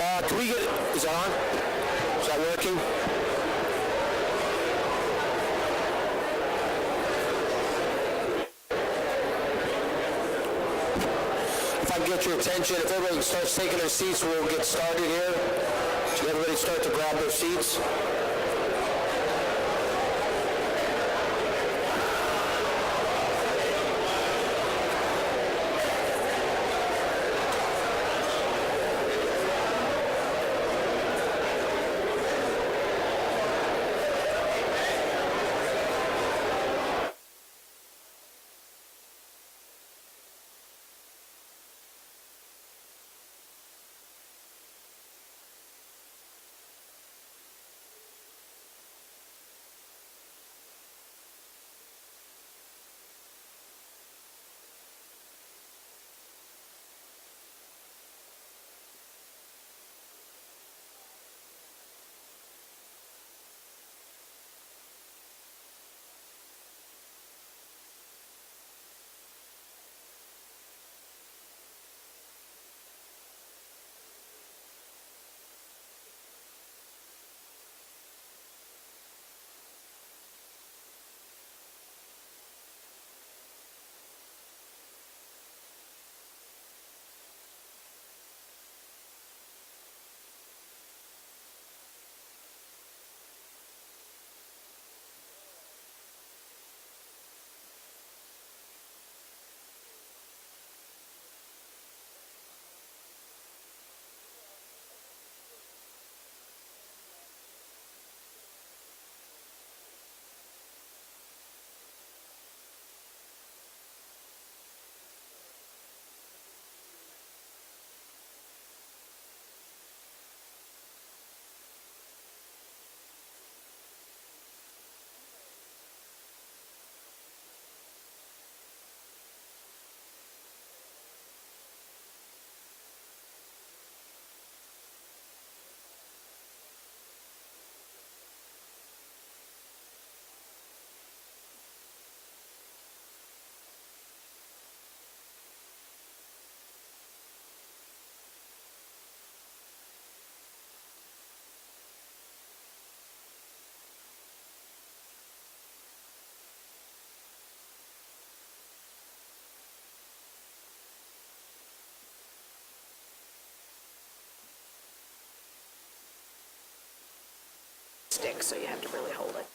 Can we get, is that on? Is that working? If I can get your attention, if everybody starts taking their seats, we'll get started here. So everybody start to grab their seats. Stick, so you have to really hold it.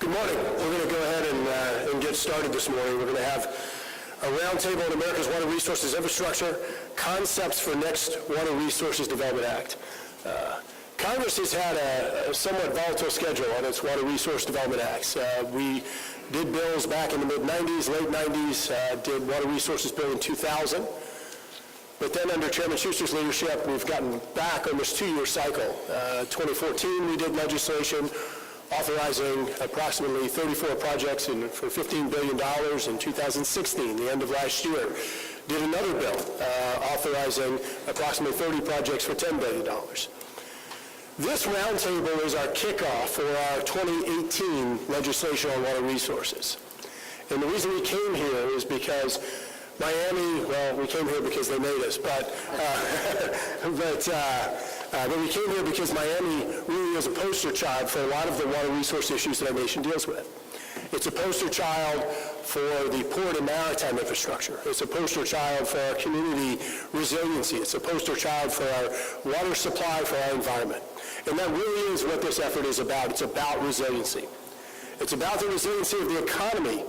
Good morning. We're going to go ahead and get started this morning. We're going to have a roundtable on America's Water Resources Infrastructure, Concepts for Next Water Resources Development Act. Congress has had a somewhat volatile schedule on its Water Resource Development Acts. We did bills back in the mid-'90s, late '90s, did Water Resources Bill in 2000. But then under Chairman Schuster's leadership, we've gotten back on this two-year cycle. 2014, we did legislation authorizing approximately 34 projects for $15 billion. In 2016, the end of last year, did another bill authorizing approximately 30 projects for $10 billion. This roundtable is our kickoff for our 2018 legislation on water resources. And the reason we came here is because Miami, well, we came here because they made us, but But we came here because Miami really is a poster child for a lot of the water resource issues that our nation deals with. It's a poster child for the port and maritime infrastructure. It's a poster child for our community resiliency. It's a poster child for our water supply, for our environment. And that really is what this effort is about. It's about resiliency. It's about the resiliency of the economy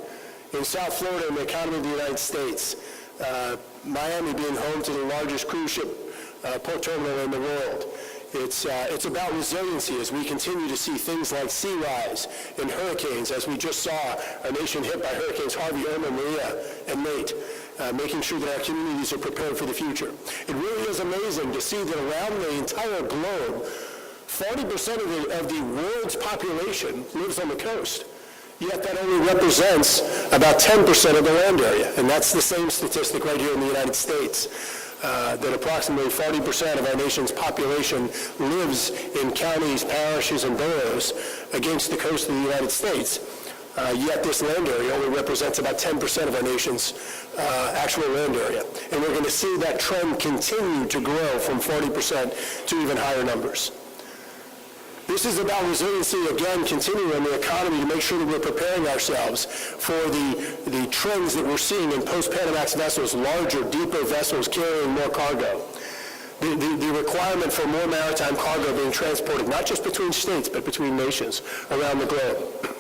in South Florida and the economy of the United States. Miami being home to the largest cruise ship port terminal in the world. It's about resiliency as we continue to see things like sea rise and hurricanes, as we just saw our nation hit by Hurricanes Harvey, Irma, Maria, and Nate, making sure that our communities are prepared for the future. It really is amazing to see that around the entire globe, 40% of the world's population lives on the coast. Yet that only represents about 10% of the land area, and that's the same statistic right here in the United States. That approximately 40% of our nation's population lives in counties, parishes, and boroughs against the coast of the United States. Yet this land area only represents about 10% of our nation's actual land area. And we're going to see that trend continue to grow from 40% to even higher numbers. This is about resiliency, again, continuing in the economy to make sure that we're preparing ourselves for the trends that we're seeing in post-Panamax vessels, larger, deeper vessels carrying more cargo. The requirement for more maritime cargo being transported, not just between states, but between nations around the globe.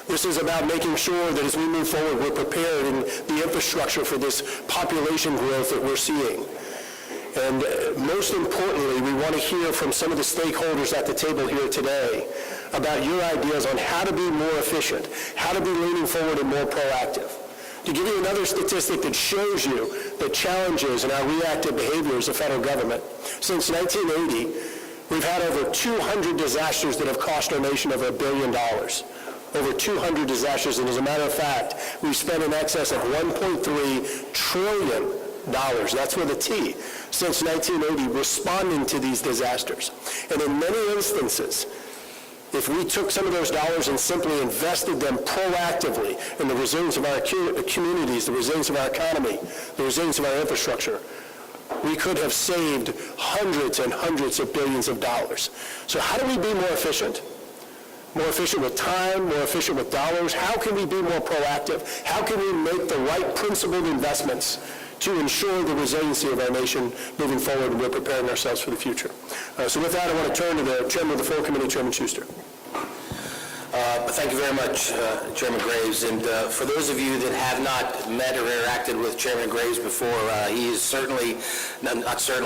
This is about making sure that as we move forward, we're prepared in the infrastructure for this population growth that we're seeing. And most importantly, we want to hear from some of the stakeholders at the table here today about your ideas on how to be more efficient, how to be leaning forward and more proactive. To give you another statistic that shows you the challenges in our reactive behavior as a federal government, since 1980, we've had over 200 disasters that have cost our nation over $1 billion. Over 200 disasters, and as a matter of fact, we've spent in excess of $1.3 trillion. That's with a T, since 1980, responding to these disasters. And in many instances, if we took some of those dollars and simply invested them proactively in the resilience of our communities, the resilience of our economy, the resilience of our infrastructure, we could have saved hundreds and hundreds of billions of dollars. So how do we be more efficient? More efficient with time, more efficient with dollars? How can we be more proactive? How can we make the right principled investments to ensure the resiliency of our nation moving forward, and we're preparing ourselves for the future? So with that, I want to turn to the Chairman of the Full Committee, Chairman Schuster. Thank you very much, Chairman Graves. And for those of you that have not met or interacted with Chairman Graves before, he is certainly,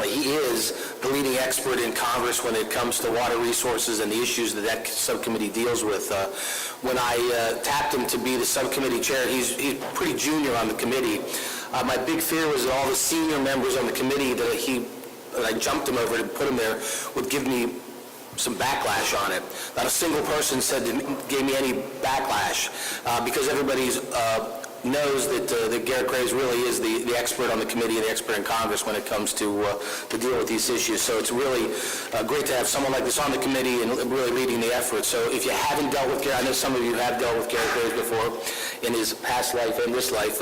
he is the leading expert in Congress when it comes to water resources and the issues that that subcommittee deals with. When I tapped him to be the subcommittee chair, he's pretty junior on the committee. My big fear was that all the senior members on the committee that I jumped him over to put him there would give me some backlash on it. Not a single person gave me any backlash because everybody knows that Garrett Graves really is the expert on the committee and the expert in Congress when it comes to deal with these issues. So it's really great to have someone like this on the committee and really leading the effort. So if you haven't dealt with Garrett, I know some of you have dealt with Garrett Graves before in his past life and this life.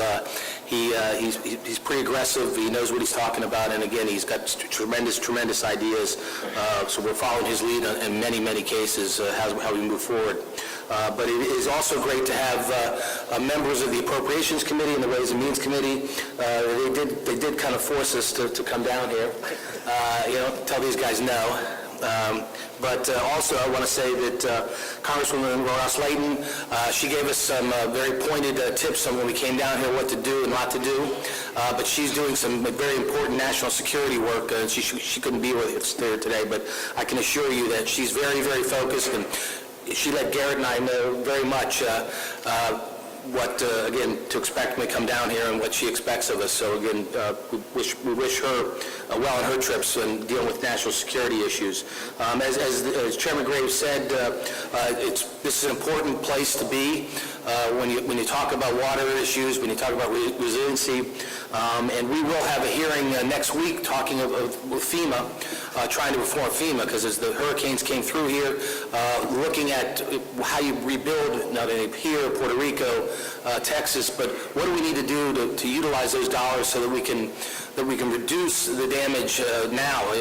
He's pretty aggressive. He knows what he's talking about, and again, he's got tremendous ideas. So we're following his lead in many cases how we move forward. But it is also great to have members of the Appropriations Committee and the Ways and Means Committee. They did kind of force us to come down here. Tell these guys no. But also I want to say that Congresswoman Ross-Layton, she gave us some very pointed tips on when we came down here what to do and not to do. But she's doing some very important national security work. She couldn't be with us there today, but I can assure you that she's very we and she let Garrett and I know very much what, again, to expect when we come down here and what she expects of us. So, again, we wish her well on her trips and dealing with national security issues. As Chairman Graves said, this is an important place to be when you talk about water issues, when you talk about resiliency. And we will have a hearing next week talking with FEMA, trying to reform FEMA, because as the hurricanes came through here, looking at how you rebuild not only here, Puerto Rico, Texas, but what do we need to do to utilize those dollars so that we can reduce the damage now.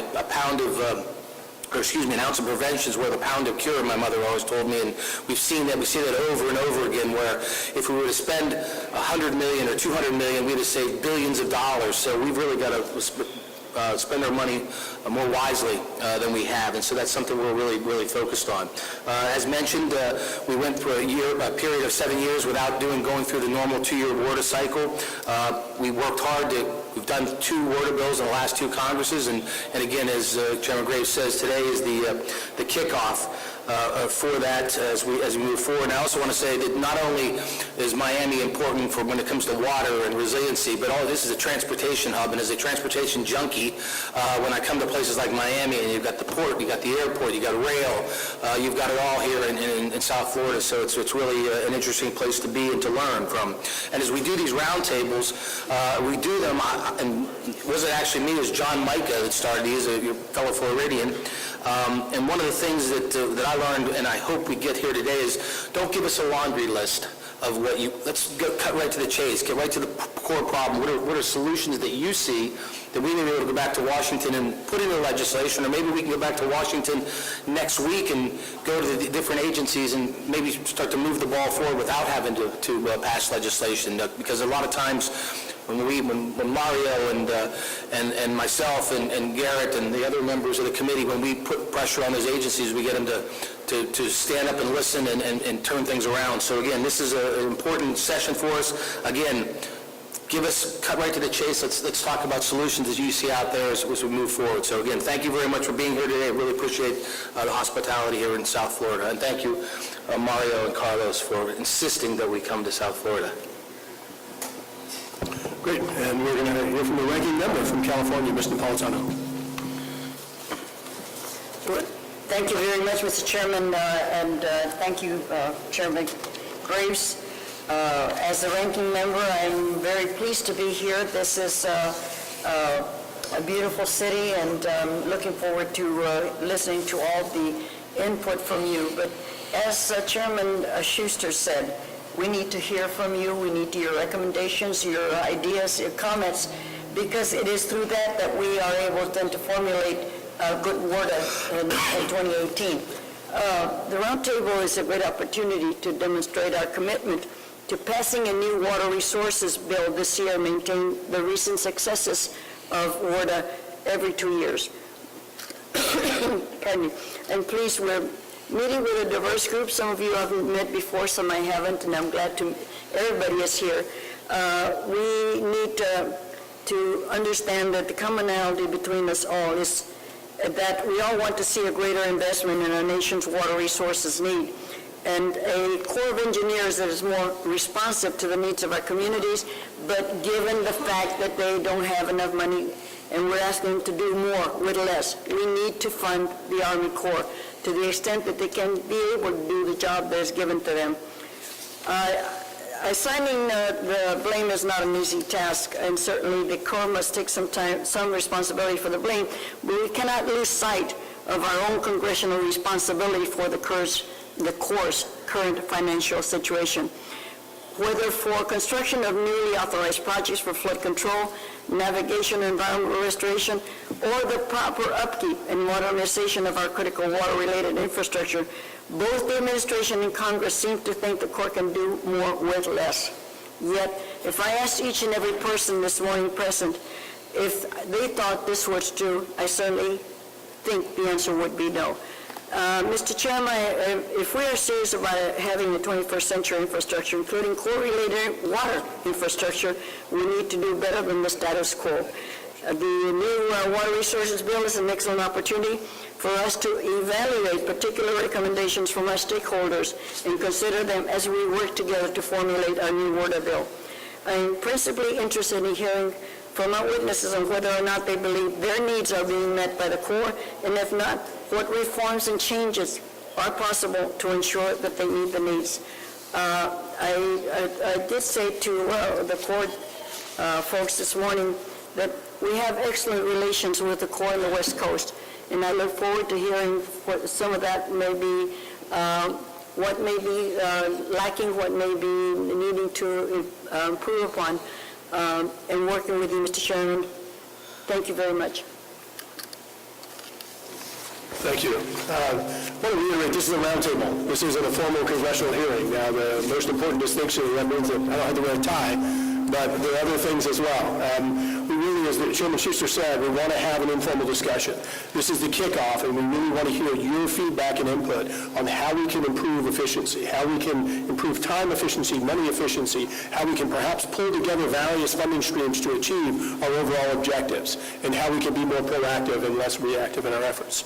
An ounce of prevention is worth a pound of cure, my mother always told me, and we see that over and over again, where if we were to spend $100 million or $200 million, we'd have saved billions of dollars. So we've really got to spend our money more wisely than we have, and so that's something we're really focused on. As mentioned, we went through a period of 7 years without going through the normal 2-year water cycle. We worked hard we've done 2 water bills in the last 2 Congresses, and again, as Chairman Graves says, today is the kickoff for that as we move forward. And I also want to say that not only is Miami important for when it comes to water and resiliency, but all this is a transportation hub, and as a transportation junkie, when I come to places like Miami, and you've got the port, you've got the airport, you've got rail, you've got it all here in South Florida, so it's really an interesting place to be and to learn from. And as we do these roundtables, we do them, and it wasn't actually me, it was John Micah that started. He is a fellow Floridian. And one of the things that I learned, and I hope we get here today, is don't give us a laundry list of let's cut right to the chase, get right to the core problem. What are solutions that you see that we may be able to go back to Washington and put into legislation, or maybe we can go back to Washington next week and go to the different agencies and maybe start to move the ball forward without having to pass legislation, because a lot of times when Mario and myself and Garrett and the other members of the committee, when we put pressure on those agencies, we get them to stand up and listen and turn things around. So again, this is an important session for us. Again, cut right to the chase. Let's talk about solutions that you see out there as we move forward. So again, thank you very much for being here today. I really appreciate the hospitality here in South Florida. And thank you, Mario and Carlos, for insisting that we come to South Florida. Great, and we're going to hear from the ranking member from California, Mr. Napolitano. Thank you very much, Mr. Chairman, and thank you, Chairman Graves. As the ranking member, I'm very pleased to be here. This is a beautiful city, and looking forward to listening to all the input from you. But as Chairman Schuster said, we need to hear from you. We need your recommendations, your ideas, your comments, because it is through that we are able then to formulate good water in 2018. The roundtable is a great opportunity to demonstrate our commitment to passing a new water resources bill this year, maintain the recent successes of water every 2 years. Pardon me. And please, we're meeting with a diverse group. Some of you haven't met before, some I haven't, and I'm glad everybody is here. We need to understand that the commonality between us all is that we all want to see a greater investment in our nation's water resources need, and a corps of engineers that is more responsive to the needs of our communities, but given the fact that they don't have enough money, and we're asking them to do more with less. We need to fund the Army Corps to the extent that they can be able to do the job that is given to them. Assigning the blame is not an easy task, and certainly the Corps must take some responsibility for the blame, but we cannot lose sight of our own congressional responsibility for the Corps' current financial situation. Whether for construction of newly authorized projects for flood control, navigation and environmental restoration, or the proper upkeep and modernization of our critical water-related infrastructure, both the administration and Congress seem to think the Corps can do more with less. Yet, if I asked each and every person this morning present if they thought this was true, I certainly think the answer would be no. Mr. Chairman, if we are serious about having a 21st century infrastructure, including Corps-related water infrastructure, we need to do better than the status quo. The new Water Resources Bill is an excellent opportunity for us to evaluate particular recommendations from our stakeholders and consider them as we work together to formulate our new water bill. I'm principally interested in hearing from our witnesses on whether or not they believe their needs are being met by the Corps, and if not, what reforms and changes are possible to ensure that they meet the needs. I did say to the Corps folks this morning that we have excellent relations with the Corps on the West Coast, and I look forward to hearing what some of that may be, what may be lacking, what may be needing to improve upon, and working with you, Mr. Chairman, Thank you very much. Thank you. I want to reiterate, this is a roundtable. This isn't a formal congressional hearing. Now, the most important distinction, that means that I don't have to wear a tie, but there are other things as well. We really, as Chairman Schuster said, we want to have an informal discussion. This is the kickoff, and we really want to hear your feedback and input on how we can improve efficiency, how we can improve time efficiency, money efficiency, how we can perhaps pull together various funding streams to achieve our overall objectives, and how we can be more proactive and less reactive in our efforts.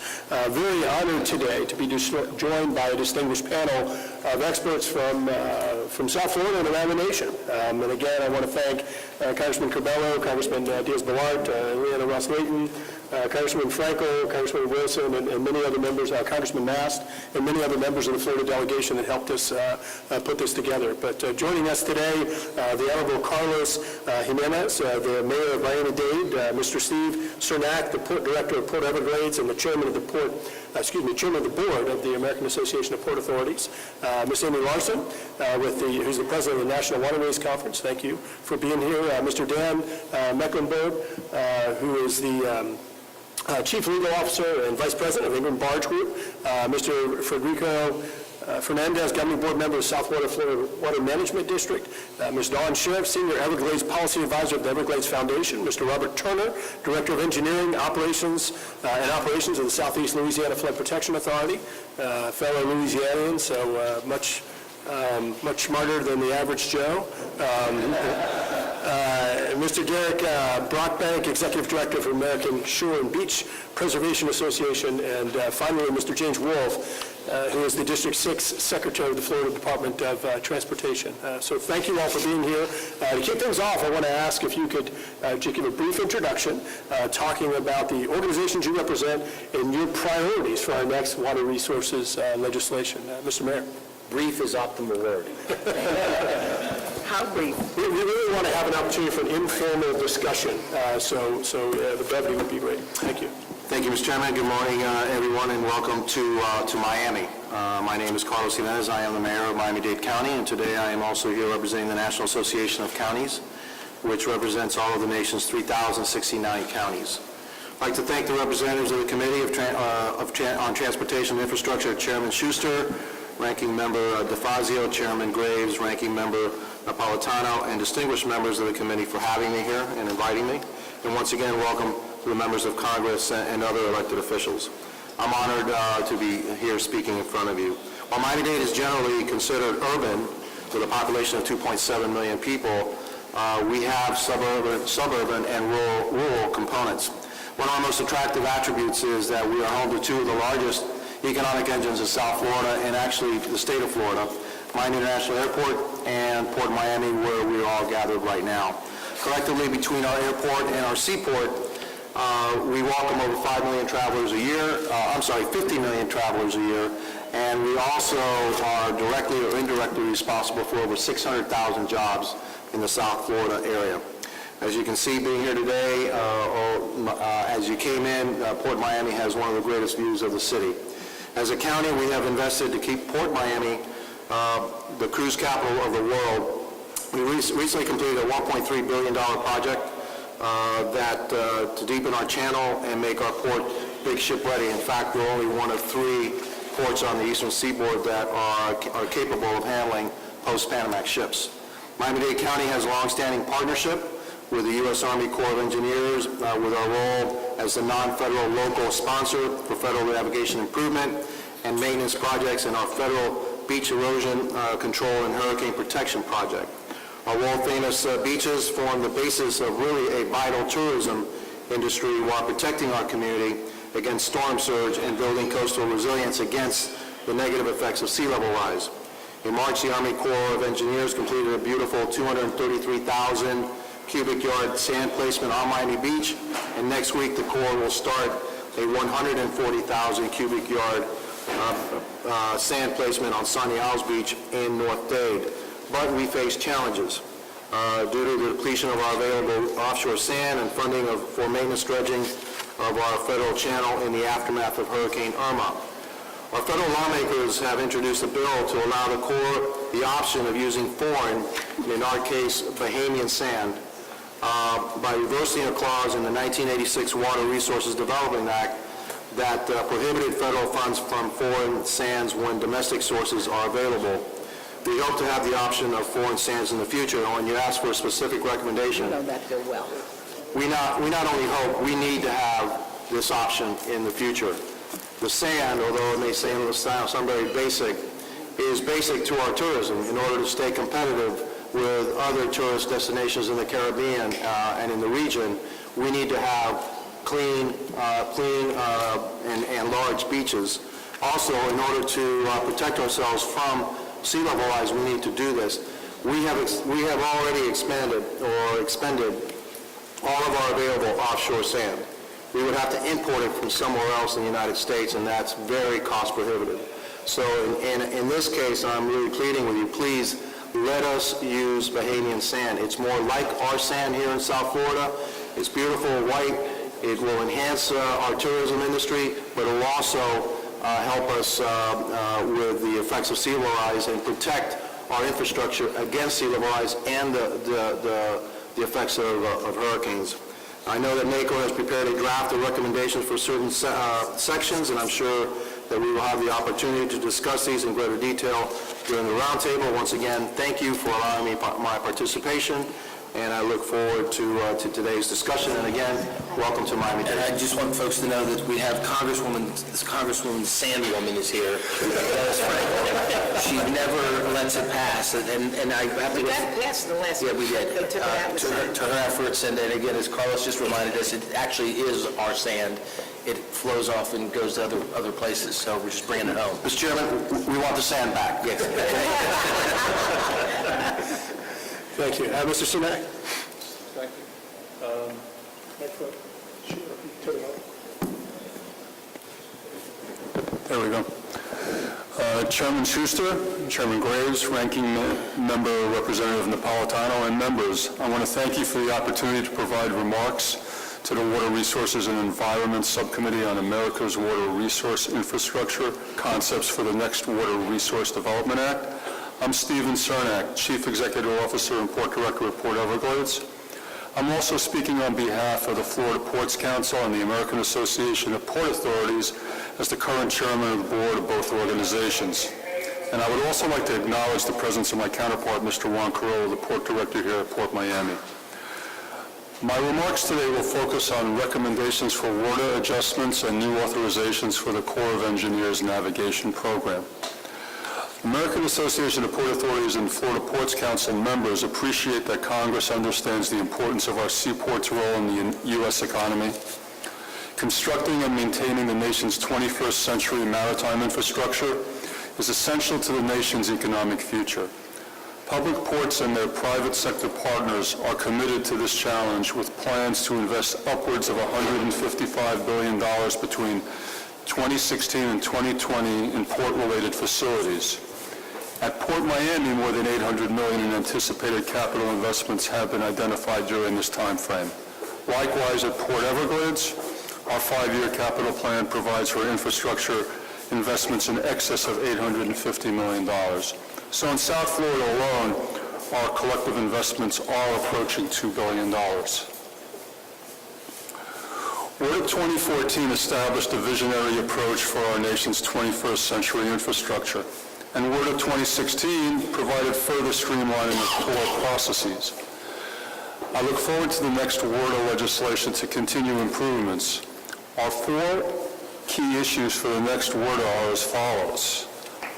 Very honored today to be joined by a distinguished panel of experts from South Florida and around the nation. And again, I want to thank Congressman Curbelo, Congressman Diaz-Balart, Leanna Ross-Layton, Congressman Frankel, Congressman Wilson, and many other members, Congressman Mast, and many other members of the Florida delegation that helped us put this together. But joining us today, the Honorable Carlos Jimenez, the Mayor of Miami-Dade, Mr. Steve Cernak, the Port Director of Port Everglades, and the Chairman of the Board of the American Association of Port Authorities, Ms. Amy Larson, who's the President of the National Waterways Conference. Thank you for being here. Mr. Dan Mecklenburg, who is the Chief Legal Officer and Vice President of Ingram Barge Group, Mr. Federico Fernandez, Governing Board Member of South Florida Water Management District, Ms. Dawn Sheriff, Senior Everglades Policy Advisor of the Everglades Foundation, Mr. Robert Turner, Director of Engineering Operations of the Southeast Louisiana Flood Protection Authority, fellow Louisianian, so much smarter than the average Joe. Mr. Derek Brockbank, Executive Director for American Shore and Beach Preservation Association, and finally, Mr. James Wolf, who is the District 6 Secretary of the Florida Department of Transportation. So thank you all for being here. To kick things off, I want to ask if you could just give a brief introduction, talking about the organizations you represent and your priorities for our next water resources legislation. Mr. Mayor. Brief is optimal word. How brief? We really want to have an opportunity for an informal discussion, so the brevity would be great. Thank you. Thank you, Mr. Chairman. Good morning, everyone, and welcome to Miami. My name is Carlos Jimenez. I am the mayor of Miami-Dade County, and today I am also here representing the National Association of Counties, which represents all of the nation's 3,069 counties. I'd like to thank the representatives of the Committee on Transportation and Infrastructure, Chairman Schuster, Ranking Member DeFazio, Chairman Graves, Ranking Member Napolitano, and distinguished members of the committee for having me here and inviting me. And once again, welcome to the members of Congress and other elected officials. I'm honored to be here speaking in front of you. While Miami-Dade is generally considered urban, with a population of 2.7 million people, we have suburban and rural components. One of our most attractive attributes is that we are home to two of the largest economic engines in South Florida and actually the state of Florida, Miami International Airport and Port Miami, where we are all gathered right now. Collectively, between our airport and our seaport, we welcome over 5 million travelers a year, 50 million travelers a year, and we also are directly or indirectly responsible for over 600,000 jobs in the South Florida area. As you can see, being here today, as you came in, Port Miami has one of the greatest views of the city. As a county, we have invested to keep Port Miami the cruise capital of the world. We recently completed a $1.3 billion project to deepen our channel and make our port big ship ready. In fact, we're only one of 3 ports on the eastern seaboard that are capable of handling post-Panamax ships. Miami-Dade County has a long-standing partnership with the U.S. Army Corps of Engineers with our role as the non-federal local sponsor for federal navigation improvement and maintenance projects in our federal beach erosion control and hurricane protection project. Our world-famous beaches form the basis of really a vital tourism industry while protecting our community against storm surge and building coastal resilience against the negative effects of sea level rise. In March, the Army Corps of Engineers completed a beautiful 233,000 cubic yard sand placement on Miami Beach, and next week the Corps will start a 140,000 cubic yard sand placement on Sunny Isles Beach in North Dade. But we face challenges due to the depletion of our available offshore sand and funding for maintenance dredging of our federal channel in the aftermath of Hurricane Irma. Our federal lawmakers have introduced a bill to allow the Corps the option of using foreign, in our case, Bahamian sand, by reversing a clause in the 1986 Water Resources Development Act that prohibited federal funds from foreign sands when domestic sources are available. We hope to have the option of foreign sands in the future, and when you ask for a specific recommendation, You know that too well. we not only hope, we need to have this option in the future. The sand, although it may sound very basic, is basic to our tourism. In order to stay competitive with other tourist destinations in the Caribbean and in the region, we need to have clean and large beaches. Also, in order to protect ourselves from sea level rise, we need to do this. We have already expended all of our available offshore sand. We would have to import it from somewhere else in the United States, and that's very cost prohibitive. So in this case, I'm really pleading with you, please let us use Bahamian sand. It's more like our sand here in South Florida. It's beautiful, white. It will enhance our tourism industry, but it will also help us with the effects of sea level rise and protect our infrastructure against sea level rise and the effects of hurricanes. I know that NACO has prepared a draft of recommendations for certain sections, and I'm sure that we will have the opportunity to discuss these in greater detail during the roundtable. Once again, thank you for allowing me my participation, and I look forward to today's discussion. And again, welcome to Miami-Dade. And I just want folks to know that we have Congresswoman Sandwoman is here. She never lets it pass, and I have to... We got past the last... Yeah, we did. They took it out. To her efforts, and again, as Carlos just reminded us, it actually is our sand. It flows off and goes to other places, so we're just bringing it home. Mr. Chairman, we want the sand back. Yes. Thank you. Mr. Sumac? Thank you. There we go. Chairman Schuster, Chairman Graves, Ranking Member Representative Napolitano, and members, I want to thank you for the opportunity to provide remarks to the Water Resources and Environment Subcommittee on America's Water Resource Infrastructure Concepts for the Next Water Resource Development Act. I'm Stephen Cernak, Chief Executive Officer and Port Director at Port Everglades. I'm also speaking on behalf of the Florida Ports Council and the American Association of Port Authorities as the current chairman of the board of both organizations. And I would also like to acknowledge the presence of my counterpart, Mr. Juan Carrillo, the Port Director here at Port Miami. My remarks today will focus on recommendations for water adjustments and new authorizations for the Corps of Engineers Navigation Program. American Association of Port Authorities and Florida Ports Council members appreciate that Congress understands the importance of our seaports' role in the U.S. economy. Constructing and maintaining the nation's 21st century maritime infrastructure is essential to the nation's economic future. Public ports and their private sector partners are committed to this challenge with plans to invest upwards of $155 billion between 2016 and 2020 in port-related facilities. At Port Miami, more than $800 million in anticipated capital investments have been identified during this time frame. Likewise, at Port Everglades, our 5-year capital plan provides for infrastructure investments in excess of $850 million. So in South Florida alone, our collective investments are approaching $2 billion. WARDA 2014 established a visionary approach for our nation's 21st century infrastructure, and WARDA 2016 provided further streamlining of core processes. I look forward to the next WARDA legislation to continue improvements. Our 4 key issues for the next WARDA are as follows.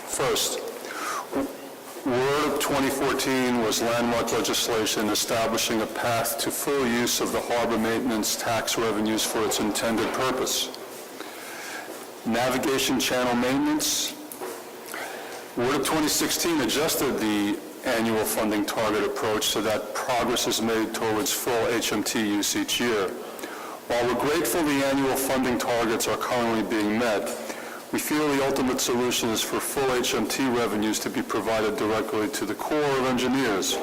First, WARDA 2014 was landmark legislation establishing a path to full use of the harbor maintenance tax revenues for its intended purpose. Navigation channel maintenance. WARDA 2016 adjusted the annual funding target approach so that progress is made towards full HMT use each year. While we're grateful the annual funding targets are currently being met, we feel the ultimate solution is for full HMT revenues to be provided directly to the Corps of Engineers.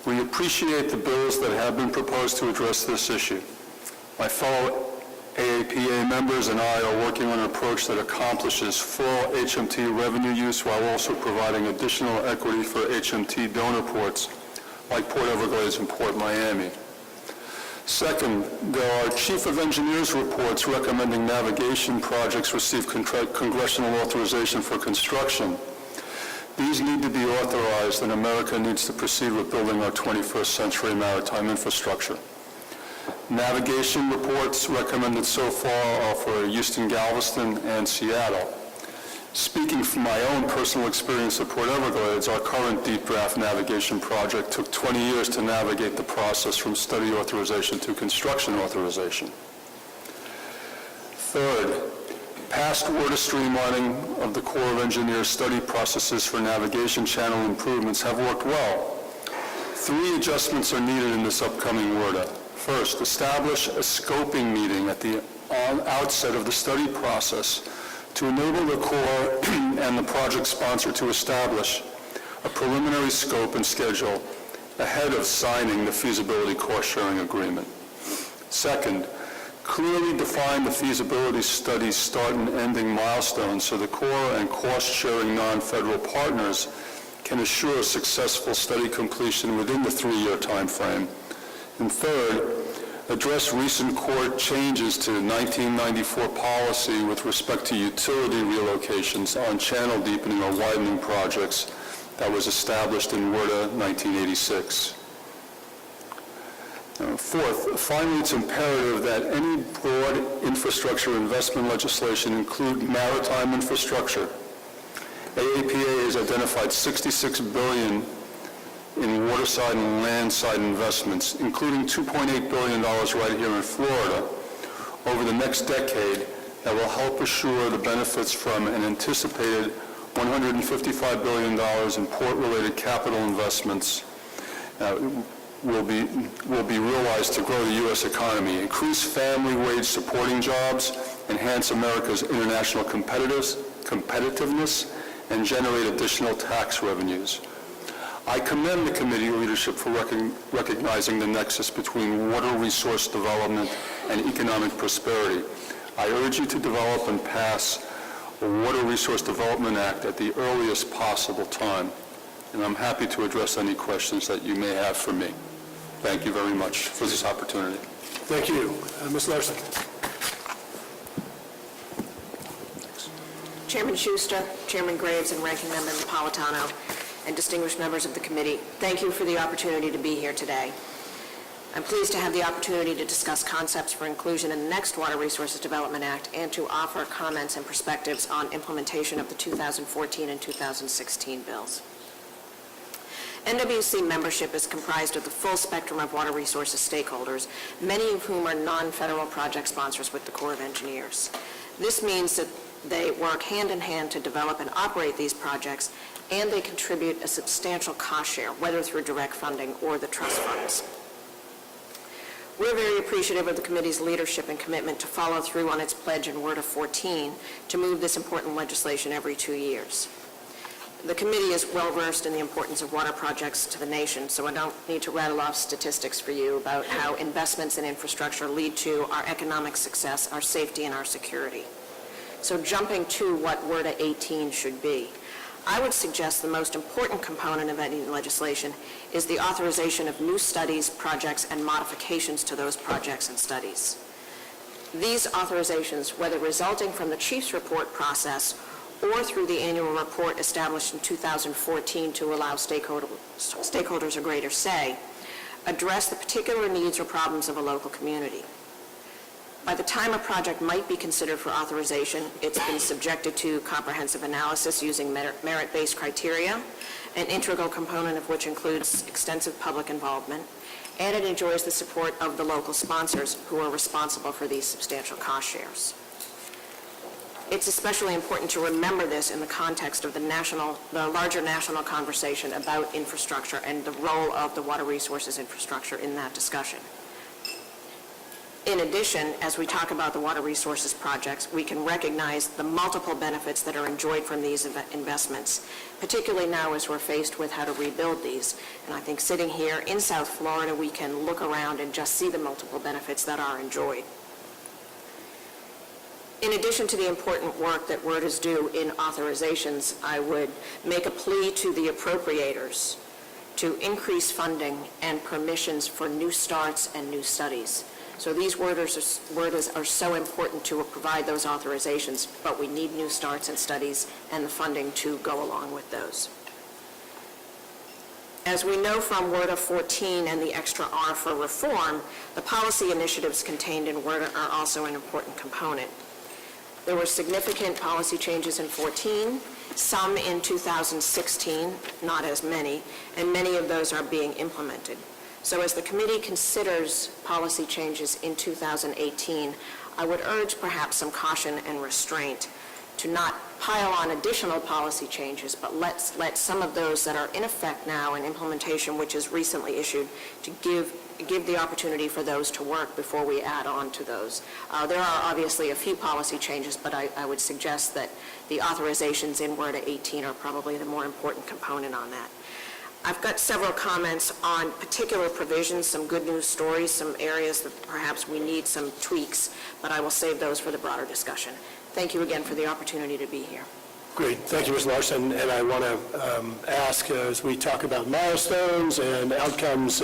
We appreciate the bills that have been proposed to address this issue. My fellow AAPA members and I are working on an approach that accomplishes full HMT revenue use while also providing additional equity for HMT donor ports like Port Everglades and Port Miami. Second, there are Chief of Engineers reports recommending navigation projects receive congressional authorization for construction. These need to be authorized, and America needs to proceed with building our 21st century maritime infrastructure. Navigation reports recommended so far are for Houston, Galveston, and Seattle. Speaking from my own personal experience at Port Everglades, our current deep draft navigation project took 20 years to navigate the process from study authorization to construction authorization. Third, past order streamlining of the Corps of Engineers study processes for navigation channel improvements have worked well. 3 adjustments are needed in this upcoming WRDA. First, establish a scoping meeting at the outset of the study process to enable the Corps and the project sponsor to establish a preliminary scope and schedule ahead of signing the feasibility cost-sharing agreement. Second, clearly define the feasibility study's start and ending milestones so the Corps and cost-sharing non-federal partners can assure a successful study completion within the 3-year time frame. And third, address recent court changes to 1994 policy with respect to utility relocations on channel deepening or widening projects that was established in WRDA 1986. Fourth, finally, it's imperative that any broad infrastructure investment legislation include maritime infrastructure. AAPA has identified $66 billion in waterside and landside investments, including $2.8 billion right here in Florida, over the next decade that will help assure the benefits from an anticipated $155 billion in port-related capital investments will be realized to grow the U.S. economy, increase family wage supporting jobs, enhance America's international competitiveness, and generate additional tax revenues. I commend the committee leadership for recognizing the nexus between water resource development and economic prosperity. I urge you to develop and pass a Water Resource Development Act at the earliest possible time, and I'm happy to address any questions that you may have for me. Thank you very much for this opportunity. Thank you. Ms. Larson. Chairman Schuster, Chairman Graves, and Ranking Member Napolitano, and distinguished members of the committee, thank you for the opportunity to be here today. I'm pleased to have the opportunity to discuss concepts for inclusion in the next Water Resources Development Act and to offer comments and perspectives on implementation of the 2014 and 2016 bills. NWC membership is comprised of the full spectrum of water resources stakeholders, many of whom are non-federal project sponsors with the Corps of Engineers. This means that they work hand in hand to develop and operate these projects, and they contribute a substantial cost share, whether through direct funding or the trust funds. We're very appreciative of the committee's leadership and commitment to follow through on its pledge in WRDA 14 to move this important legislation every 2 years. The committee is well-versed in the importance of water projects to the nation, so I don't need to rattle off statistics for you about how investments in infrastructure lead to our economic success, our safety, and our security. So jumping to what WRDA 18 should be, I would suggest the most important component of any legislation is the authorization of new studies, projects, and modifications to those projects and studies. These authorizations, whether resulting from the Chief's report process or through the annual report established in 2014 to allow stakeholders a greater say, address the particular needs or problems of a local community. By the time a project might be considered for authorization, it's been subjected to comprehensive analysis using merit-based criteria, an integral component of which includes extensive public involvement, and it enjoys the support of the local sponsors who are responsible for these substantial cost shares. It's especially important to remember this in the context of the larger national conversation about infrastructure and the role of the water resources infrastructure in that discussion. In addition, as we talk about the water resources projects, we can recognize the multiple benefits that are enjoyed from these investments, particularly now as we're faced with how to rebuild these. And I think sitting here in South Florida, we can look around and just see the multiple benefits that are enjoyed. In addition to the important work that WRDAs do in authorizations, I would make a plea to the appropriators to increase funding and permissions for new starts and new studies. So these words are so important to provide those authorizations, but we need new starts and studies and the funding to go along with those. As we know from WRDA 14 and the extra R for reform, the policy initiatives contained in WRDA are also an important component. There were significant policy changes in 14, some in 2016, not as many, and many of those are being implemented. So as the committee considers policy changes in 2018, I would urge perhaps some caution and restraint to not pile on additional policy changes, but let some of those that are in effect now in implementation, which is recently issued, to give the opportunity for those to work before we add on to those. There are obviously a few policy changes, but I would suggest that the authorizations in WRDA 18 are probably the more important component on that. I've got several comments on particular provisions, some good news stories, some areas that perhaps we need some tweaks, but I will save those for the broader discussion. Thank you again for the opportunity to be here. Great. Thank you, Ms. Larson. And I want to ask, as we talk about milestones and outcomes,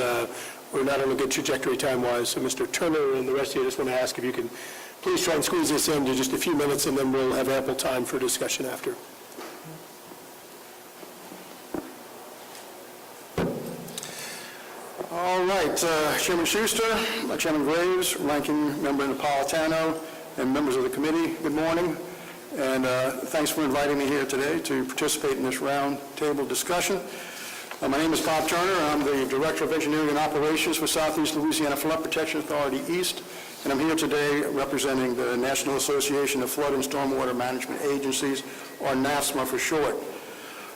we're not on a good trajectory time-wise. So Mr. Turner and the rest of you, I just want to ask if you can please try and squeeze this into just a few minutes, and then we'll have ample time for discussion after. All right, Chairman Schuster, Chairman Graves, Ranking Member Napolitano, and members of the committee, good morning. And thanks for inviting me here today to participate in this round table discussion. My name is Bob Turner. I'm the Director of Engineering and Operations for Southeast Louisiana Flood Protection Authority East, and I'm here today representing the National Association of Flood and Stormwater Management Agencies, or NAFSMA for short.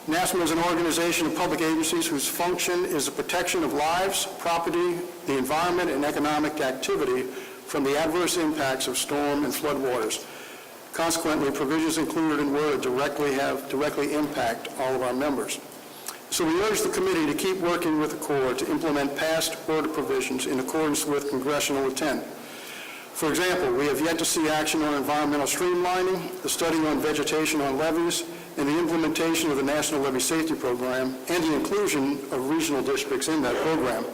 NAFSMA is an organization of public agencies whose function is the protection of lives, property, the environment, and economic activity from the adverse impacts of storm and flood waters. Consequently, provisions included in WRDA directly impact all of our members. So we urge the committee to keep working with the Corps to implement past WRDA provisions in accordance with congressional intent. For example, we have yet to see action on environmental streamlining, the study on vegetation on levees, and the implementation of the National Levee Safety Program, and the inclusion of regional districts in that program.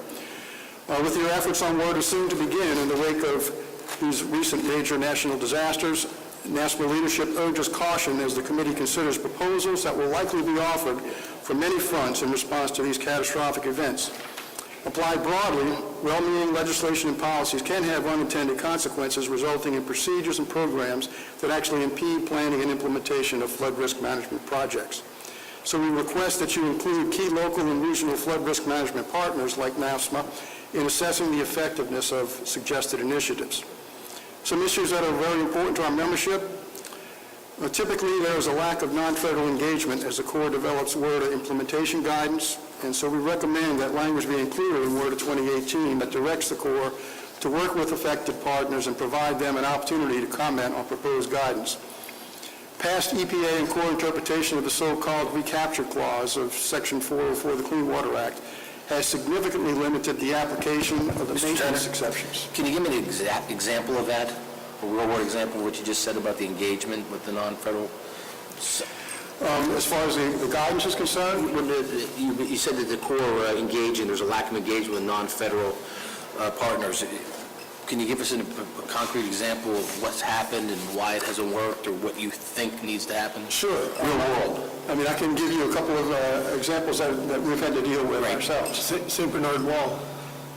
With your efforts on WRDA soon to begin in the wake of these recent major national disasters, NAFSMA leadership urges caution as the committee considers proposals that will likely be offered from many fronts in response to these catastrophic events. Applied broadly, well-meaning legislation and policies can have unintended consequences resulting in procedures and programs that actually impede planning and implementation of flood risk management projects. So we request that you include key local and regional flood risk management partners like NAFSMA in assessing the effectiveness of suggested initiatives. Some issues that are very important to our membership. Typically, there is a lack of non-federal engagement as the Corps develops WRDA implementation guidance, and so we recommend that language be included in WRDA 2018 that directs the Corps to work with affected partners and provide them an opportunity to comment on proposed guidance. Past EPA and Corps interpretation of the so-called recapture clause of Section 404 of the Clean Water Act has significantly limited the application of the maintenance exceptions. Can you give me an exact example of that? A real-world example of what you just said about the engagement with the non-federal? As far as the guidance is concerned, You said that the Corps engaging, there's a lack of engagement with non-federal partners. Can you give us a concrete example of what's happened and why it hasn't worked, or what you think needs to happen? Sure. Real world. I mean, I can give you a couple of examples that we've had to deal with ourselves. St. Bernard Wall,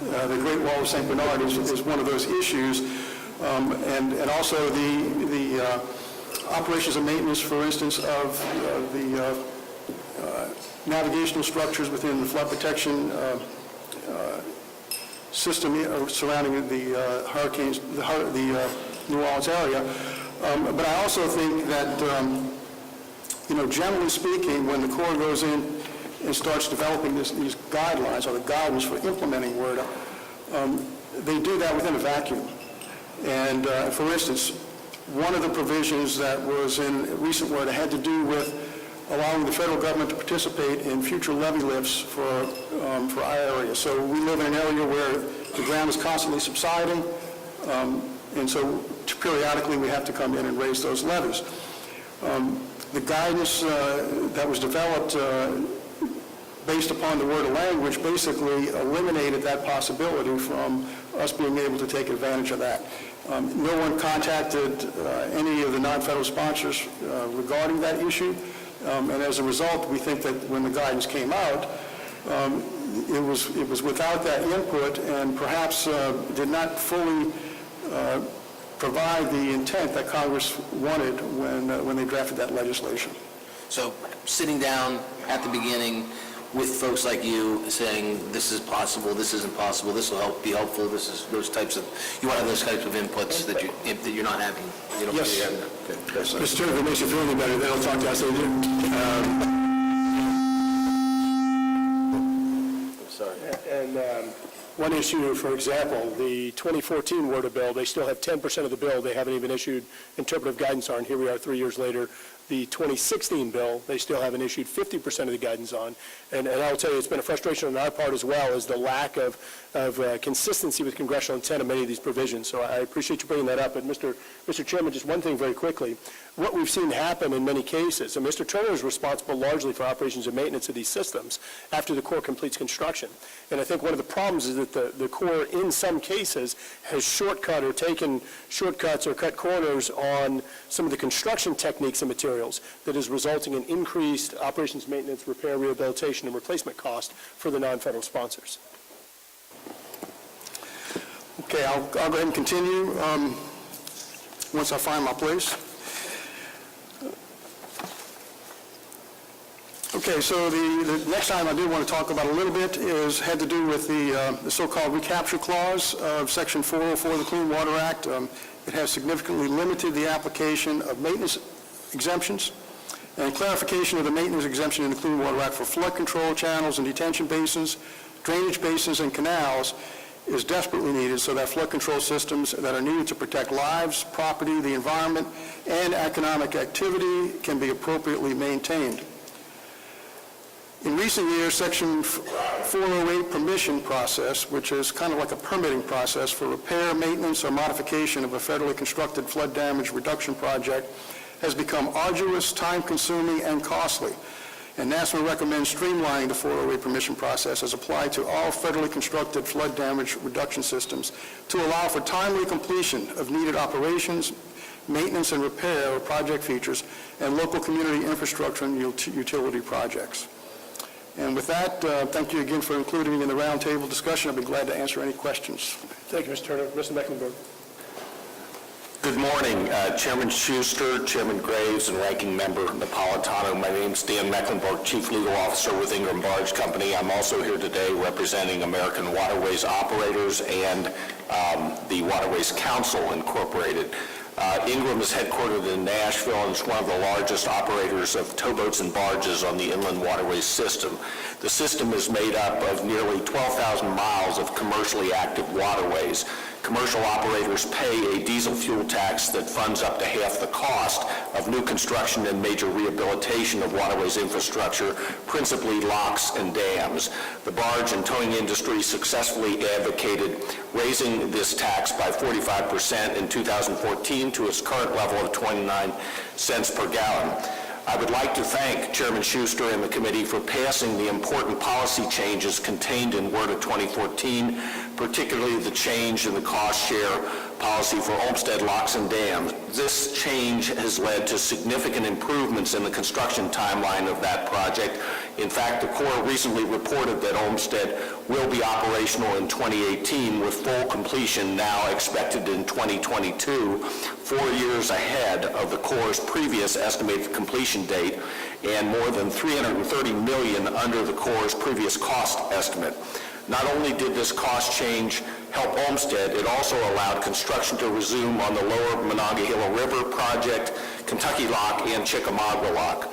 the Great Wall of St. Bernard is one of those issues, and also the operations and maintenance, for instance, of the navigational structures within the flood protection system surrounding the hurricanes, the New Orleans area. But I also think that, generally speaking, when the Corps goes in and starts developing these guidelines or the guidance for implementing WRDA, they do that within a vacuum. And for instance, one of the provisions that was in recent WRDA had to do with allowing the federal government to participate in future levee lifts for our area. So we live in an area where the ground is constantly subsiding, and so periodically we have to come in and raise those levees. The guidance that was developed based upon the word of language, basically eliminated that possibility from us being able to take advantage of that. No one contacted any of the non-federal sponsors regarding that issue, and as a result, we think that when the guidance came out, it was without that input and perhaps did not fully provide the intent that Congress wanted when they drafted that legislation. So sitting down at the beginning with folks like you saying, this is possible, this isn't possible, this will be helpful, this is those types of, you want to have those types of inputs that you're not having. You don't Yes. feel you're having. Okay. That's Mr. Turner, if it makes you feel any better, then I'll talk to us later. sorry. And one issue, for example, the 2014 WRDA bill, they still have 10% of the bill they haven't even issued interpretive guidance on. Here we are 3 years later. The 2016 bill, they still haven't issued 50% of the guidance on. And I'll tell you, it's been a frustration on our part as well, is the lack of consistency with congressional intent of many of these provisions. So I appreciate you bringing that up. But Mr. Chairman, just one thing very quickly. What we've seen happen in many cases, and Mr. Turner is responsible largely for operations and maintenance of these systems after the Corps completes construction. And I think one of the problems is that the Corps, in some cases, has shortcut or taken shortcuts or cut corners on some of the construction techniques and materials that is resulting in increased operations, maintenance, repair, rehabilitation, and replacement cost for the non-federal sponsors. Okay, I'll go ahead and continue once I find my place. Okay, so the next item I do want to talk about a little bit had to do with the so-called recapture clause of Section 404 of the Clean Water Act. It has significantly limited the application of maintenance exemptions, and clarification of the maintenance exemption in the Clean Water Act for flood control channels and detention basins, drainage basins, and canals is desperately needed so that flood control systems that are needed to protect lives, property, the environment, and economic activity can be appropriately maintained. In recent years, Section 408 permission process, which is kind of like a permitting process for repair, maintenance, or modification of a federally constructed flood damage reduction project, has become arduous, time-consuming, and costly. And NASMA recommends streamlining the 408 permission process as applied to all federally constructed flood damage reduction systems to allow for timely completion of needed operations, maintenance and repair of project features, and local community infrastructure and utility projects. And with that, thank you again for including me in the roundtable discussion. I'll be glad to answer any questions. Thank you, Mr. Turner. Mr. Mecklenburg. Good morning, Chairman Schuster, Chairman Graves, and Ranking Member Napolitano. My name's Dan Mecklenburg, Chief Legal Officer with Ingram Barge Company. I'm also here today representing American Waterways Operators and the Waterways Council, Incorporated. Ingram is headquartered in Nashville and is one of the largest operators of towboats and barges on the inland waterways system. The system is made up of nearly 12,000 miles of commercially active waterways. Commercial operators pay a diesel fuel tax that funds up to half the cost of new construction and major rehabilitation of waterways infrastructure, principally locks and dams. The barge and towing industry successfully advocated raising this tax by 45% in 2014 to its current level of 29 cents per gallon. I would like to thank Chairman Schuster and the committee for passing the important policy changes contained in WRDA 2014, particularly the change in the cost share policy for Olmsted locks and dams. This change has led to significant improvements in the construction timeline of that project. In fact, the Corps recently reported that Olmsted will be operational in 2018 with full completion now expected in 2022, 4 years ahead of the Corps' previous estimated completion date and more than $330 million under the Corps' previous cost estimate. Not only did this cost change help Olmsted, it also allowed construction to resume on the lower Monongahela River project, Kentucky Lock, and Chickamauga Lock.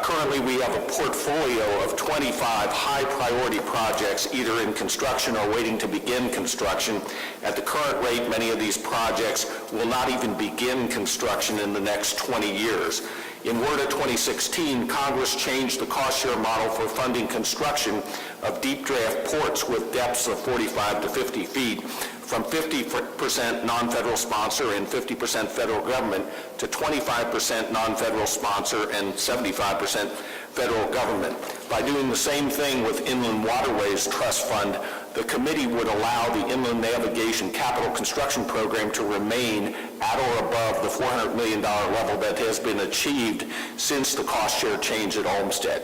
Currently, we have a portfolio of 25 high-priority projects either in construction or waiting to begin construction. At the current rate, many of these projects will not even begin construction in the next 20 years. In WRDA 2016, Congress changed the cost share model for funding construction of deep draft ports with depths of 45 to 50 feet from 50% non-federal sponsor and 50% federal government to 25% non-federal sponsor and 75% federal government. By doing the same thing with Inland Waterways Trust Fund, the committee would allow the Inland Navigation Capital Construction Program to remain at or above the $400 million level that has been achieved since the cost share change at Olmsted.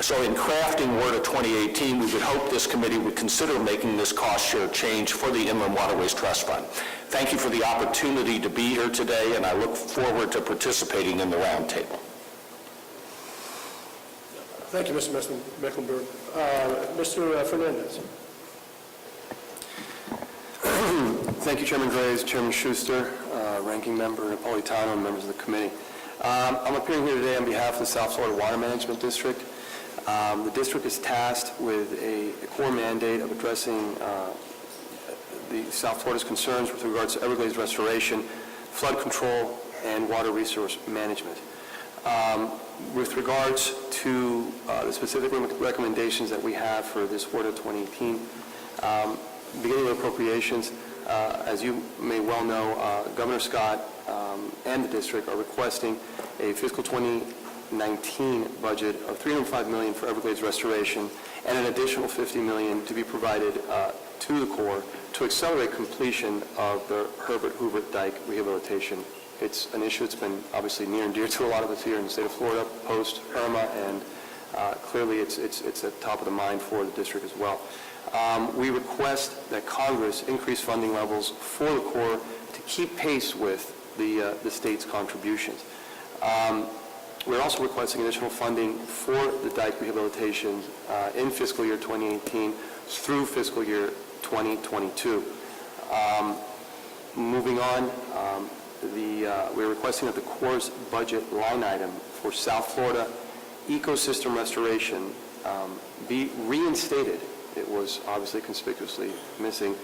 So in crafting WRDA 2018, we would hope this committee would consider making this cost share change for the Inland Waterways Trust Fund. Thank you for the opportunity to be here today, and I look forward to participating in the roundtable. Thank you, Mr. Mecklenburg. Mr. Fernandez. Thank you, Chairman Graves, Chairman Schuster, Ranking Member Napolitano, and members of the committee. I'm appearing here today on behalf of the South Florida Water Management District. The district is tasked with a core mandate of addressing the South Florida's concerns with regards to Everglades restoration, flood control, and water resource management. With regards to the specific recommendations that we have for this WRDA 2018, beginning with appropriations, as you may well know, Governor Scott and the district are requesting a fiscal 2019 budget of $305 million for Everglades restoration and an additional $50 million to be provided to the Corps to accelerate completion of the Herbert Hoover Dike rehabilitation. It's an issue that's been obviously near and dear to a lot of us here in the state of Florida post Irma, and clearly it's at the top of the mind for the district as well. We request that Congress increase funding levels for the Corps to keep pace with the state's contributions. We're also requesting additional funding for the dike rehabilitation in fiscal year 2018 through fiscal year 2022. Moving on, we're requesting that the Corps' budget line item for South Florida ecosystem restoration be reinstated. It was obviously conspicuously missing,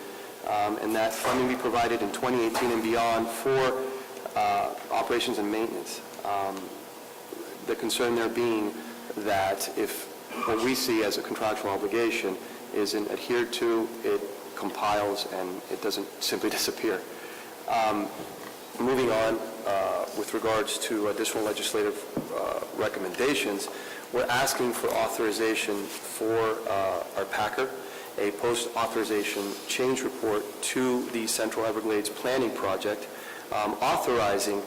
and that funding be provided in 2018 and beyond for operations and maintenance. The concern there being that if what we see as a contractual obligation isn't adhered to, it compiles and it doesn't simply disappear. Moving on, with regards to additional legislative recommendations, we're asking for authorization for our PACR, a post-authorization change report to the Central Everglades Planning Project, authorizing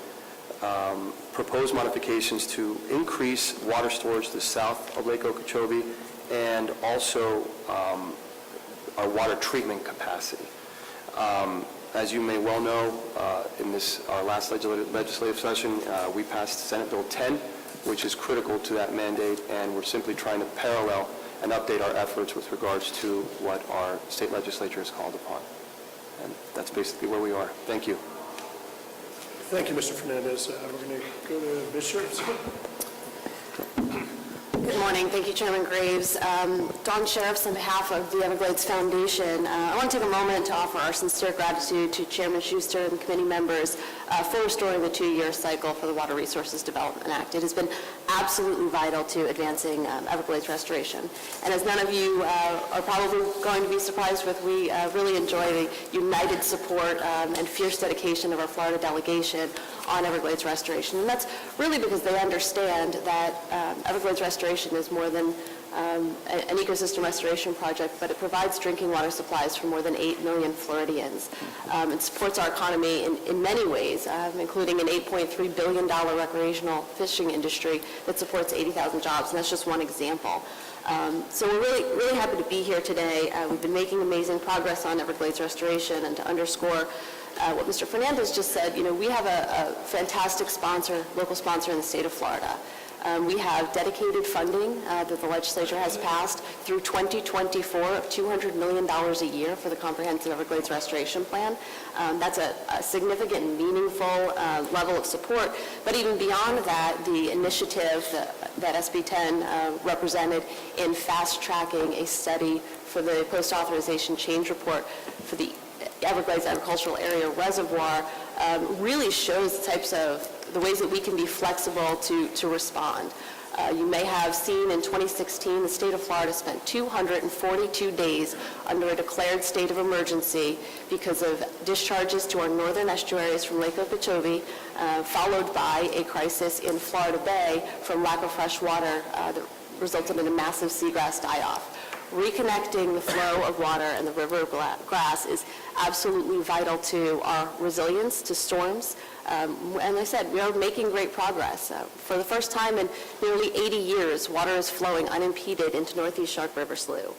proposed modifications to increase water storage to the south of Lake Okeechobee and also our water treatment capacity. As you may well know, in our last legislative session, we passed Senate Bill 10, which is critical to that mandate, and we're simply trying to parallel and update our efforts with regards to what our state legislature has called upon. And that's basically where we are. Thank you. Thank you, Mr. Fernandez. We're going to go to Ms. Schertz. Good morning. Thank you, Chairman Graves. Dawn Sheriffs on behalf of the Everglades Foundation. I want to take a moment to offer our sincere gratitude to Chairman Schuster and committee members for restoring the 2-year cycle for the Water Resources Development Act. It has been absolutely vital to advancing Everglades restoration. And as none of you are probably going to be surprised with, we really enjoy the united support and fierce dedication of our Florida delegation on Everglades restoration. And that's really because they understand that Everglades restoration is more than an ecosystem restoration project, but it provides drinking water supplies for more than 8 million Floridians. It supports our economy in many ways, including an $8.3 billion recreational fishing industry that supports 80,000 jobs, and that's just one example. So we're really happy to be here today. We've been making amazing progress on Everglades restoration, and to underscore what Mr. Fernandez just said, we have a fantastic sponsor, local sponsor in the state of Florida. We have dedicated funding that the legislature has passed through 2024 of $200 million a year for the Comprehensive Everglades Restoration Plan. That's a significant, meaningful level of support. But even beyond that, the initiative that SB 10 represented in fast-tracking a study for the post-authorization change report for the Everglades Agricultural Area Reservoir really shows the ways that we can be flexible to respond. You may have seen in 2016, the state of Florida spent 242 days under a declared state of emergency because of discharges to our northern estuaries from Lake Okeechobee, followed by a crisis in Florida Bay from lack of fresh water. resulted in a massive seagrass die-off. Reconnecting the flow of water and the river grass is absolutely vital to our resilience to storms. And I said, we are making great progress. For the first time in nearly 80 years, water is flowing unimpeded into Northeast Shark River Slough.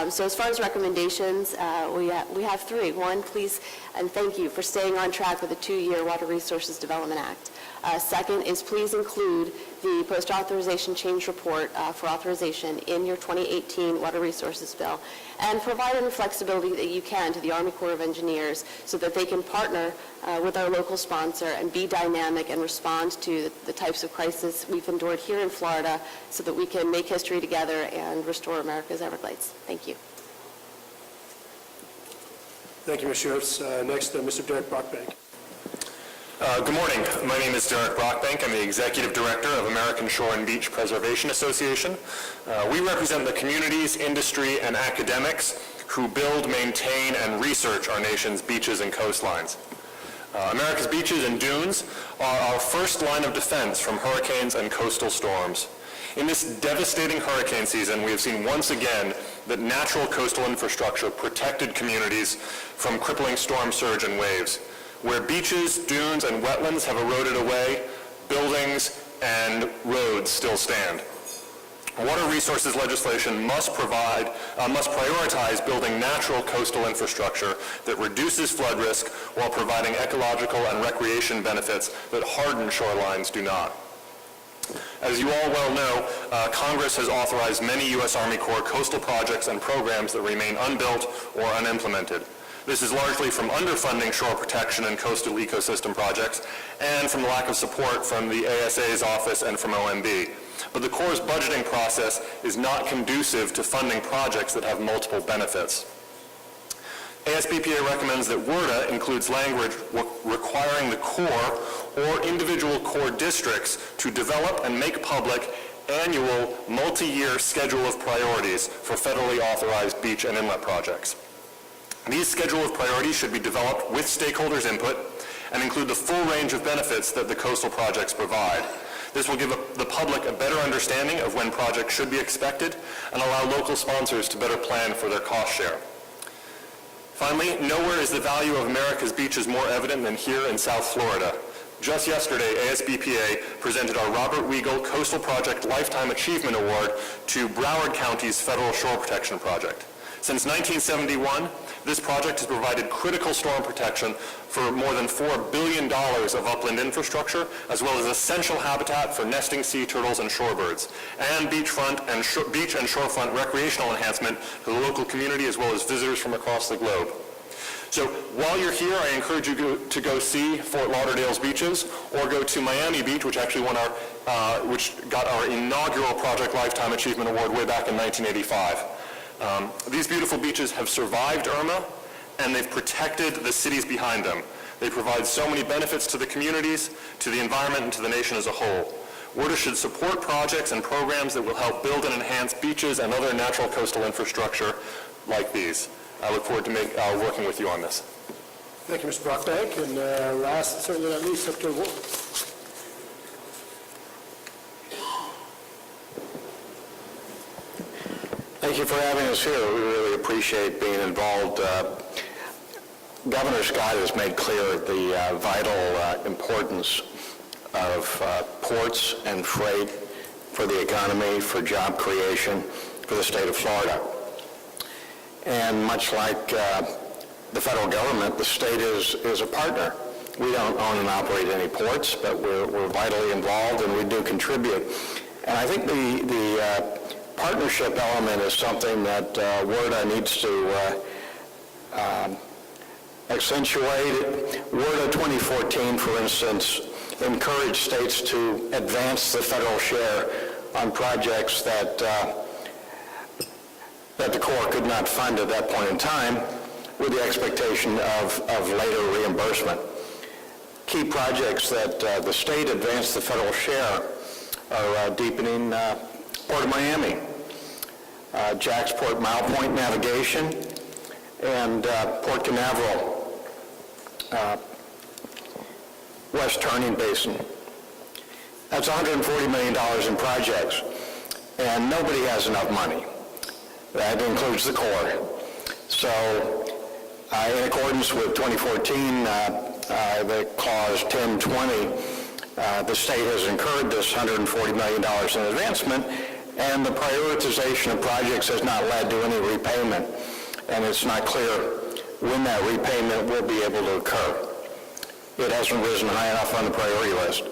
So as far as recommendations, we have three. One, please, and thank you for staying on track with the 2-year Water Resources Development Act. Second is please include the post-authorization change report for authorization in your 2018 Water Resources Bill, and provide any flexibility that you can to the Army Corps of Engineers so that they can partner with our local sponsor and be dynamic and respond to the types of crisis we've endured here in Florida so that we can make history together and restore America's Everglades. Thank you. Thank you, Ms. Sheriffs. Next, Mr. Derek Brockbank. Good morning. My name is Derek Brockbank. I'm the Executive Director of American Shore and Beach Preservation Association. We represent the communities, industry, and academics who build, maintain, and research our nation's beaches and coastlines. America's beaches and dunes are our first line of defense from hurricanes and coastal storms. In this devastating hurricane season, we have seen once again that natural coastal infrastructure protected communities from crippling storm surge and waves. Where beaches, dunes, and wetlands have eroded away, buildings and roads still stand. Water resources legislation must prioritize building natural coastal infrastructure that reduces flood risk while providing ecological and recreation benefits that hardened shorelines do not. As you all well know, Congress has authorized many U.S. Army Corps coastal projects and programs that remain unbuilt or unimplemented. This is largely from underfunding shore protection and coastal ecosystem projects and from the lack of support from the ASA's office and from OMB. But the Corps' budgeting process is not conducive to funding projects that have multiple benefits. ASBPA recommends that WRDA includes language requiring the Corps or individual Corps districts to develop and make public annual multi-year schedule of priorities for federally authorized beach and inlet projects. These schedule of priorities should be developed with stakeholders' input and include the full range of benefits that the coastal projects provide. This will give the public a better understanding of when projects should be expected and allow local sponsors to better plan for their cost share. Finally, nowhere is the value of America's beaches more evident than here in South Florida. Just yesterday, ASBPA presented our Robert Weigel Coastal Project Lifetime Achievement Award to Broward County's Federal Shore Protection Project. Since 1971, this project has provided critical storm protection for more than $4 billion of upland infrastructure, as well as essential habitat for nesting sea turtles and shorebirds, and beach and shorefront recreational enhancement to the local community as well as visitors from across the globe. So while you're here, I encourage you to go see Fort Lauderdale's beaches, or go to Miami Beach, which actually which got our inaugural Project Lifetime Achievement Award way back in 1985. These beautiful beaches have survived Irma, and they've protected the cities behind them. They provide so many benefits to the communities, to the environment, and to the nation as a whole. WRDA should support projects and programs that will help build and enhance beaches and other natural coastal infrastructure like these. I look forward to working with you on this. Thank you, Mr. Brockbank. And last, certainly not least, Secretary Wolf. Thank you for having us here. We really appreciate being involved. Governor Scott has made clear the vital importance of ports and freight for the economy, for job creation, for the state of Florida. And much like the federal government, the state is a partner. We don't own and operate any ports, but we're vitally involved and we do contribute. And I think the partnership element is something that WRDA needs to accentuate. WRDA 2014, for instance, encouraged states to advance the federal share on projects that the Corps could not fund at that point in time, with the expectation of later reimbursement. Key projects that the state advanced the federal share are deepening Port of Miami, Jacksport Mile Point Navigation, and Port Canaveral West Turning Basin. That's $140 million in projects. and nobody has enough money. That includes the Corps. So, in accordance with 2014, the clause 1020, the state has incurred this $140 million in advancement, and the prioritization of projects has not led to any repayment, and it's not clear when that repayment will be able to occur. It hasn't risen high enough on the priority list.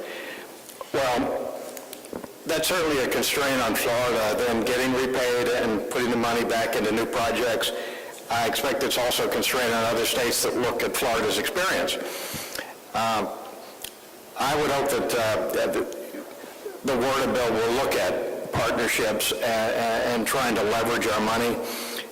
Well, that's certainly a constraint on Florida, them getting repaid and putting the money back into new projects. I expect it's also a constraint on other states that look at Florida's experience. I would hope that the Water bill will look at partnerships and trying to leverage our money,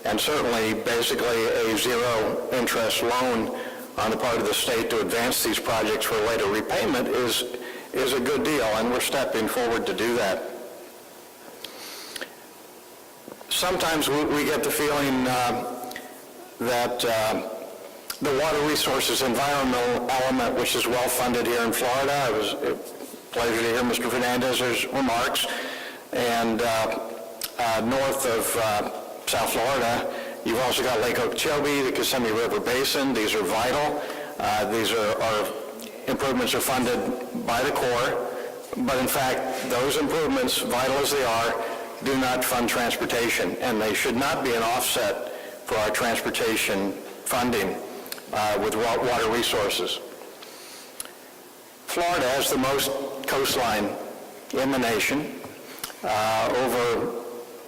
and certainly basically a zero-interest loan on the part of the state to advance these projects for later repayment is a good deal, and we're stepping forward to do that. Sometimes we get the feeling that the water resources environmental element, which is well-funded here in Florida, it was a pleasure to hear Mr. Fernandez's remarks, and north of South Florida, you've also got Lake Okeechobee, the Kissimmee River Basin. These are vital. These are improvements are funded by the Corps, but in fact, those improvements, vital as they are, do not fund transportation, and they should not be an offset for our transportation funding with water resources. Florida has the most coastline in the nation, over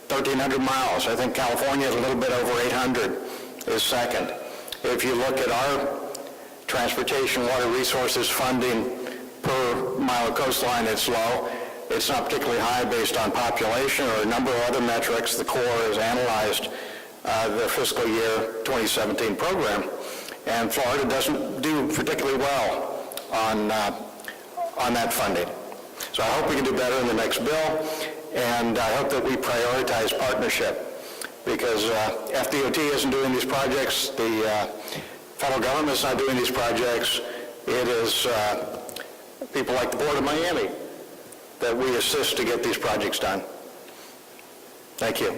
1,300 miles. I think California is a little bit over 800, is second. If you look at our transportation water resources funding per mile of coastline, it's low. It's not particularly high based on population or a number of other metrics. The Corps has analyzed the fiscal year 2017 program, and Florida doesn't do particularly well on that funding. So I hope we can do better in the next bill, and I hope that we prioritize partnership, because FDOT isn't doing these projects, the federal government's not doing these projects. It is people like the Board of Miami that we assist to get these projects done. Thank you.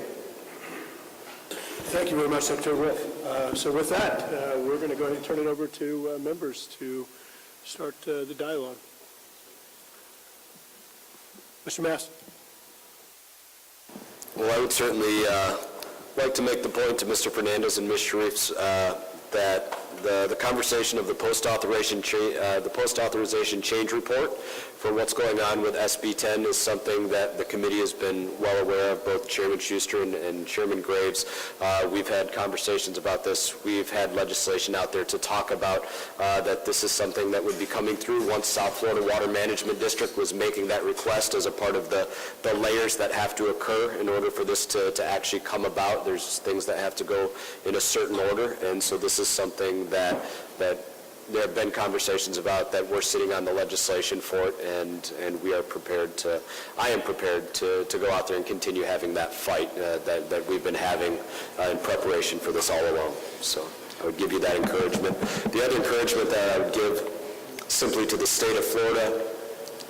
Thank you very much, Secretary Wolf. So with that, we're going to go ahead and turn it over to members to start the dialogue. Mr. Mass. Well, I would certainly like to make the point to Mr. Fernandez and Ms. Sharif's that the conversation of the post-authorization change report for what's going on with SB 10 is something that the committee has been well aware of, both Chairman Schuster and Chairman Graves. We've had conversations about this. We've had legislation out there to talk about that this is something that would be coming through once South Florida Water Management District was making that request as a part of the layers that have to occur in order for this to actually come about. There's things that have to go in a certain order, and so this is something that there have been conversations about, that we're sitting on the legislation for it, and we are prepared to, I am prepared to go out there and continue having that fight that we've been having in preparation for this all along. So I would give you that encouragement. The other encouragement that I would give simply to the state of Florida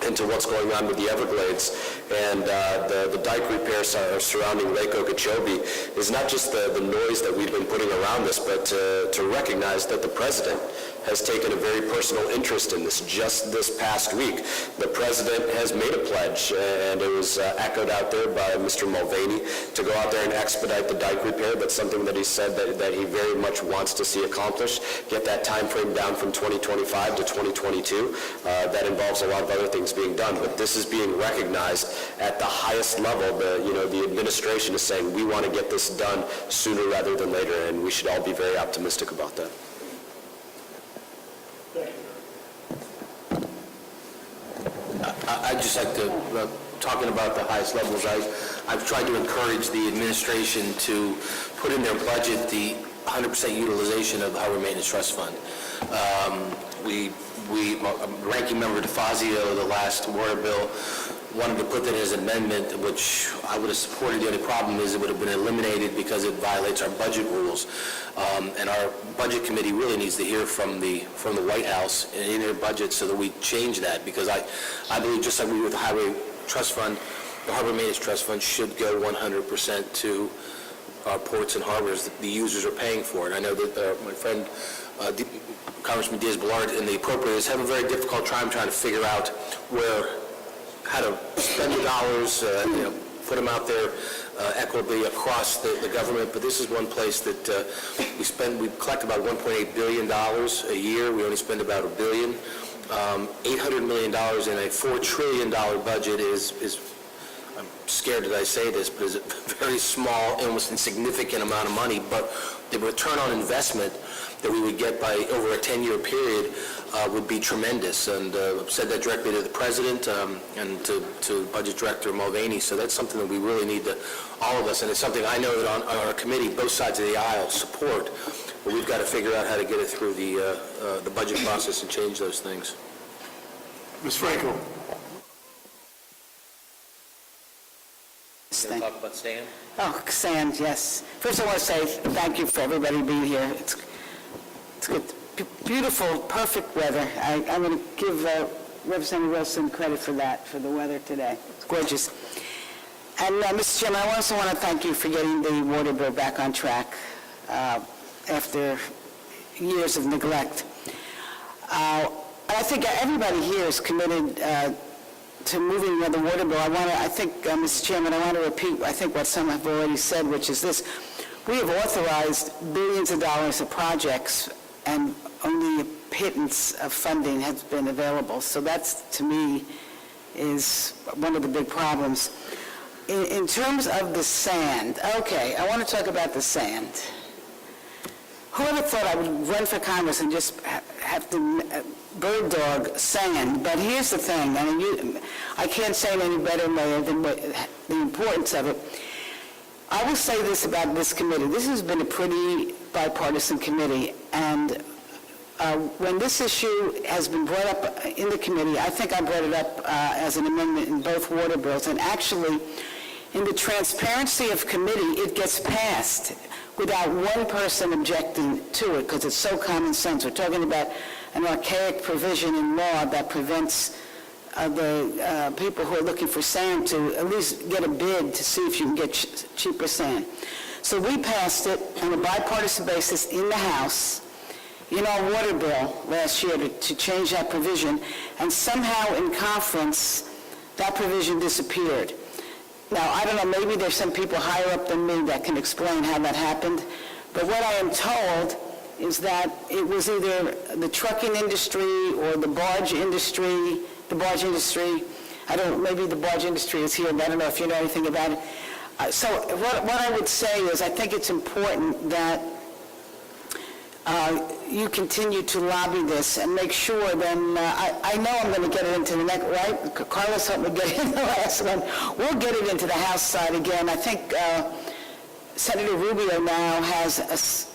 and to what's going on with the Everglades and the dike repairs surrounding Lake Okeechobee is not just the noise that we've been putting around this, but to recognize that the President has taken a very personal interest in this. Just this past week, the President has made a pledge, and it was echoed out there by Mr. Mulvaney, to go out there and expedite the dike repair. That's something that he said that he very much wants to see accomplished, get that time frame down from 2025 to 2022. That involves a lot of other things being done, but this is being recognized at the highest level. The administration is saying we want to get this done sooner rather than later, and we should all be very optimistic about that. I'd just like to, talking about the highest levels, I've tried to encourage the administration to put in their budget the 100% utilization of the Harbor Maintenance Trust Fund. Ranking Member DeFazio, the last water bill, wanted to put that as an amendment, which I would have supported. The only problem is it would have been eliminated because it violates our budget rules. And our budget committee really needs to hear from the White House in their budget so that we change that, because I believe, just like we do with the Highway Trust Fund, the Harbor Maintenance Trust Fund should go 100% to our ports and harbors. The users are paying for it. I know that my friend Congressman Diaz-Balart and the appropriators have a very difficult time trying to figure out how to spend the dollars, put them out there equitably across the government. But this is one place that we collect about $1.8 billion a year. We only spend about $1 billion. $800 million in a $4 trillion budget is I'm scared that I say this, but it's a very small, almost insignificant amount of money. But the return on investment that we would get by over a 10-year period would be tremendous. And I've said that directly to the President and to Budget Director Mulvaney. So that's something that we really need to, all of us, and it's something I know that on our committee, both sides of the aisle support. But we've got to figure out how to get it through the budget process and change those things. Ms. Franco. Can we talk about sand? Oh, sand, yes. First, I want to say thank you for everybody being here. It's good. Beautiful, perfect weather. I'm going to give Representative Wilson credit for that, for the weather today. It's gorgeous. And, Mr. Chairman, I also want to thank you for getting the water bill back on track after years of neglect. I think everybody here is committed to moving the water bill. Mr. Chairman, I want to repeat, what some have already said, which is this. We have authorized billions of dollars of projects, and only a pittance of funding has been available. So that's, to me, is one of the big problems. In terms of the sand, okay, I want to talk about the sand. Whoever thought I would run for Congress and just have to bird dog sand? But here's the thing, and I can't say it any better, Mayor, than the importance of it. I will say this about this committee. This has been a pretty bipartisan committee, and when this issue has been brought up in the committee, I think I brought it up as an amendment in both water bills, and actually, in the transparency of committee, it gets passed without one person objecting to it, because it's so common sense. We're talking about an archaic provision in law that prevents the people who are looking for sand to at least get a bid to see if you can get cheaper sand. So we passed it on a bipartisan basis in the House, in our water bill last year to change that provision, and somehow in conference, that provision disappeared. Now, I don't know, maybe there's some people higher up than me that can explain how that happened, but what I am told is that it was either the trucking industry or the barge industry, maybe the barge industry is here, but I don't know if you know anything about it. So what I would say is I think it's important that you continue to lobby this and make sure then, I know I'm going to get it into the next, right? Carlos helped me get it in the last one. We'll get it into the House side again. I think Senator Rubio now has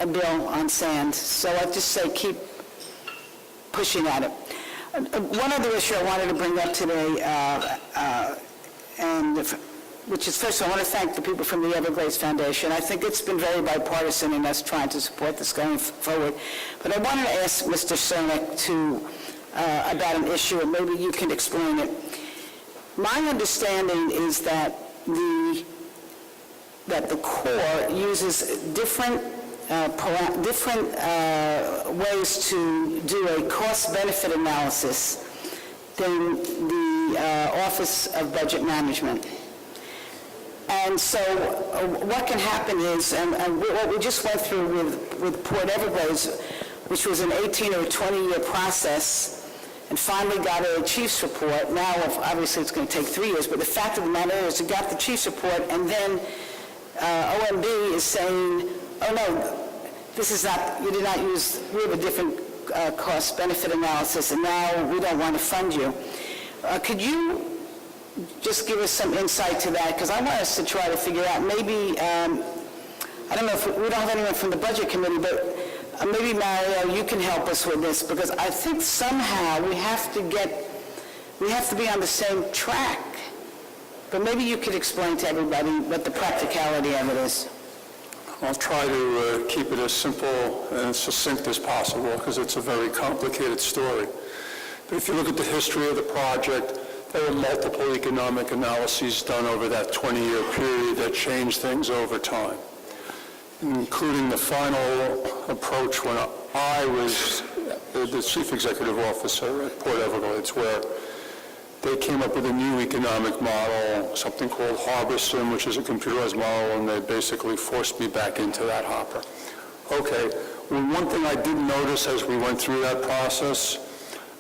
a bill on sand, so I just say keep pushing at it. One other issue I wanted to bring up today, which is, first, I want to thank the people from the Everglades Foundation. I think it's been very bipartisan in us trying to support this going forward. But I wanted to ask Mr. Cernak about an issue, and maybe you can explain it. My understanding is that the Corps uses different ways to do a cost-benefit analysis than the Office of Budget Management. And so what can happen is, and what we just went through with Port Everglades, which was an 18 or 20-year process, and finally got a chief's report. Now, obviously, it's going to take 3 years, but the fact of the matter is, you got the chief's report, and then OMB is saying, oh no, this is not, you did not use, we have a different cost-benefit analysis, and now we don't want to fund you. Could you just give us some insight to that? Because I want us to try to figure out, maybe, I don't know if we don't have anyone from the Budget Committee, but maybe, Mario, you can help us with this, because I think somehow we have to be on the same track. But maybe you could explain to everybody what the practicality of it is. I'll try to keep it as simple and succinct as possible, because it's a very complicated story. But if you look at the history of the project there were multiple economic analyses done over that 20-year period that changed things over time, including the final approach when I was the chief executive officer at Port Everglades, where they came up with a new economic model, something called Harborson, which is a computerized model, and they basically forced me back into that hopper. Okay, well, one thing I did notice as we went through that process,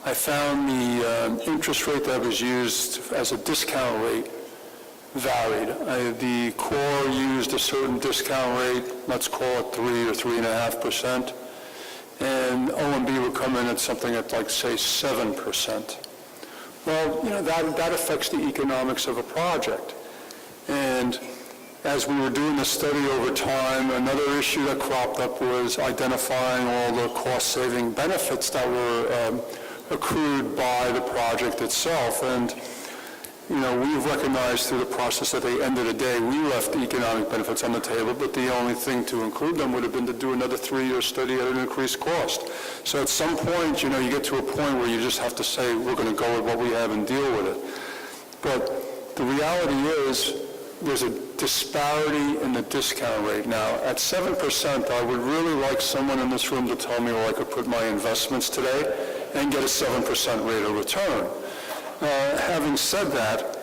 I found the interest rate that was used as a discount rate varied. The Corps used a certain discount rate, let's call it 3 or 3.5%, and OMB would come in at something at, like, say, 7%. Well, you know, that affects the economics of a project. And as we were doing the study over time, another issue that cropped up was identifying all the cost-saving benefits that were accrued by the project itself. And, you know, we've recognized through the process that at the end of the day, we left the economic benefits on the table, but the only thing to include them would have been to do another 3-year study at an increased cost. So at some point, you know, you get to a point where you just have to say, we're going to go with what we have and deal with it. But the reality is, there's a disparity in the discount rate. Now, at 7%, I would really like someone in this room to tell me where I could put my investments today and get a 7% rate of return. Having said that,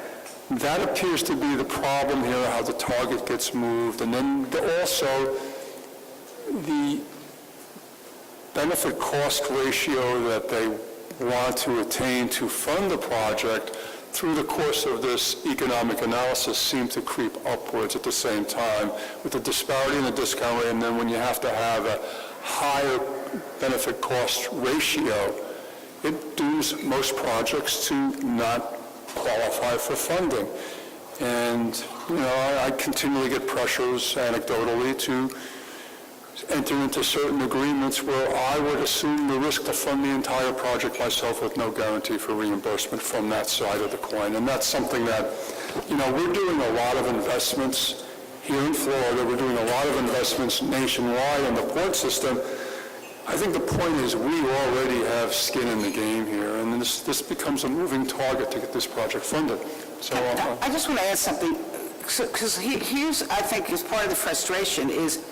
that appears to be the problem here, how the target gets moved, and then also the benefit-cost ratio that they want to attain to fund the project through the course of this economic analysis seem to creep upwards at the same time with the disparity in the discount rate, and then when you have to have a higher benefit-cost ratio, it dooms most projects to not qualify for funding. And, you know, I continually get pressures anecdotally to enter into certain agreements where I would assume the risk to fund the entire project myself with no guarantee for reimbursement from that side of the coin. And that's something that, you know, we're doing a lot of investments here in Florida. We're doing a lot of investments nationwide in the port system. I think the point is we already have skin in the game here, and this becomes a moving target to get this project funded. So I just want to add something, because here's, I think, is part of the frustration is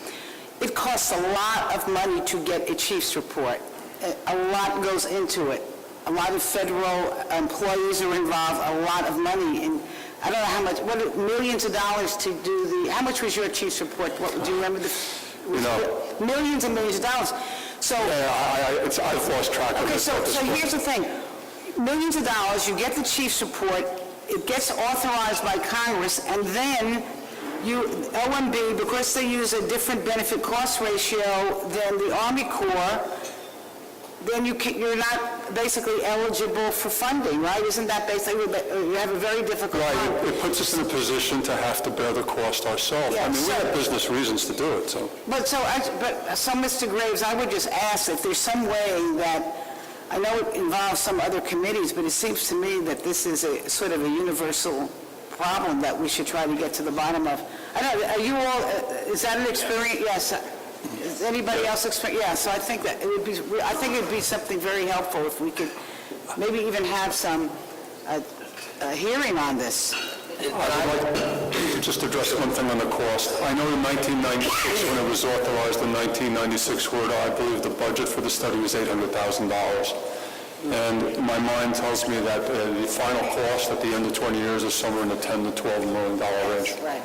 it costs a lot of money to get a chief's report. A lot goes into it. A lot of federal employees are involved, a lot of money, and I don't know how much, millions of dollars to do how much was your chief's report? Do you remember millions and millions of dollars. So, I've lost track of this. Okay, so here's the thing. Millions of dollars, you get the chief's report, it gets authorized by Congress, and then OMB, because they use a different benefit-cost ratio than the Army Corps, then you're not basically eligible for funding, right? Isn't that basically, you have a very difficult time? Right, it puts us in a position to have to bear the cost ourselves. Yeah, I mean, we have business reasons to do it, so. But Mr. Graves, I would just ask if there's some way that, I know it involves some other committees, but it seems to me that this is a sort of a universal problem that we should try to get to the bottom of. I don't know, are you all, is that an experience? Yes. Is anybody else experience? Yeah, so I think that it would be something very helpful if we could maybe even have some hearing on this. I'd like to just address one thing on the cost. I know in 1996, when it was authorized in 1996, I believe the budget for the study was $800,000. And my mind tells me that the final cost at the end of 20 years is somewhere in the $10 to $12 million range. Right.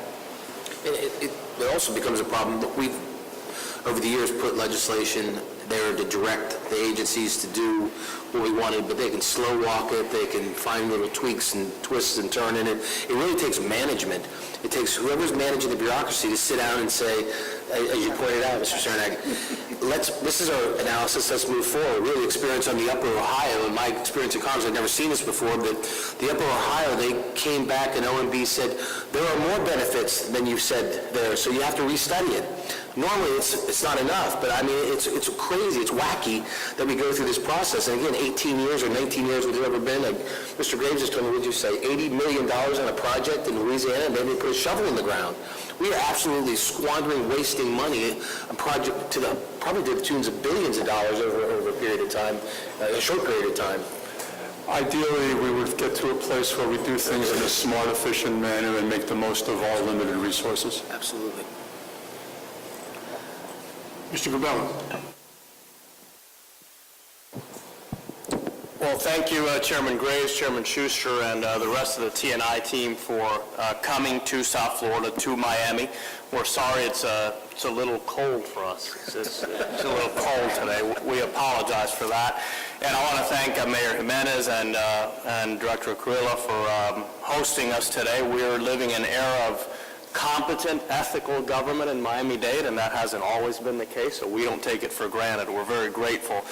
It also becomes a problem that we've, over the years, put legislation there to direct the agencies to do what we wanted, but they can slow walk it, they can find little tweaks and twists and turn in it. It really takes management. It takes whoever's managing the bureaucracy to sit down and say, as you pointed out, Mr. Cernak, this is our analysis, let's move forward. Really experience on the Upper Ohio, in my experience in Congress, I'd never seen this before, but the Upper Ohio, they came back and OMB said, there are more benefits than you've said there, so you have to restudy it. Normally, it's not enough, but I mean, it's crazy, it's wacky that we go through this process. And again, 18 years or 19 years we've ever been, like Mr. Graves just told me, what did you say, $80 million on a project in Louisiana, and then they put a shovel in the ground. We are absolutely squandering, wasting money, a project probably to the tunes of billions of dollars over a period of time, a short period of time. Ideally, we would get to a place where we do things in a smart, efficient manner and make the most of our limited resources. Absolutely. Mr. Gabello. Well, thank you, Chairman Graves, Chairman Schuster, and the rest of the T&I team for coming to South Florida, to Miami. We're sorry it's a little cold for us. It's a little cold today. We apologize for that. And I want to thank Mayor Jimenez and Director Carrillo for hosting us today. We're living in an era of competent, ethical government in Miami-Dade, and that hasn't always been the case, so we don't take it for granted. We're very grateful.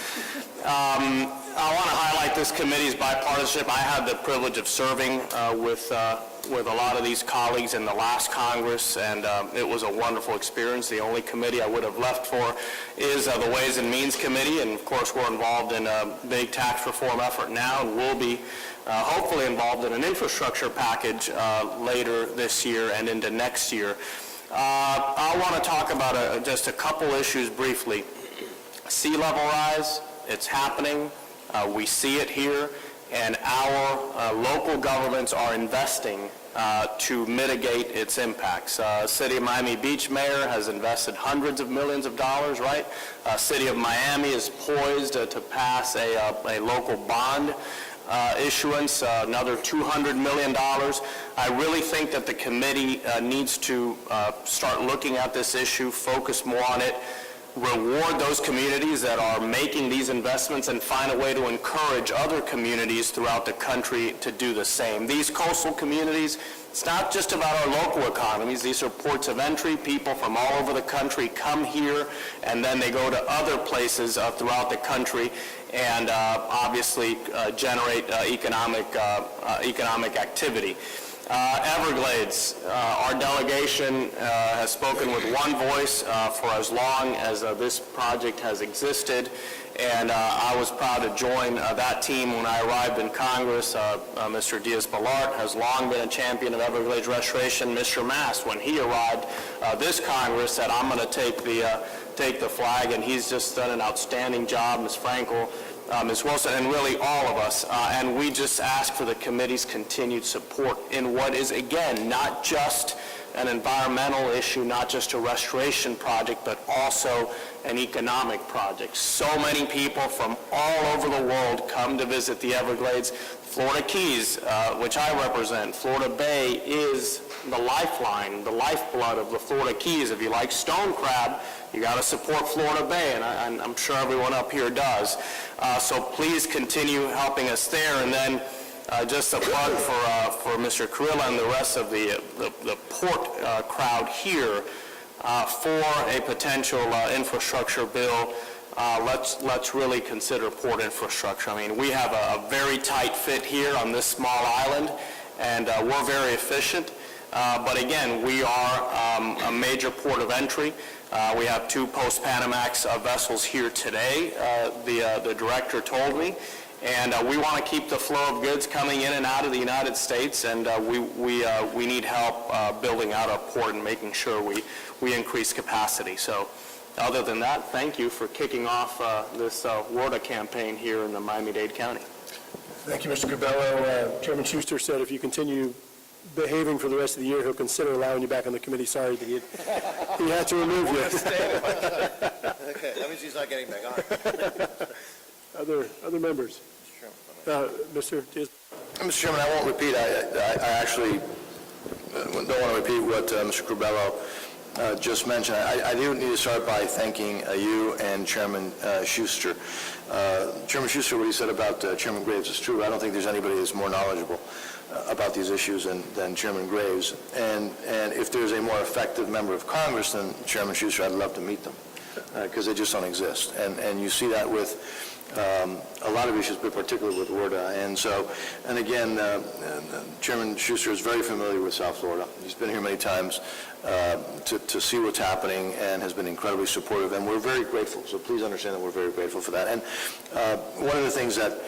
I want to highlight this committee's bipartisanship. I had the privilege of serving with a lot of these colleagues in the last Congress, and it was a wonderful experience. The only committee I would have left for is the Ways and Means Committee, and of course we're involved in a big tax reform effort now, and we'll be hopefully involved in an infrastructure package later this year and into next year. I want to talk about just a couple issues briefly. Sea level rise, it's happening. We see it here, and our local governments are investing to mitigate its impacts. City of Miami Beach mayor has invested hundreds of millions of dollars, right? City of Miami is poised to pass a local bond issuance, another $200 million. I really think that the committee needs to start looking at this issue, focus more on it, reward those communities that are making these investments, and find a way to encourage other communities throughout the country to do the same. These coastal communities, it's not just about our local economies. These are ports of entry. People from all over the country come here, and then they go to other places throughout the country and obviously generate economic activity. Everglades, our delegation has spoken with one voice for as long as this project has existed, and I was proud to join that team when I arrived in Congress. Mr. Diaz-Balart has long been a champion of Everglades restoration. Mr. Mast, when he arrived this Congress, said, I'm going to take the flag, and he's just done an outstanding job. Ms. Frankel, Ms. Wilson, and really all of us. And we just ask for the committee's continued support in what is, again, not just an environmental issue, not just a restoration project, but also an economic project. So many people from all over the world come to visit the Everglades. Florida Keys, which I represent, Florida Bay is the lifeline, the lifeblood of the Florida Keys. If you like stone crab, you got to support Florida Bay, and I'm sure everyone up here does. So please continue helping us there. And then just a plug for Mr. Carrillo and the rest of the port crowd here for a potential infrastructure bill. Let's really consider port infrastructure. I mean, we have a very tight fit here on this small island, and we're very efficient. But again, we are a major port of entry. We have 2 post-Panamax vessels here today, the director told me, and we want to keep the flow of goods coming in and out of the United States, and we need help building out our port and making sure we increase capacity. So other than that, thank you for kicking off this WORDA campaign here in the Miami-Dade County. Thank you, Mr. Gabello. Chairman Schuster said if you continue behaving for the rest of the year, he'll consider allowing you back on the committee. Sorry that he had to remove you. Okay, that means he's not getting back on. Other members? Mr. Diaz? Mr. Chairman, I won't repeat. I actually don't want to repeat what Mr. Crubello just mentioned. I do need to start by thanking you and Chairman Schuster. Chairman Schuster, what he said about Chairman Graves is true. I don't think there's anybody that's more knowledgeable about these issues than Chairman Graves. And if there's a more effective member of Congress than Chairman Schuster, I'd love to meet them because they just don't exist. And you see that with a lot of issues, but particularly with WORDA. And again, Chairman Schuster is very familiar with South Florida. He's been here many times to see what's happening and has been incredibly supportive, and we're very grateful. So please understand that we're very grateful for that. And one of the things that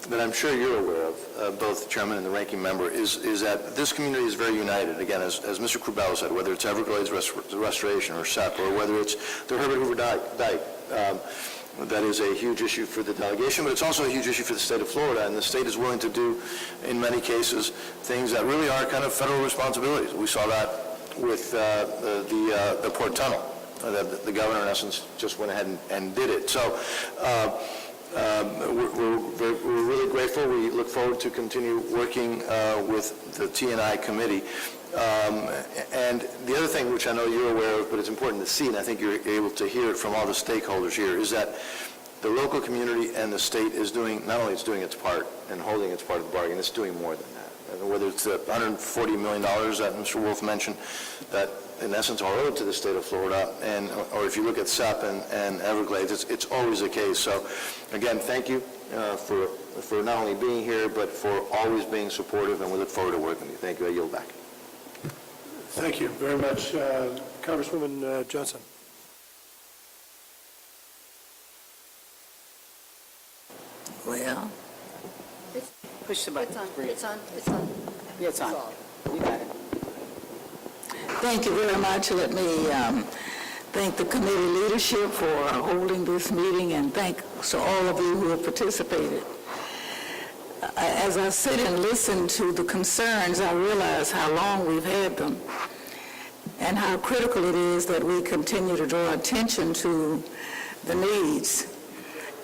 that I'm sure you're aware of, both the chairman and the ranking member, is that this community is very united. Again, as Mr. Krubell said, whether it's Everglades restoration or SEP, or whether it's the Herbert Hoover Dike, that is a huge issue for the delegation, but it's also a huge issue for the state of Florida, and the state is willing to do, in many cases, things that really are kind of federal responsibilities. We saw that with the port tunnel. The governor, in essence, just went ahead and did it. So we're really grateful. We look forward to continue working with the T&I committee. And the other thing, which I know you're aware of, but it's important to see, and I think you're able to hear it from all the stakeholders here, is that the local community and the state is doing, not only it's doing its part and holding its part of the bargain, it's doing more than that. And whether it's the $140 million that Mr. Wolf mentioned, that in essence are owed to the state of Florida, and or if you look at SEP and Everglades, it's always the case. So again, thank you for not only being here, but for always being supportive, and we look forward to working with you. Thank you. I yield back. Thank you very much. Congresswoman Johnson. Well, push the button. It's on. Yeah, it's on. You got it. Thank you very much. Let me thank the committee leadership for holding this meeting, and thanks to all of you who have participated. As I sit and listen to the concerns, I realize how long we've had them and how critical it is that we continue to draw attention to the needs.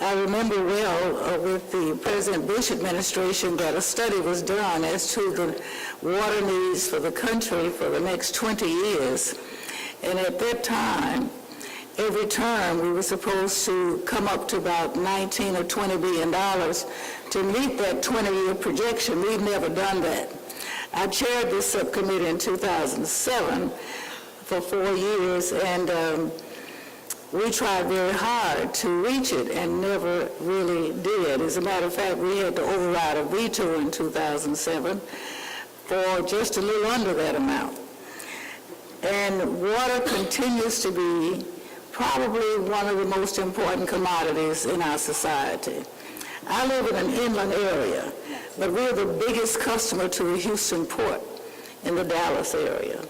I remember well with the President Bush administration that a study was done as to the water needs for the country for the next 20 years. And at that time, every term we were supposed to come up to about $19 or $20 billion to meet that 20-year projection. We've never done that. I chaired this subcommittee in 2007 for 4 years, and we tried very hard to reach it and never really did. As a matter of fact, we had to override a veto in 2007 for just a little under that amount. And water continues to be probably one of the most important commodities in our society. I live in an inland area, but we're the biggest customer to the Houston port in the Dallas area,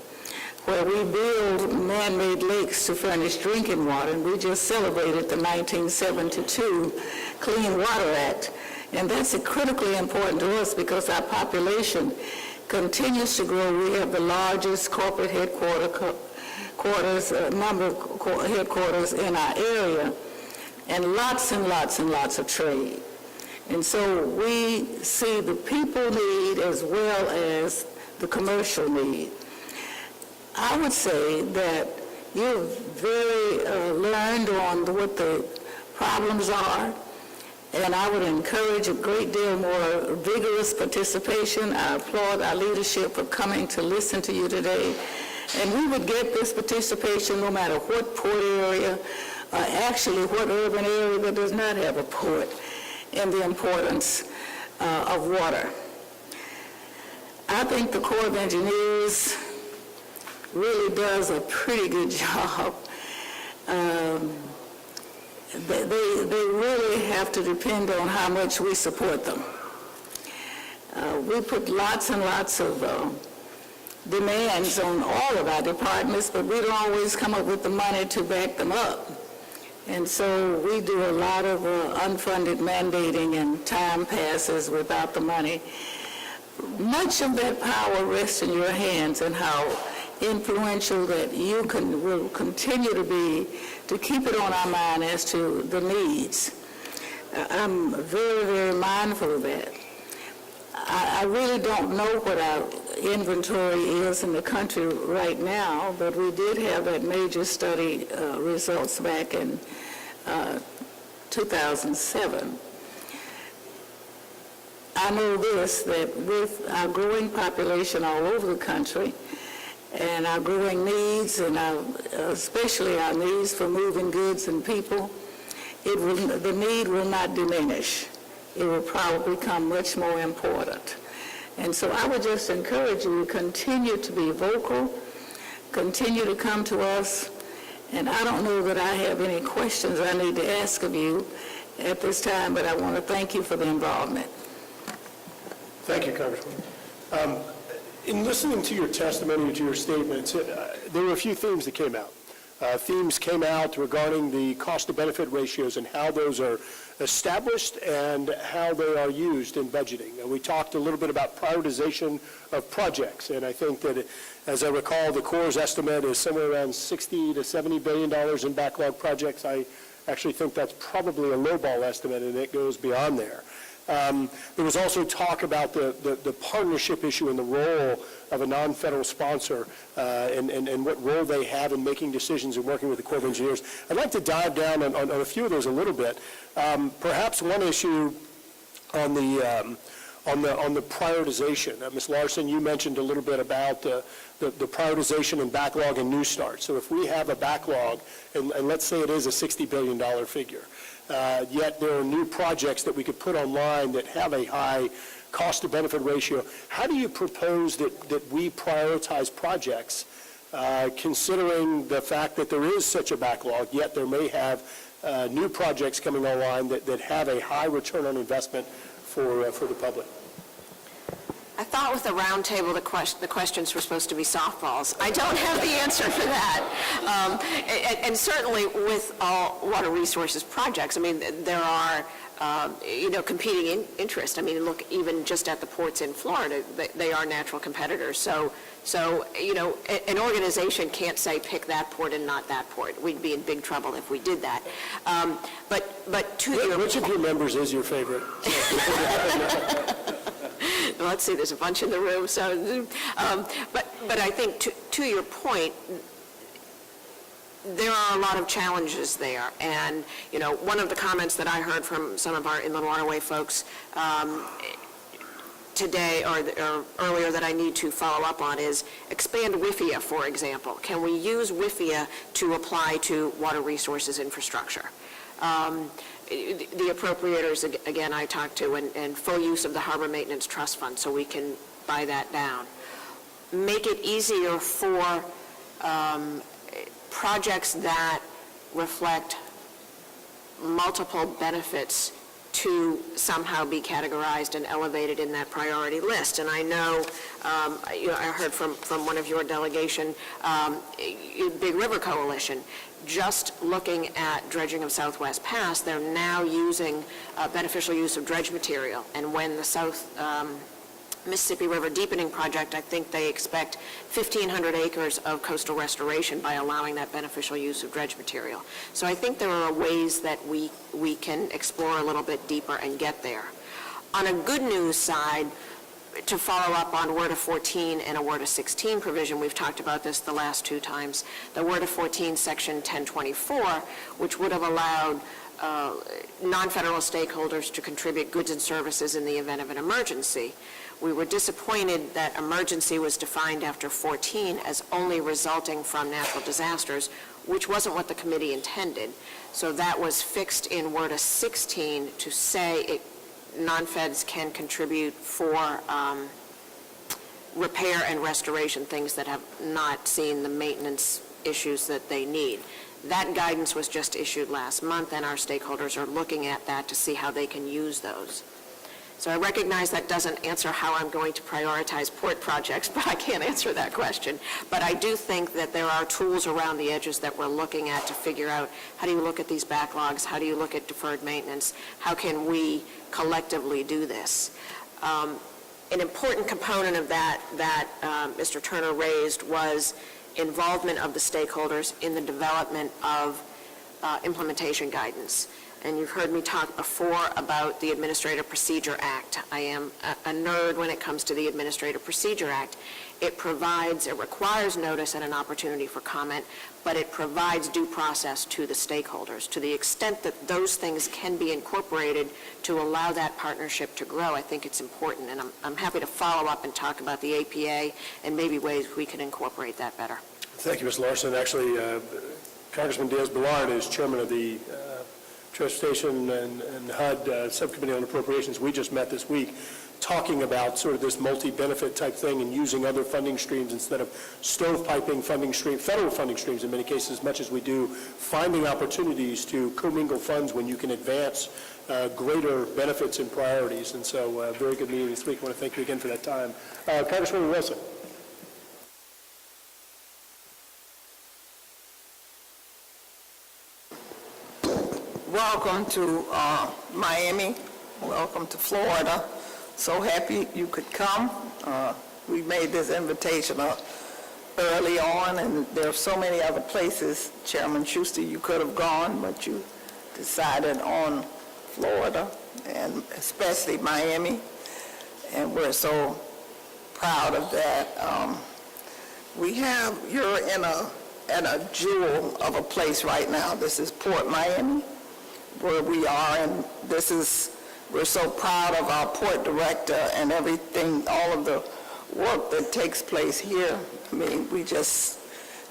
where we build man-made lakes to furnish drinking water, and we just celebrated the 1972 Clean Water Act. And that's critically important to us because our population continues to grow. We have the largest corporate number of headquarters in our area, and lots of trade. And so we see the people need as well as the commercial need. I would say that you've very learned on what the problems are, and I would encourage a great deal more vigorous participation. I applaud our leadership for coming to listen to you today, and we would get this participation no matter what port area, actually what urban area that does not have a port, and the importance of water. I think the Corps of Engineers really does a pretty good job. They really have to depend on how much we support them. We put lots and lots of demands on all of our departments, but we don't always come up with the money to back them up. And so we do a lot of unfunded mandating, and time passes without the money. Much of that power rests in your hands, and how influential that you will continue to be to keep it on our mind as to the needs. I'm very, very mindful of that. I really don't know what our inventory is in the country right now, but we did have that major study results back in 2007. I know this, that with our growing population all over the country, and our growing needs, and especially our needs for moving goods and people, the need will not diminish. It will probably become much more important. And so I would just encourage you to continue to be vocal, continue to come to us, and I don't know that I have any questions I need to ask of you at this time, but I want to thank you for the involvement. Thank you, Congressman. In listening to your testimony, to your statements, there were a few themes that came out. Themes came out regarding the cost-to-benefit ratios and how those are established and how they are used in budgeting. And we talked a little bit about prioritization of projects, and I think that, as I recall, the Corps' estimate is somewhere around $60 to $70 billion in backlog projects. I actually think that's probably a lowball estimate, and it goes beyond there. There was also talk about the partnership issue and the role of a non-federal sponsor and what role they have in making decisions and working with the Corps of Engineers. I'd like to dive down on a few of those a little bit. Perhaps one issue on the prioritization. Ms. Larson, you mentioned a little bit about the prioritization and backlog and new starts. So if we have a backlog, and let's say it is a $60 billion figure, yet there are new projects that we could put online that have a high cost-to-benefit ratio, how do you propose that we prioritize projects, considering the fact that there is such a backlog, yet there may have new projects coming online that have a high return on investment for the public? I thought with the roundtable, the questions were supposed to be softballs. I don't have the answer for that. And certainly with all water resources projects, I mean, there are, competing interests. I mean, look, even just at the ports in Florida, they are natural competitors. So, an organization can't say pick that port and not that port. We'd be in big trouble if we did that. But to your Which of your members is your favorite? Well, let's see, there's a bunch in the room, so, but I think to your point, there are a lot of challenges there, and, one of the comments that I heard from some of our inland waterway folks today or earlier that I need to follow up on is expand WIFIA, for example. Can we use WIFIA to apply to water resources infrastructure? The appropriators, again, I talked to, and full use of the Harbor Maintenance Trust Fund, so we can buy that down. Make it easier for projects that reflect multiple benefits to somehow be categorized and elevated in that priority list. And I know, I heard from one of your delegation, Big River Coalition, just looking at dredging of Southwest Pass, they're now using beneficial use of dredge material. And when the South Mississippi River Deepening Project, I think they expect 1,500 acres of coastal restoration by allowing that beneficial use of dredge material. So I think there are ways that we can explore a little bit deeper and get there. On a good news side, to follow up on WRDA 14 and a WRDA 16 provision, we've talked about this the last two times, the WRDA 14 section 1024, which would have allowed non-federal stakeholders to contribute goods and services in the event of an emergency. We were disappointed that emergency was defined after 14 as only resulting from natural disasters, which wasn't what the committee intended. So that was fixed in WRDA 16 to say non-feds can contribute for repair and restoration, things that have not seen the maintenance issues that they need. That guidance was just issued last month, and our stakeholders are looking at that to see how they can use those. So I recognize that doesn't answer how I'm going to prioritize port projects, but I can't answer that question. But I do think that there are tools around the edges that we're looking at to figure out how do you look at these backlogs, how do you look at deferred maintenance, how can we collectively do this. An important component of that Mr. Turner raised was involvement of the stakeholders in the development of implementation guidance. And you've heard me talk before about the Administrative Procedure Act. I am a nerd when it comes to the Administrative Procedure Act. It requires notice and an opportunity for comment, but it provides due process to the stakeholders. To the extent that those things can be incorporated to allow that partnership to grow, I think it's important. And I'm happy to follow up and talk about the APA and maybe ways we can incorporate that better. Thank you, Ms. Larson. Actually, Congressman Diaz-Balart is chairman of the Transportation and HUD Subcommittee on Appropriations. We just met this week talking about sort of this multi-benefit type thing and using other funding streams instead of stovepiping federal funding streams in many cases, as much as we do, finding opportunities to commingle funds when you can advance greater benefits and priorities. And so very good meeting this week. I want to thank you again for that time. Congresswoman Wilson. Welcome to Miami. Welcome to Florida. So happy you could come. We made this invitation early on, and there are so many other places, Chairman Schuster, you could have gone, but you decided on Florida, and especially Miami, and we're so proud of that. You're in a jewel of a place right now. This is Port Miami, where we are, and we're so proud of our port director and everything, all of the work that takes place here. I mean, we just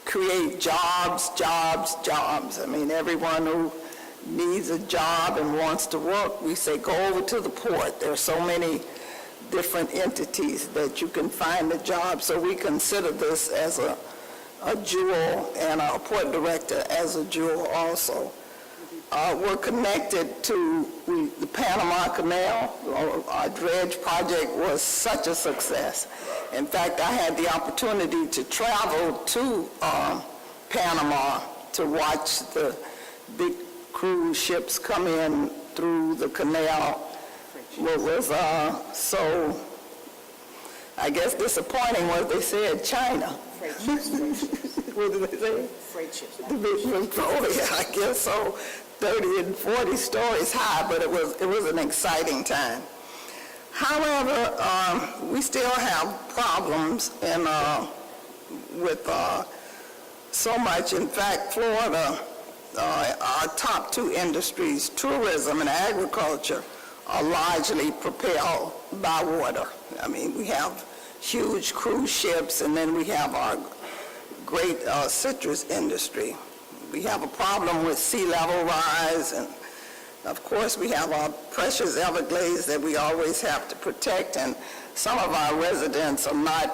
create jobs. I mean, everyone who needs a job and wants to work, we say, go over to the port. There are so many different entities that you can find a job. So we consider this as a jewel, and our port director as a jewel also. We're connected to the Panama Canal. Our dredge project was such a success. In fact, I had the opportunity to travel to Panama to watch the big cruise ships come in through the canal. What was so, I guess, disappointing was they said China. What did they say? Freight ships. Oh, yeah, I guess so. 30 and 40 stories high, but it was an exciting time. However, we still have problems with so much. In fact, Florida, our top two industries, tourism and agriculture, are largely propelled by water. I mean, we have huge cruise ships, and then we have our great citrus industry. We have a problem with sea level rise, and of course we have our precious Everglades that we always have to protect, and some of our residents are not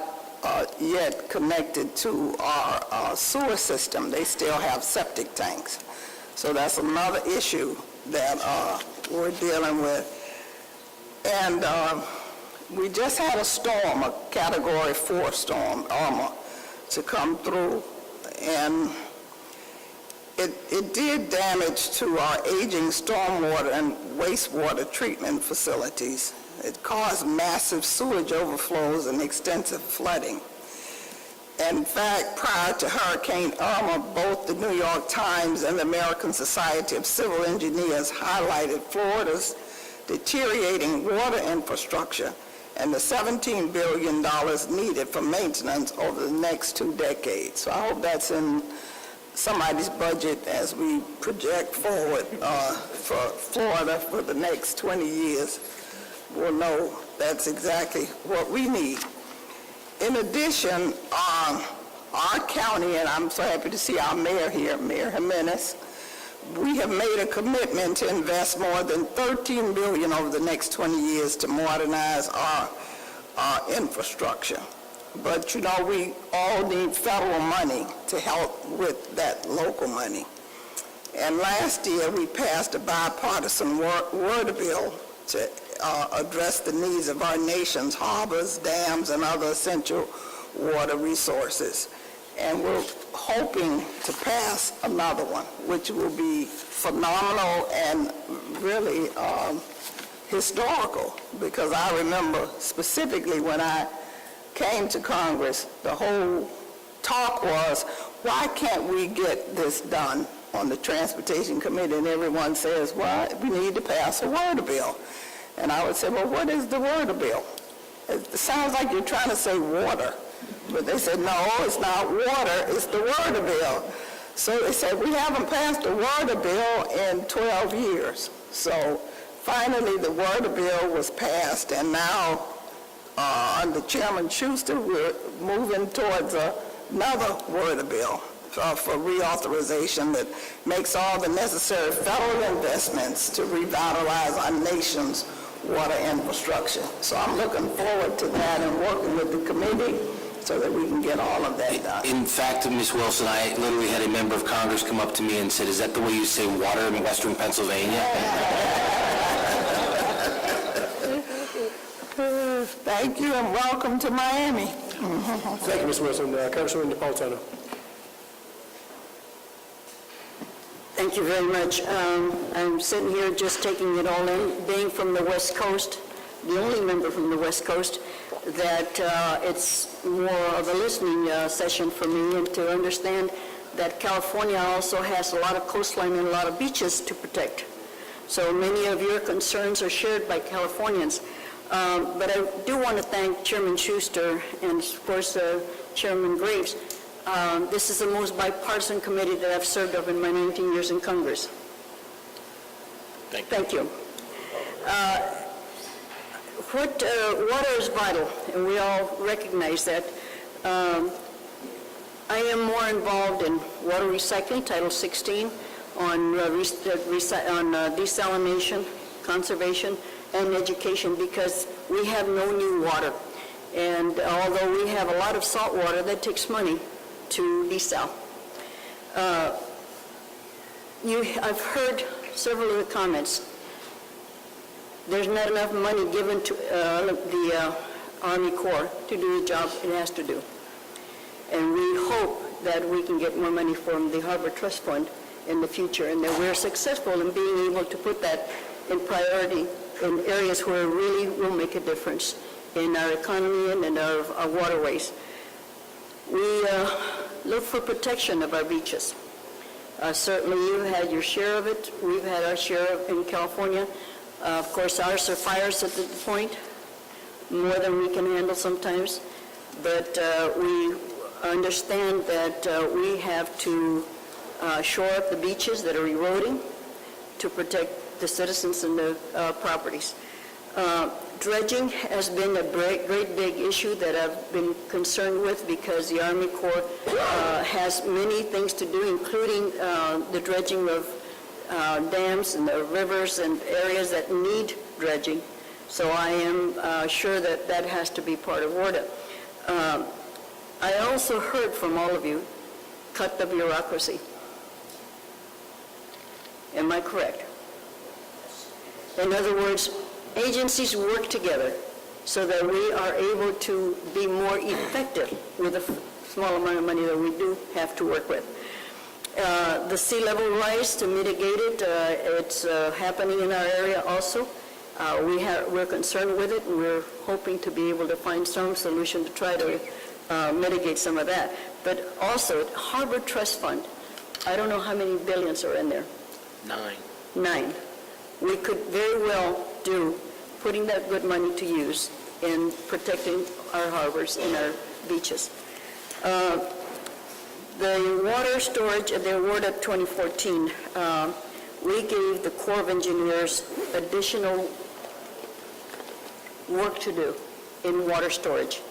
yet connected to our sewer system. They still have septic tanks. So that's another issue that we're dealing with. And we just had a storm, a Category 4 storm, Irma, to come through, and it did damage to our aging stormwater and wastewater treatment facilities. It caused massive sewage overflows and extensive flooding. In fact, prior to Hurricane Irma, both the New York Times and the American Society of Civil Engineers highlighted Florida's deteriorating water infrastructure and the $17 billion needed for maintenance over the next 2 decades. So I hope that's in somebody's budget as we project forward for Florida for the next 20 years. We'll know that's exactly what we need. In addition, our county, and I'm so happy to see our mayor here, Mayor Jimenez, we have made a commitment to invest more than $13 billion over the next 20 years to modernize our infrastructure. But, you know, we all need federal money to help with that local money. And last year, we passed a bipartisan water bill to address the needs of our nation's harbors, dams, and other essential water resources. And we're hoping to pass another one, which will be phenomenal and really historical, because I remember specifically when I came to Congress, the whole talk was, why can't we get this done on the Transportation Committee? And everyone says, well, we need to pass a water bill. And I would say, well, what is the water bill? It sounds like you're trying to say water. But they said, no, it's not water, it's the water bill. So they said, we haven't passed a water bill in 12 years. So finally, the water bill was passed, and now under Chairman Schuster, we're moving towards another water bill for reauthorization that makes all the necessary federal investments to revitalize our nation's water infrastructure. So I'm looking forward to that and working with the committee so that we can get all of that done. In fact, Ms. Wilson, I literally had a member of Congress come up to me and said, is that the way you say water in Western Pennsylvania? Thank you and welcome to Miami. Thank you, Ms. Wilson. Congresswoman Napolitano. Thank you very much. I'm sitting here just taking it all in, being from the West Coast, the only member from the West Coast, that it's more of a listening session for me, and to understand that California also has a lot of coastline and a lot of beaches to protect. So many of your concerns are shared by Californians. But I do want to thank Chairman Schuster and, of course, Chairman Graves. This is the most bipartisan committee that I've served of in my 19 years in Congress. Thank you. Water is vital, and we all recognize that. I am more involved in water recycling, Title 16, on desalination, conservation, and education, because we have no new water. And although we have a lot of salt water, that takes money to desal. I've heard several of the comments. There's not enough money given to the Army Corps to do the job it has to do. And we hope that we can get more money from the Harbor Trust Fund in the future, and that we're successful in being able to put that in priority in areas where it really will make a difference in our economy and in our waterways. We look for protection of our beaches. Certainly you had your share of it. We've had our share in California. Of course, ours are fires at the point, more than we can handle sometimes. But we understand that we have to shore up the beaches that are eroding to protect the citizens and the properties. Dredging has been a great big issue that I've been concerned with, because the Army Corps has many things to do, including the dredging of dams and the rivers and areas that need dredging. So I am sure that that has to be part of WARDA. I also heard from all of you, cut the bureaucracy. Am I correct? In other words, agencies work together so that we are able to be more effective with the small amount of money that we do have to work with. The sea level rise, to mitigate it, it's happening in our area also. We're concerned with it, and we're hoping to be able to find some solution to try to mitigate some of that. But also, Harbor Trust Fund, I don't know how many billions are in there. 9. We could very well do putting that good money to use in protecting our harbors and our beaches. The water storage at the award of 2014, we gave the Corps of Engineers additional work to do in water storage.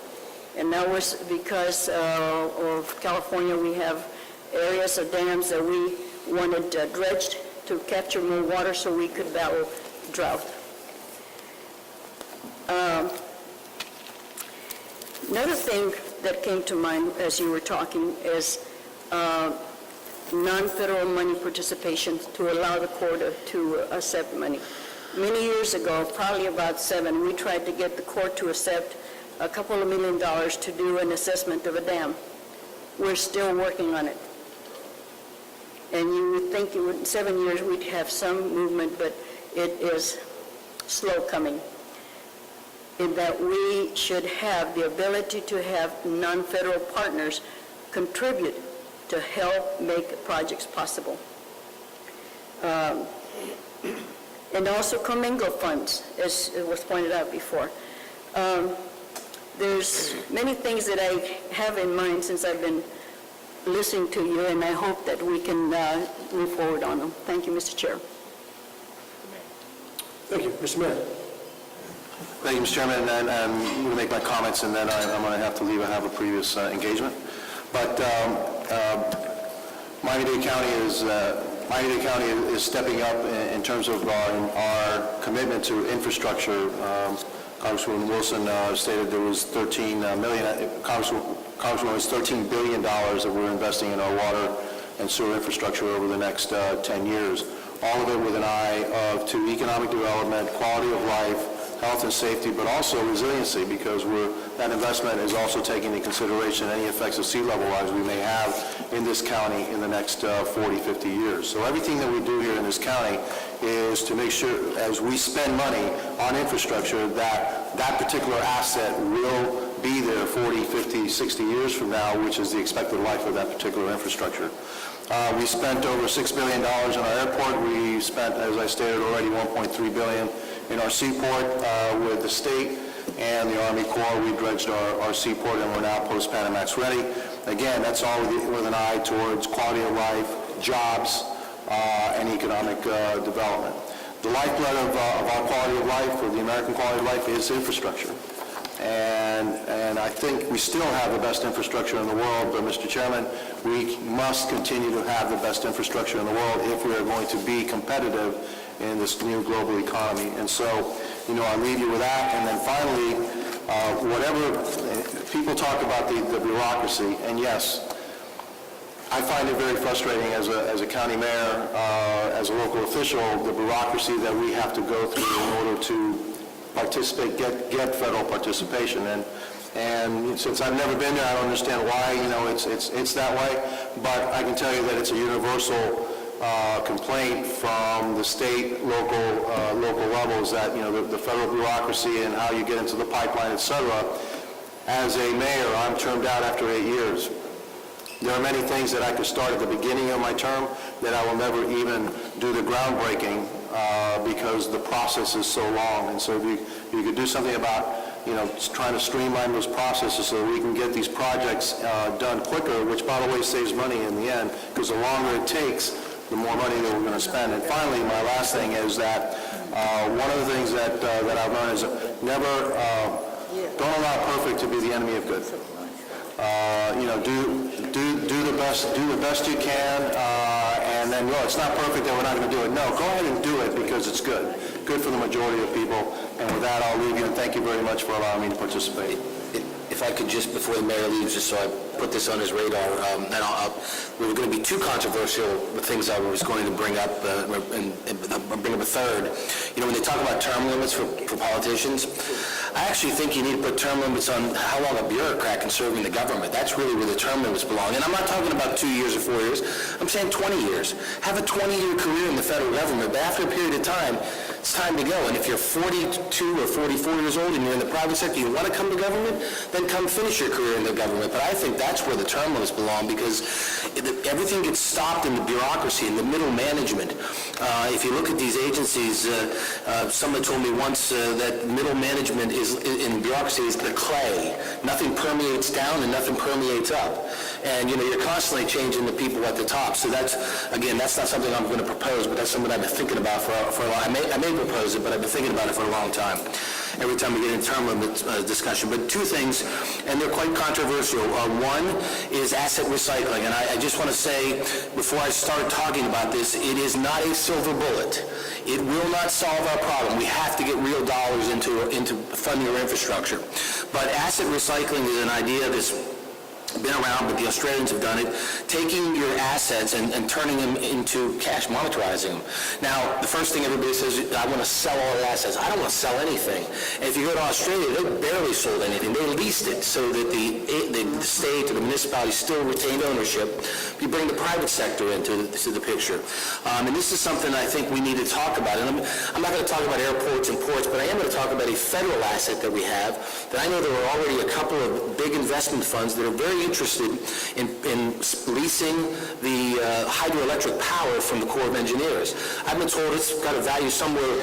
And that was because of California. We have areas of dams that we wanted dredged to capture more water so we could battle drought. Another thing that came to mind as you were talking is non-federal money participation, to allow the Corps to accept money. Many years ago, probably about 7, we tried to get the Corps to accept a couple of $1 million to do an assessment of a dam. We're still working on it. And you would think in 7 years we'd have some movement, but it is slow coming. In that we should have the ability to have non-federal partners contribute to help make projects possible. And also commingle funds, as it was pointed out before. There's many things that I have in mind since I've been listening to you, and I hope that we can move forward on them. Thank you, Mr. Chair. Thank you. Mr. Mayor. Thank you, Mr. Chairman, and I'm going to make my comments, and then I'm going to have to leave. I have a previous engagement. But Miami-Dade County is stepping up in terms of our commitment to infrastructure. Congresswoman Wilson stated there was $13 million. Congresswoman, it's $13 billion that we're investing in our water and sewer infrastructure over the next 10 years. All of it with an eye to economic development, quality of life, health and safety, but also resiliency, because that investment is also taking into consideration any effects of sea level rise we may have in this county in the next 40, 50 years. So everything that we do here in this county is to make sure, as we spend money on infrastructure, that that particular asset will be there 40, 50, 60 years from now, which is the expected life of that particular infrastructure. We spent over $6 billion in our airport. We spent, as I stated already, $1.3 billion in our seaport with the state and the Army Corps. We dredged our seaport, and we're now post-Panamax ready. Again, that's all with an eye towards quality of life, jobs, and economic development. The lifeblood of our quality of life, or the American quality of life, is infrastructure. And I think we still have the best infrastructure in the world, but Mr. Chairman, we must continue to have the best infrastructure in the world if we are going to be competitive in this new global economy. And so, I leave you with that. And then finally, whatever people talk about the bureaucracy, and yes, I find it very frustrating as a county mayor, as a local official, the bureaucracy that we have to go through in order to participate, get federal participation. And since I've never been there, I don't understand why, it's that way. But I can tell you that it's a universal complaint from the state, local levels, that, the federal bureaucracy and how you get into the pipeline, et cetera. As a mayor, I'm termed out after 8 years. There are many things that I could start at the beginning of my term that I will never even do the groundbreaking because the process is so long. And so if you could do something about, trying to streamline those processes so that we can get these projects done quicker, which, by the way, saves money in the end, because the longer it takes, the more money that we're going to spend. And finally, my last thing is that one of the things that I've learned is never, don't allow perfect to be the enemy of good. Do the best you can, and then, well, it's not perfect that we're not going to do it. No, go ahead and do it because it's good for the majority of people. And with that, I'll leave you, and thank you very much for allowing me to participate. If I could just, before the mayor leaves, just so I put this on his radar, and there were going to be two controversial things I was going to bring up, and I'll bring up a third. When they talk about term limits for politicians, I actually think you need to put term limits on how long a bureaucrat can serve in the government. That's really where the term limits belong. And I'm not talking about 2 years or 4 years. I'm saying 20 years. Have a 20-year career in the federal government, but after a period of time, it's time to go. And if you're 42 or 44 years old and you're in the private sector, you want to come to government, then come finish your career in the government. But I think that's where the term limits belong, because everything gets stopped in the bureaucracy, in the middle management. If you look at these agencies, someone told me once that middle management in bureaucracy is the clay. Nothing permeates down and nothing permeates up. And you're constantly changing the people at the top. So that's not something I'm going to propose, but that's something I've been thinking about for a while. I may propose it, but I've been thinking about it for a long time. Every time we get in term limit discussion. But two things, and they're quite controversial. One is asset recycling, and I just want to say, before I start talking about this, it is not a silver bullet. It will not solve our problem. We have to get real dollars into funding our infrastructure. But asset recycling is an idea that's been around, but the Australians have done it, taking your assets and turning them into cash, monetizing them. Now, the first thing everybody says, I want to sell all the assets. I don't want to sell anything. And if you go to Australia, they barely sold anything. They leased it so that the state or the municipality still retained ownership. You bring the private sector into the picture. And this is something I think we need to talk about. And I'm not going to talk about airports and ports, but I am going to talk about a federal asset that we have, that I know there are already a couple of big investment funds that are very interested in leasing the hydroelectric power from the Corps of Engineers. I've been told it's got a value somewhere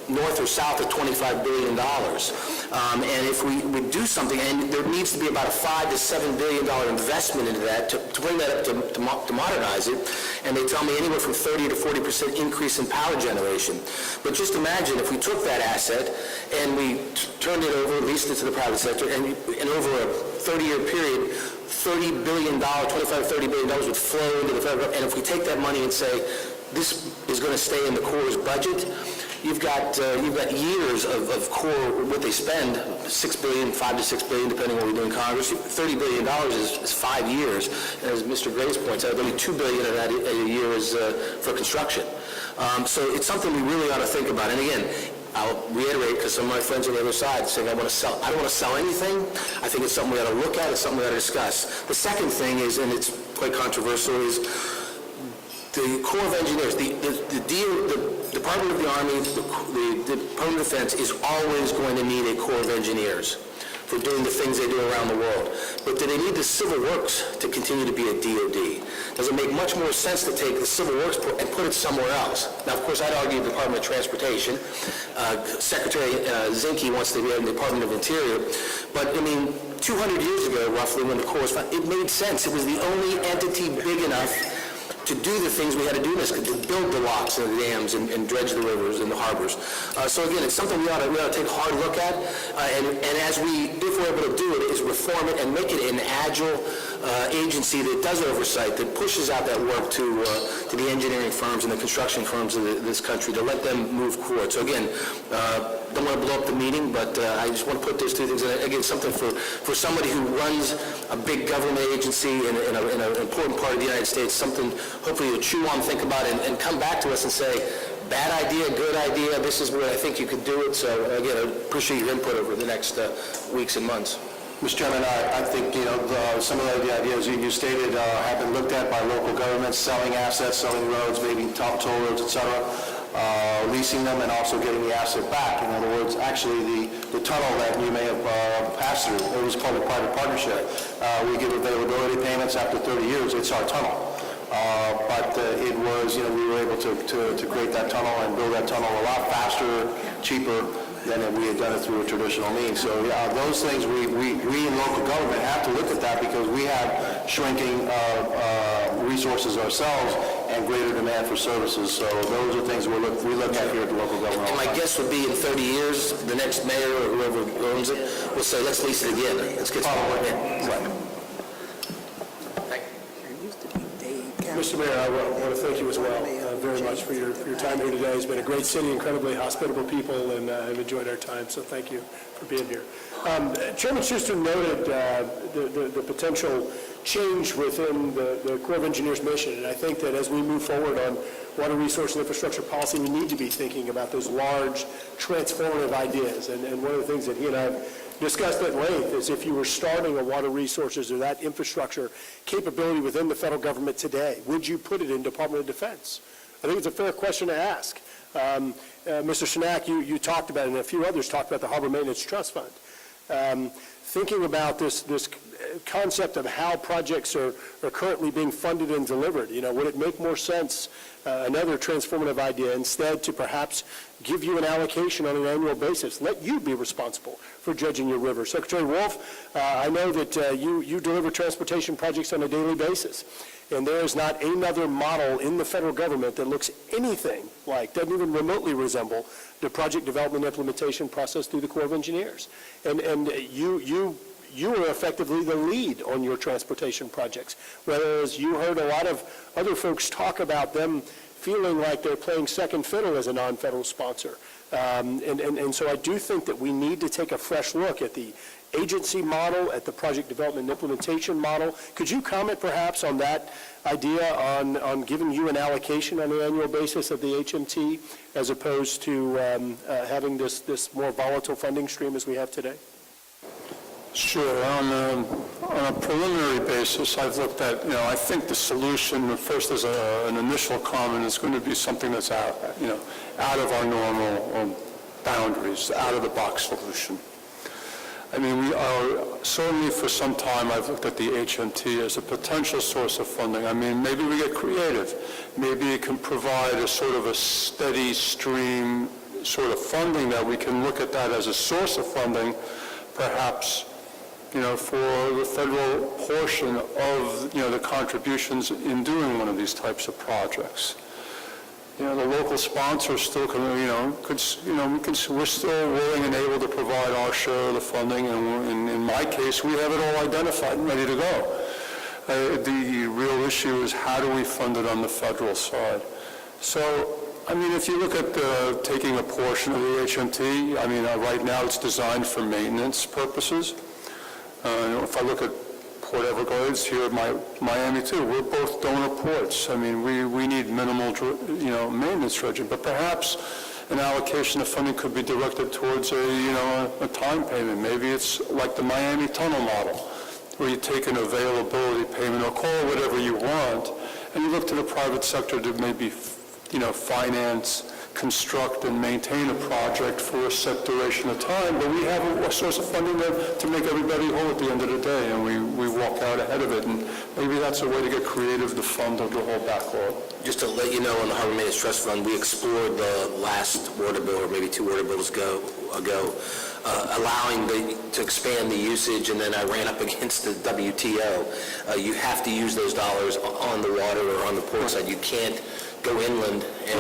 north or south of $25 billion. And if we do something, and there needs to be about a $5 to $7 billion investment into that to bring that up to modernize it, and they tell me anywhere from 30 to 40% increase in power generation. But just imagine if we took that asset and we turned it over, leased it to the private sector, and over a 30-year period, $30 billion, $25 to $30 billion would flow into the federal, and if we take that money and say, this is going to stay in the Corps' budget, you've got years of Corps, what they spend, $6 billion, $5 to $6 billion, depending on what we do in Congress. $30 billion is 5 years. And as Mr. Graves points out, only $2 billion of that a year is for construction. So it's something we really ought to think about. And again, I'll reiterate, because some of my friends on the other side saying I don't want to sell anything. I think it's something we ought to look at, it's something we ought to discuss. The second thing is, and it's quite controversial, is the Corps of Engineers, the Department of the Army, the Department of Defense is always going to need a Corps of Engineers for doing the things they do around the world. But do they need the Civil Works to continue to be a DOD? Does it make much more sense to take the Civil Works and put it somewhere else? Now, of course, I'd argue the Department of Transportation. Secretary Zinke wants to be in the Department of Interior. But, I mean, 200 years ago, roughly, when the Corps was founded, it made sense. It was the only entity big enough to do the things we had to do in this, to build the locks and the dams and dredge the rivers and the harbors. So again, it's something we ought to take a hard look at, and as if we're able to do it, is reform it and make it an agile agency that does oversight, that pushes out that work to the engineering firms and the construction firms of this country, to let them move forward. So again, don't want to blow up the meeting, but I just want to put those two things in. Again, something for somebody who runs a big government agency in an important part of the United States, something hopefully to chew on, think about, and come back to us and say, bad idea, good idea, this is where I think you could do it. So again, I appreciate your input over the next weeks and months. Mr. Chairman, I think, some of the ideas you stated have been looked at by local governments, selling assets, selling roads, maybe toll roads, et cetera, leasing them, and also getting the asset back. In other words, actually, the tunnel that you may have passed through, it was public-private partnership. We give availability payments after 30 years. It's our tunnel. But it was, we were able to create that tunnel and build that tunnel a lot faster, cheaper than if we had done it through a traditional means. So those things, we in local government have to look at that, because we have shrinking resources ourselves and greater demand for services. So those are things we look at here at the local government. And my guess would be in 30 years, the next mayor or whoever owns it will say, let's lease it again. Let's get started again. Right. Mr. Mayor, I want to thank you as well very much for your time here today. It's been a great city, incredibly hospitable people, and I've enjoyed our time, so thank you for being here. Chairman Schuster noted the potential change within the Corps of Engineers mission, and I think that as we move forward on water resource and infrastructure policy, we need to be thinking about those large, transformative ideas. And one of the things that he and I have discussed at length is, if you were starting a water resources or that infrastructure capability within the federal government today, would you put it in Department of Defense? I think it's a fair question to ask. Mr. Snack, you talked about it, and a few others talked about the Harbor Maintenance Trust Fund. Thinking about this concept of how projects are currently being funded and delivered, would it make more sense, another transformative idea, instead to perhaps give you an allocation on an annual basis, let you be responsible for dredging your river? Secretary Wolf, I know that you deliver transportation projects on a daily basis, and there is not another model in the federal government that looks anything like, doesn't even remotely resemble, the project development implementation process through the Corps of Engineers. And you are effectively the lead on your transportation projects, whereas you heard a lot of other folks talk about them feeling like they're playing second fiddle as a non-federal sponsor. And so I do think that we need to take a fresh look at the agency model, at the project development and implementation model. Could you comment perhaps on that idea on giving you an allocation on an annual basis of the HMT, as opposed to having this more volatile funding stream as we have today? Sure. On a preliminary basis, I've looked at, I think the solution, first as an initial comment, is going to be something that's out of our normal boundaries, out of the box solution. I mean, we are, certainly for some time, I've looked at the HMT as a potential source of funding. I mean, maybe we get creative. Maybe it can provide a sort of a steady stream sort of funding that we can look at that as a source of funding, perhaps, for the federal portion of, the contributions in doing one of these types of projects. The local sponsors still can, we're still willing and able to provide our share of the funding, and in my case, we have it all identified and ready to go. The real issue is, how do we fund it on the federal side? So, I mean, if you look at taking a portion of the HMT, I mean, right now it's designed for maintenance purposes. If I look at Port Everglades here at Miami too, we're both donor ports. I mean, we need minimal, maintenance dredging, but perhaps an allocation of funding could be directed towards a time payment. Maybe it's like the Miami tunnel model, where you take an availability payment or call it whatever you want, and you look to the private sector to maybe, finance, construct, and maintain a project for a set duration of time, but we have a source of funding to make everybody whole at the end of the day, and we walk out ahead of it, and maybe that's a way to get creative to fund the whole backlog. Just to let you know, on the Harbor Maintenance Trust Fund, we explored the last water bill, or maybe 2 water bills ago, allowing to expand the usage, and then I ran up against the WTO. You have to use those dollars on the water or on the port side. You can't go inland and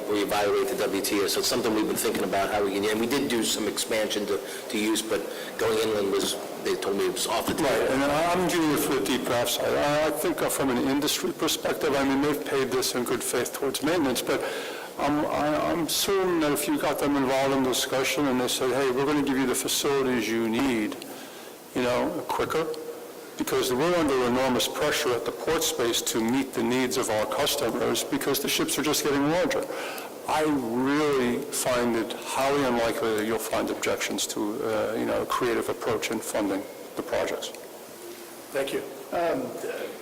where you violate the WTO. So it's something we've been thinking about how we can, and we did do some expansion to use, but going inland they told me it was off the table. Right, and I'm doing it for the deep draft side. I think from an industry perspective, they've paid this in good faith towards maintenance, but I'm certain that if you got them involved in discussion and they said, hey, we're going to give you the facilities you need, quicker, because we're under enormous pressure at the port space to meet the needs of our customers because the ships are just getting larger. I really find it highly unlikely that you'll find objections to a creative approach in funding the projects. Thank you.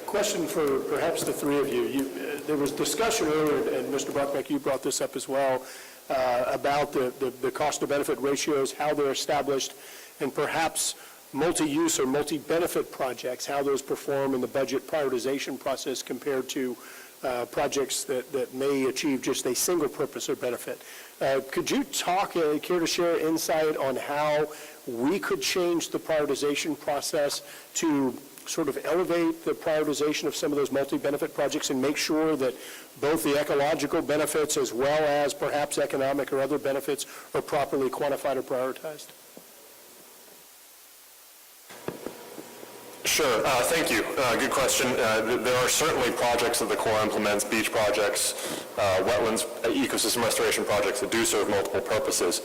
Question for perhaps the three of you. There was discussion earlier, and Mr. Brockbeck, you brought this up as well, about the cost-to-benefit ratios, how they're established, and perhaps multi-use or multi-benefit projects, how those perform in the budget prioritization process compared to projects that may achieve just a single purpose or benefit. Could you care to share insight on how we could change the prioritization process to sort of elevate the prioritization of some of those multi-benefit projects and make sure that both the ecological benefits as well as perhaps economic or other benefits are properly quantified or prioritized? Sure. Thank you. Good question. There are certainly projects that the Corps implements, beach projects, wetlands, ecosystem restoration projects that do serve multiple purposes.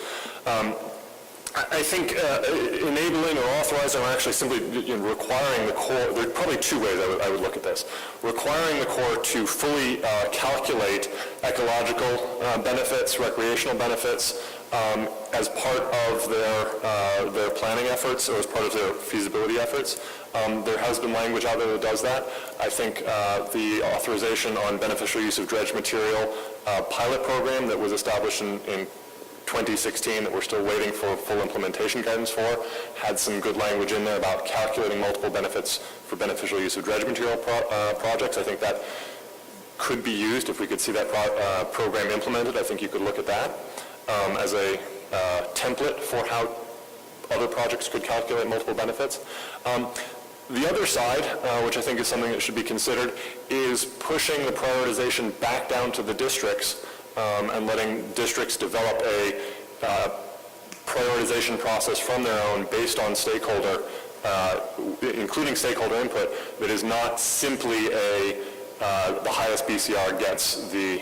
I think enabling or authorizing or actually simply requiring the Corps, there are probably 2 ways I would look at this. Requiring the Corps to fully calculate ecological benefits, recreational benefits, as part of their planning efforts or as part of their feasibility efforts. There has been language out there that does that. I think the authorization on beneficial use of dredge material pilot program that was established in 2016 that we're still waiting for full implementation guidance for had some good language in there about calculating multiple benefits for beneficial use of dredge material projects. I think that could be used if we could see that program implemented. I think you could look at that as a template for how other projects could calculate multiple benefits. The other side, which I think is something that should be considered, is pushing the prioritization back down to the districts and letting districts develop a prioritization process from their own based on stakeholder, including stakeholder input, that is not simply the highest BCR gets the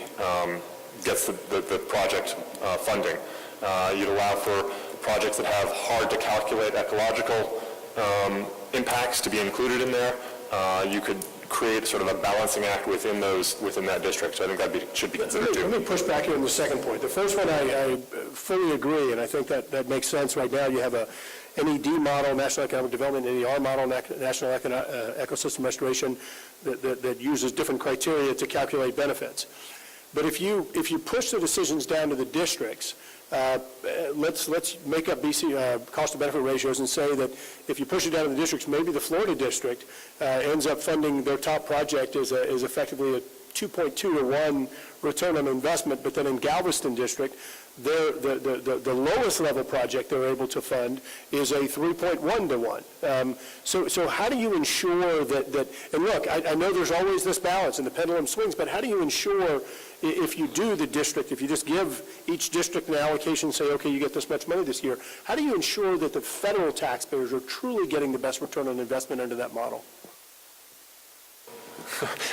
project funding. You'd allow for projects that have hard to calculate ecological impacts to be included in there. You could create sort of a balancing act within that district. So I think that should be considered too. Let me push back here on the second point. The first one I fully agree, and I think that makes sense. Right now you have a NED model, National Economic Development, NER model, National Ecosystem Restoration, that uses different criteria to calculate benefits. But if you push the decisions down to the districts, let's make up BC cost-to-benefit ratios and say that if you push it down to the districts, maybe the Florida district ends up funding their top project is effectively a 2.2 to 1 return on investment, but then in Galveston district, the lowest level project they're able to fund is a 3.1 to 1. So how do you ensure that and look, I know there's always this balance and the pendulum swings, but how do you ensure if you do the district, if you just give each district an allocation and say, okay, you get this much money this year, how do you ensure that the federal taxpayers are truly getting the best return on investment under that model?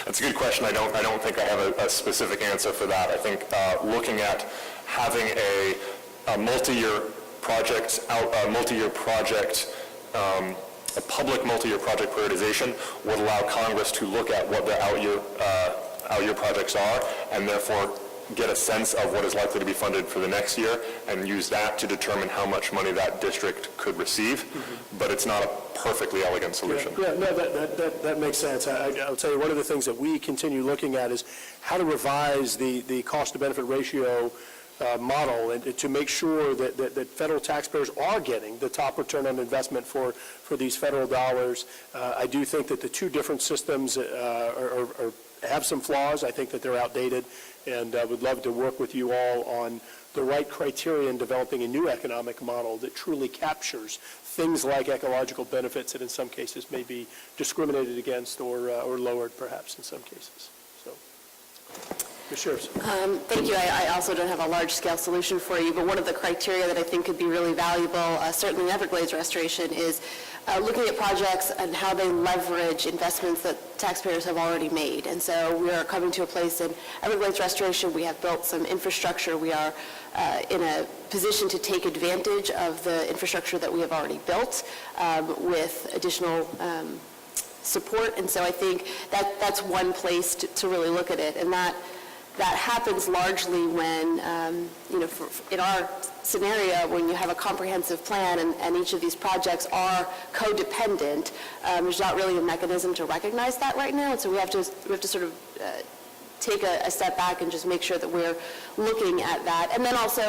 That's a good question. I don't think I have a specific answer for that. I think looking at having a multi-year project, a public multi-year project prioritization would allow Congress to look at what their out-year projects are, and therefore get a sense of what is likely to be funded for the next year and use that to determine how much money that district could receive, but it's not a perfectly elegant solution. Yeah, no, that makes sense. I'll tell you, one of the things that we continue looking at is how to revise the cost-to-benefit ratio model, and to make sure that federal taxpayers are getting the top return on investment for these federal dollars. I do think that the two different systems have some flaws. I think that they're outdated, and I would love to work with you all on the right criteria in developing a new economic model that truly captures things like ecological benefits that in some cases may be discriminated against or lowered perhaps in some cases. So, Ms. Sheriffs. Thank you. I also don't have a large-scale solution for you, but one of the criteria that I think could be really valuable, certainly in Everglades restoration, is looking at projects and how they leverage investments that taxpayers have already made. And so we are coming to a place in Everglades restoration. We have built some infrastructure. We are in a position to take advantage of the infrastructure that we have already built with additional support. And so I think that's one place to really look at it. And that happens largely when, in our scenario, when you have a comprehensive plan and each of these projects are codependent, there's not really a mechanism to recognize that right now. And so we have to sort of take a step back and just make sure that we're looking at that. And then also,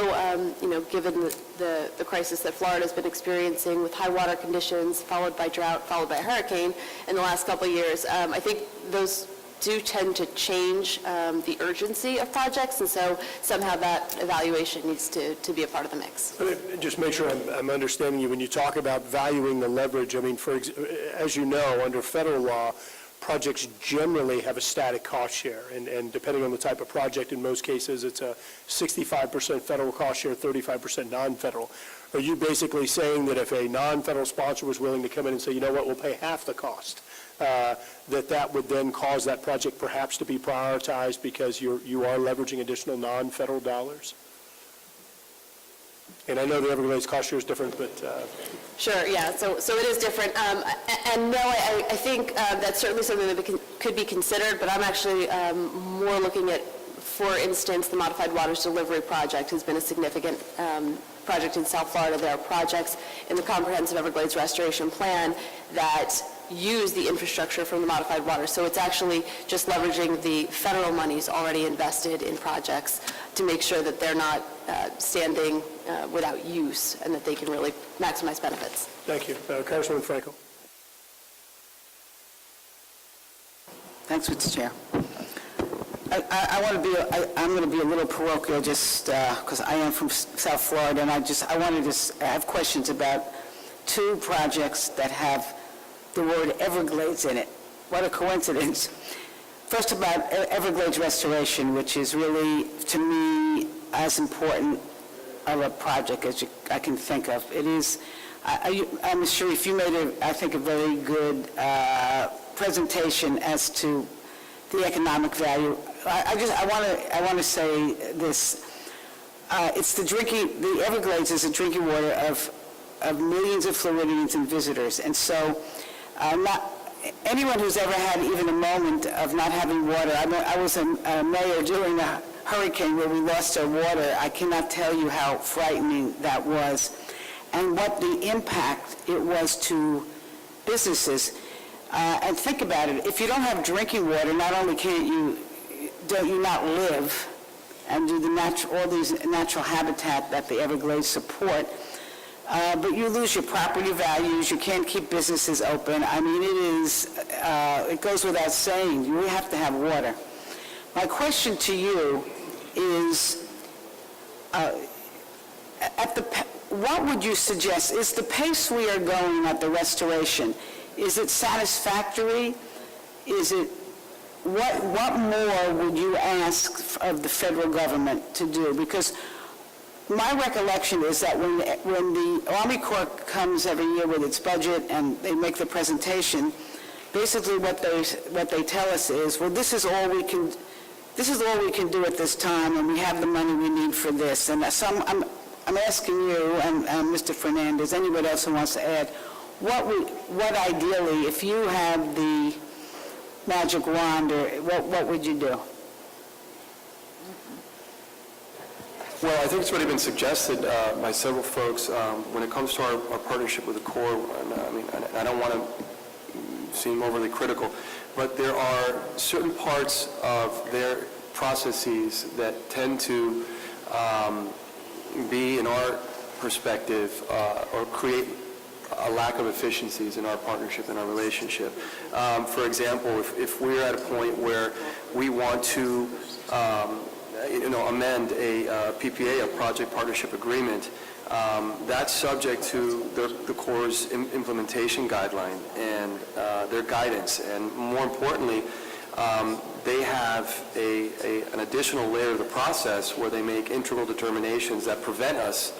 given the crisis that Florida has been experiencing with high water conditions, followed by drought, followed by hurricane in the last couple of years, I think those do tend to change the urgency of projects, and so somehow that evaluation needs to be a part of the mix. Just make sure I'm understanding you. When you talk about valuing the leverage, I mean, as you know, under federal law, projects generally have a static cost share, and depending on the type of project, in most cases, it's a 65% federal cost share, 35% non-federal. Are you basically saying that if a non-federal sponsor was willing to come in and say, you know what, we'll pay half the cost, that would then cause that project perhaps to be prioritized because you are leveraging additional non-federal dollars? And I know the Everglades cost share is different, but... Sure, yeah, so it is different. And no, I think that's certainly something that could be considered, but I'm actually more looking at, for instance, the Modified Waters Delivery Project has been a significant project in South Florida. There are projects in the Comprehensive Everglades Restoration Plan that use the infrastructure from the modified water. So it's actually just leveraging the federal monies already invested in projects to make sure that they're not standing without use and that they can really maximize benefits. Thank you. Congresswoman Frankel. Thanks, Mr. Chair. I'm going to be a little parochial just because I am from South Florida, and I wanted to have questions about two projects that have the word Everglades in it. What a coincidence. First, about Everglades restoration, which is really, to me, as important of a project as I can think of. It is, I'm sure if you made, I think, a very good presentation as to the economic value. I want to say this. It's the Everglades is the drinking water of millions of Floridians and visitors, and so anyone who's ever had even a moment of not having water. I was a mayor during a hurricane where we lost our water. I cannot tell you how frightening that was, and what the impact it was to businesses. And think about it. If you don't have drinking water, not only don't you not live and do all these natural habitat that the Everglades support, but you lose your property values. You can't keep businesses open. I mean, it goes without saying. You have to have water. My question to you is, what would you suggest? Is the pace we are going at the restoration, is it satisfactory? Is it, what more would you ask of the federal government to do? Because my recollection is that when the Army Corps comes every year with its budget and they make the presentation, basically what they tell us is, well, this is all we can do at this time, and we have the money we need for this. And I'm asking you and Mr. Fernandez, anybody else who wants to add, what ideally, if you had the magic wand, or what would you do? Well, I think it's already been suggested by several folks when it comes to our partnership with the Corps. I don't want to seem overly critical, but there are certain parts of their processes that tend to be, in our perspective, or create a lack of efficiencies in our partnership and our relationship. For example, if we're at a point where we want to amend a PPA, a project partnership agreement, that's subject to the Corps' implementation guideline and their guidance. And more importantly, they have an additional layer of the process where they make integral determinations that prevent us,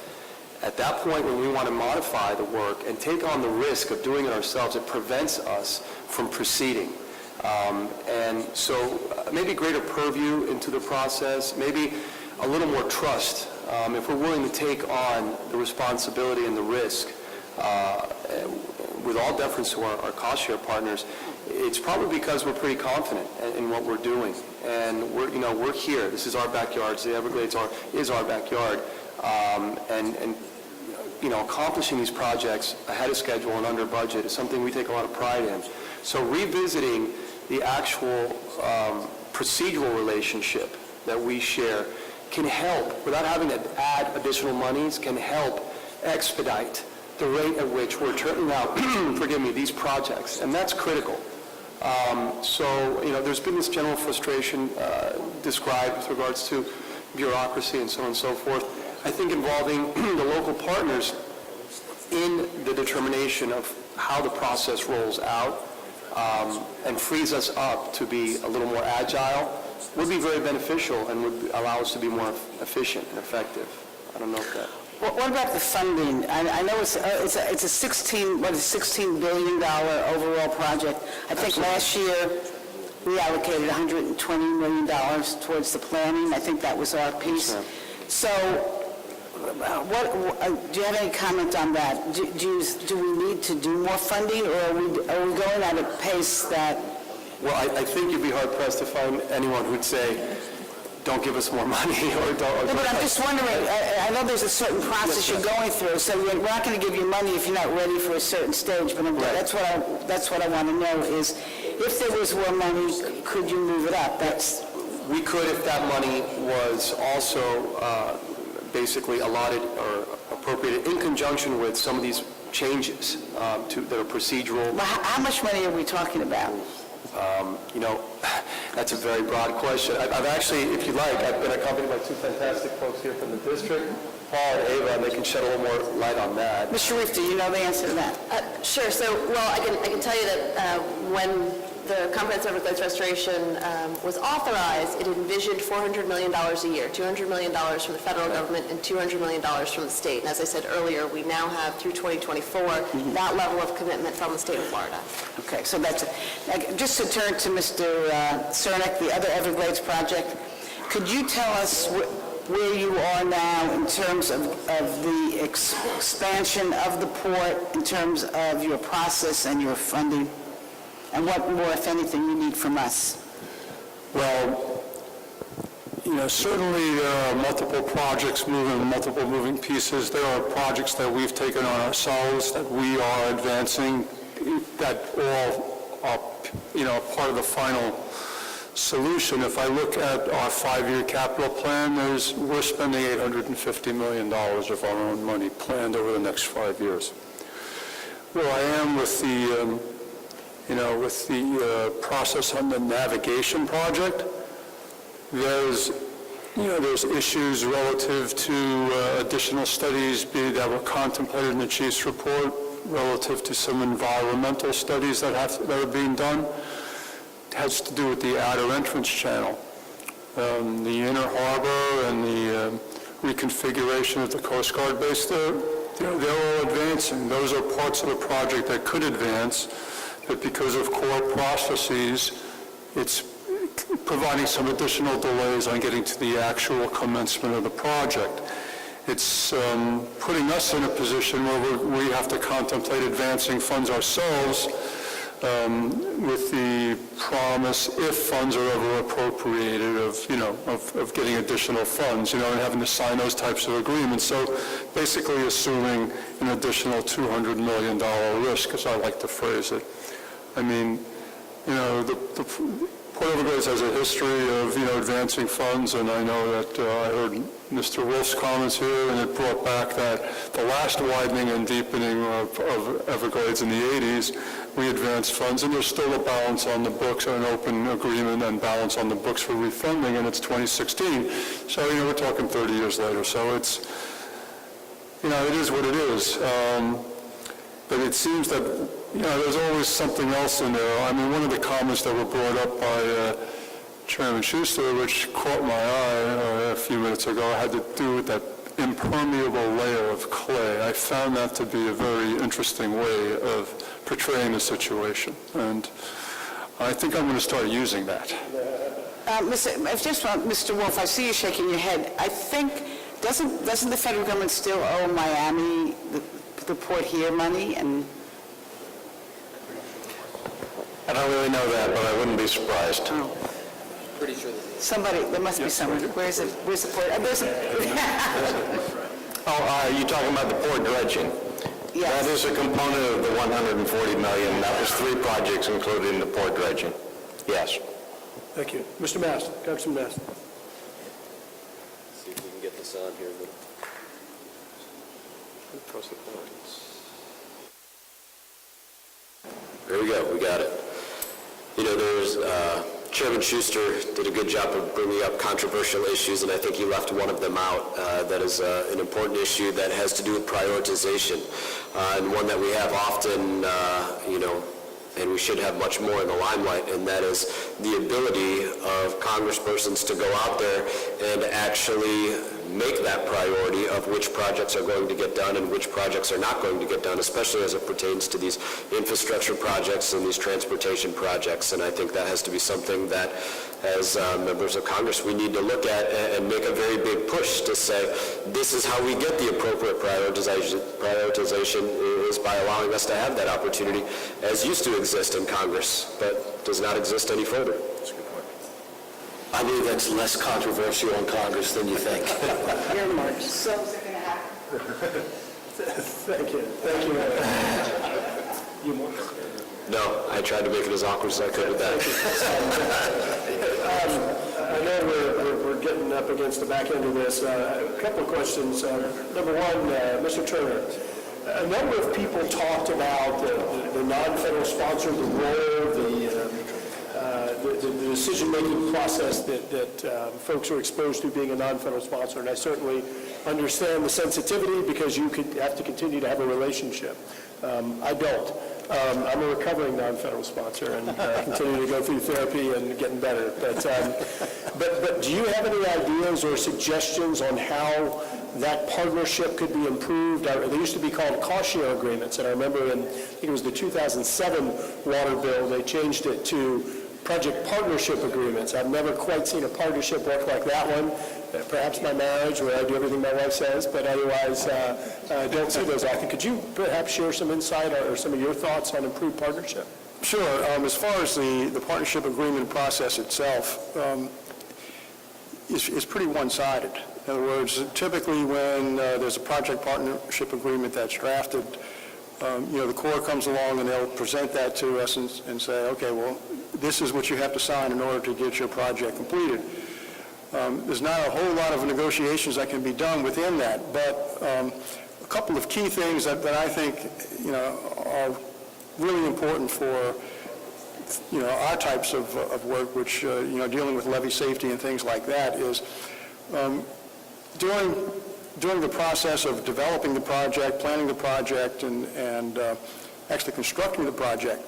at that point when we want to modify the work and take on the risk of doing it ourselves, it prevents us from proceeding. And so maybe greater purview into the process, maybe a little more trust. If we're willing to take on the responsibility and the risk with all deference to our cost share partners, it's probably because we're pretty confident in what we're doing. And we're here. This is our backyard. The Everglades is our backyard. Accomplishing these projects ahead of schedule and under budget is something we take a lot of pride in. So revisiting the actual procedural relationship that we share can help, without having to add additional monies, can help expedite the rate at which we're turning out, these projects, and that's critical. There's been this general frustration described with regards to bureaucracy and so on and so forth. I think involving the local partners in the determination of how the process rolls out and frees us up to be a little more agile would be very beneficial and would allow us to be more efficient and effective. I don't know if that... What about the funding? I know it's a $16 billion overall project. I think last year we allocated $120 million towards the planning. I think that was our piece. Sure. So, do you have any comment on that? Do we need to do more funding, or are we going at a pace that... Well, I think you'd be hard-pressed to find anyone who'd say, don't give us more money, or don't... No, but I'm just wondering, I know there's a certain process you're going through, so we're not going to give you money if you're not ready for a certain stage, but that's what I want to know is, if there was more money, could you move it up? We could if that money was also basically allotted or appropriated in conjunction with some of these changes that are procedural. Well, how much money are we talking about? That's a very broad question. I've actually, if you like, I've been accompanied by two fantastic folks here from the district, Paul and Ava, and they can shed a little more light on that. Ms. Sharif, do you know the answer to that? Sure. So, I can tell you that when the Comprehensive Everglades Restoration was authorized, it envisioned $400 million a year, $200 million from the federal government and $200 million from the state. And as I said earlier, we now have through 2024 that level of commitment from the state of Florida. Okay, so that's it. Just to turn to Mr. Cernick, the other Everglades project, could you tell us where you are now in terms of the expansion of the port, in terms of your process and your funding, and what more, if anything, you need from us? Well, certainly there are multiple projects multiple moving pieces. There are projects that we've taken on ourselves that we are advancing that all are, part of the final solution. If I look at our 5-year capital plan, we're spending $850 million of our own money planned over the next 5 years. Where I am with the process on the navigation project, there's issues relative to additional studies that were contemplated in the chief's report relative to some environmental studies that are being done. It has to do with the outer entrance channel, the inner harbor, and the reconfiguration of the Coast Guard base. They're all advancing. Those are parts of the project that could advance, but because of core processes, it's providing some additional delays on getting to the actual commencement of the project. It's putting us in a position where we have to contemplate advancing funds ourselves with the promise, if funds are ever appropriated, of getting additional funds, and having to sign those types of agreements. So basically assuming an additional $200 million risk, as I like to phrase it. I mean, the Port Everglades has a history of, advancing funds, and I know that I heard Mr. Wolf's comments here, and it brought back that the last widening and deepening of Everglades in the 80s, we advanced funds, and there's still a balance on the books, an open agreement and balance on the books for refunding, and it's 2016. So, we're talking 30 years later, so it's, it is what it is. But it seems that, there's always something else in there. I mean, one of the comments that were brought up by Chairman Schuster, which caught my eye a few minutes ago, had to do with that impermeable layer of clay. I found that to be a very interesting way of portraying the situation, and I think I'm going to start using that. Mr. Wolf, I see you shaking your head. I think, doesn't the federal government still owe Miami the port here money? And I don't really know that, but I wouldn't be surprised. somebody, there must be someone. Where's the port? Are you talking about the port dredging? Yes. That is a component of the $140 million. That was 3 projects included in the port dredging. Yes. Thank you. Mr. Mast, Congressman Mast. See if we can get this on here. There we go, we got it. Chairman Schuster did a good job of bringing up controversial issues, and I think he left one of them out. That is an important issue that has to do with prioritization, and one that we have often, and we should have much more in the limelight, and that is the ability of congresspersons to go out there and actually make that priority of which projects are going to get done and which projects are not going to get done, especially as it pertains to these infrastructure projects and these transportation projects. And I think that has to be something that, as members of Congress, we need to look at and make a very big push to say, this is how we get the appropriate prioritization is by allowing us to have that opportunity, as used to exist in Congress, but does not exist any further. I believe that's less controversial in Congress than you think. So is it going to happen? Thank you. Thank you. No, I tried to make it as awkward as I could with that. I know we're getting up against the back end of this. A couple of questions. Number one, Mr. Turner, a number of people talked about the non-federal sponsor, the role, the decision-making process that folks are exposed to being a non-federal sponsor, and I certainly understand the sensitivity because you could have to continue to have a relationship. I don't. I'm a recovering non-federal sponsor and continue to go through therapy and getting better. But do you have any ideas or suggestions on how that partnership could be improved? They used to be called cost-share agreements, and I remember I think it was the 2007 water bill, they changed it to project partnership agreements. I've never quite seen a partnership work like that one. Perhaps my marriage, where I do everything my wife says, but otherwise I don't see those often. Could you perhaps share some insight or some of your thoughts on improved partnership? Sure. As far as the partnership agreement process itself, is pretty one-sided. In other words, typically when there's a project partnership agreement that's drafted, the Corps comes along and they'll present that to us and say, okay, well, this is what you have to sign in order to get your project completed. There's not a whole lot of negotiations that can be done within that, but a couple of key things that I think, are really important for, our types of work, which, dealing with levee safety and things like that, is during the process of developing the project, planning the project, and actually constructing the project,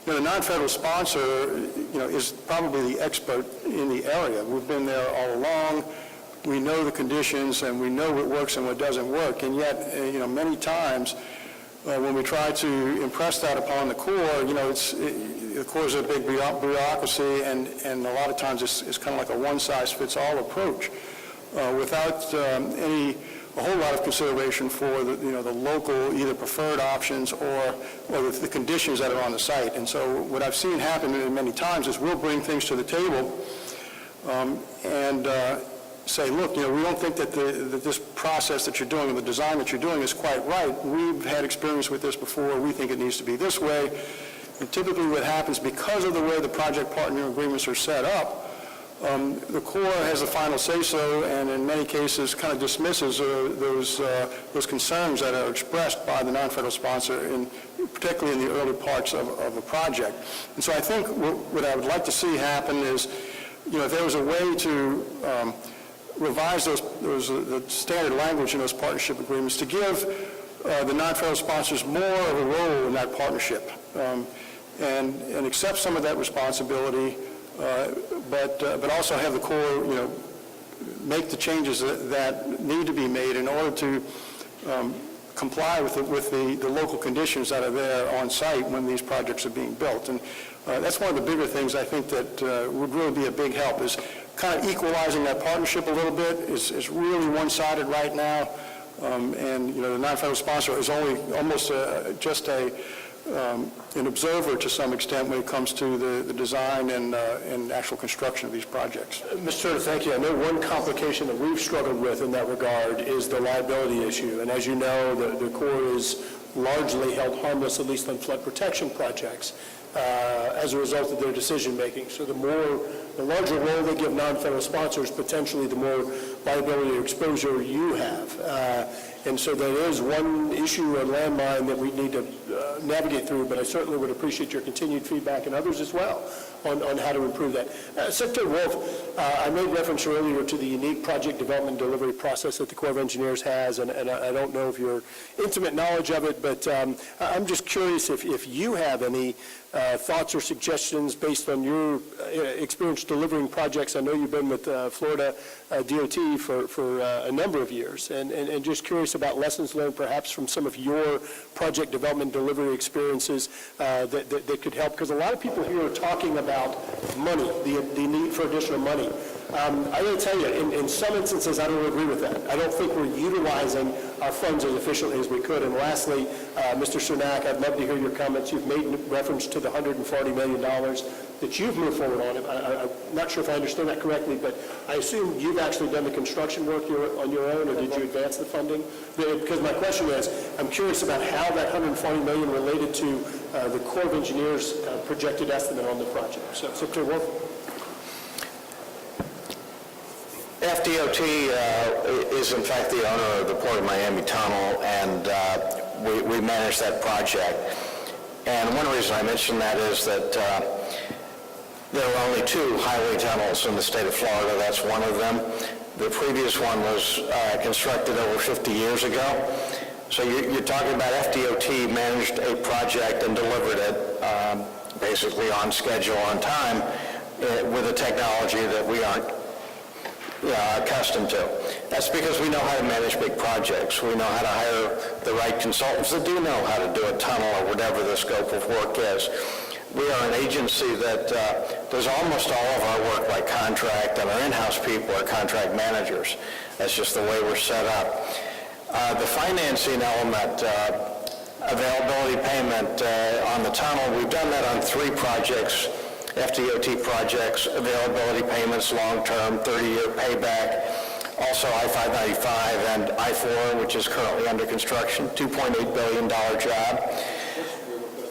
the non-federal sponsor, is probably the expert in the area. We've been there all along. We know the conditions, and we know what works and what doesn't work. And yet, many times, when we try to impress that upon the Corps, the Corps is a big bureaucracy, and a lot of times it's kind of like a one-size-fits-all approach, without any a whole lot of consideration for the local either preferred options or the conditions that are on the site. And so what I've seen happen many times is we'll bring things to the table and say, look, we don't think that this process that you're doing, the design that you're doing is quite right. We've had experience with this before. We think it needs to be this way. And typically what happens, because of the way the project partner agreements are set up, the Corps has the final say-so, and in many cases kind of dismisses those concerns that are expressed by the non-federal sponsor, particularly in the early parts of a project. And so I think what I would like to see happen is, if there was a way to revise the standard language in those partnership agreements to give the non-federal sponsors more of a role in that partnership, and accept some of that responsibility, but also have the Corps, make the changes that need to be made in order to comply with the local conditions that are there on site when these projects are being built. And that's one of the bigger things I think that would really be a big help, is kind of equalizing that partnership a little bit. Is really one-sided right now, and the non-federal sponsor is only almost just an observer to some extent when it comes to the design and actual construction of these projects. Mr. Turner, thank you. I know one complication that we've struggled with in that regard is the liability issue. And as you know, the Corps is largely held harmless, at least on flood protection projects, as a result of their decision-making. So the larger role they give non-federal sponsors, potentially the more liability or exposure you have. And so that is one issue or landmine that we need to navigate through, but I certainly would appreciate your continued feedback, and others as well, on how to improve that. Secretary Wolf, I made reference earlier to the unique project development delivery process that the Corps of Engineers has, and I don't know if your intimate knowledge of it, but I'm just curious if you have any thoughts or suggestions based on your experience delivering projects. I know you've been with Florida DOT for a number of years, and just curious about lessons learned perhaps from some of your project development delivery experiences that could help, because a lot of people here are talking about money, the need for additional money. I got to tell you, in some instances, I don't agree with that. I don't think we're utilizing our funds as efficiently as we could. And lastly, Mr. Cernak, I'd love to hear your comments. You've made reference to the $140 million that you've moved forward on. I'm not sure if I understand that correctly, but I assume you've actually done the construction work on your own, or did you advance the funding? Because my question is, I'm curious about how that $140 million related to the Corps of Engineers projected estimate on the project. So, Secretary Wolf. FDOT is in fact the owner of the Port of Miami Tunnel, and we manage that project. And one reason I mention that is that there are only 2 highway tunnels in the state of Florida. That's one of them. The previous one was constructed over 50 years ago. So you're talking about FDOT managed a project and delivered it basically on schedule, on time, with a technology that we aren't accustomed to. That's because we know how to manage big projects. We know how to hire the right consultants that do know how to do a tunnel or whatever the scope of work is. We are an agency that does almost all of our work by contract, and our in-house people are contract managers. That's just the way we're set up. The financing element, availability payment on the tunnel, we've done that on 3 projects, FDOT projects, availability payments, long-term, 30-year payback. Also I-595 and I-4, which is currently under construction, $2.8 billion job.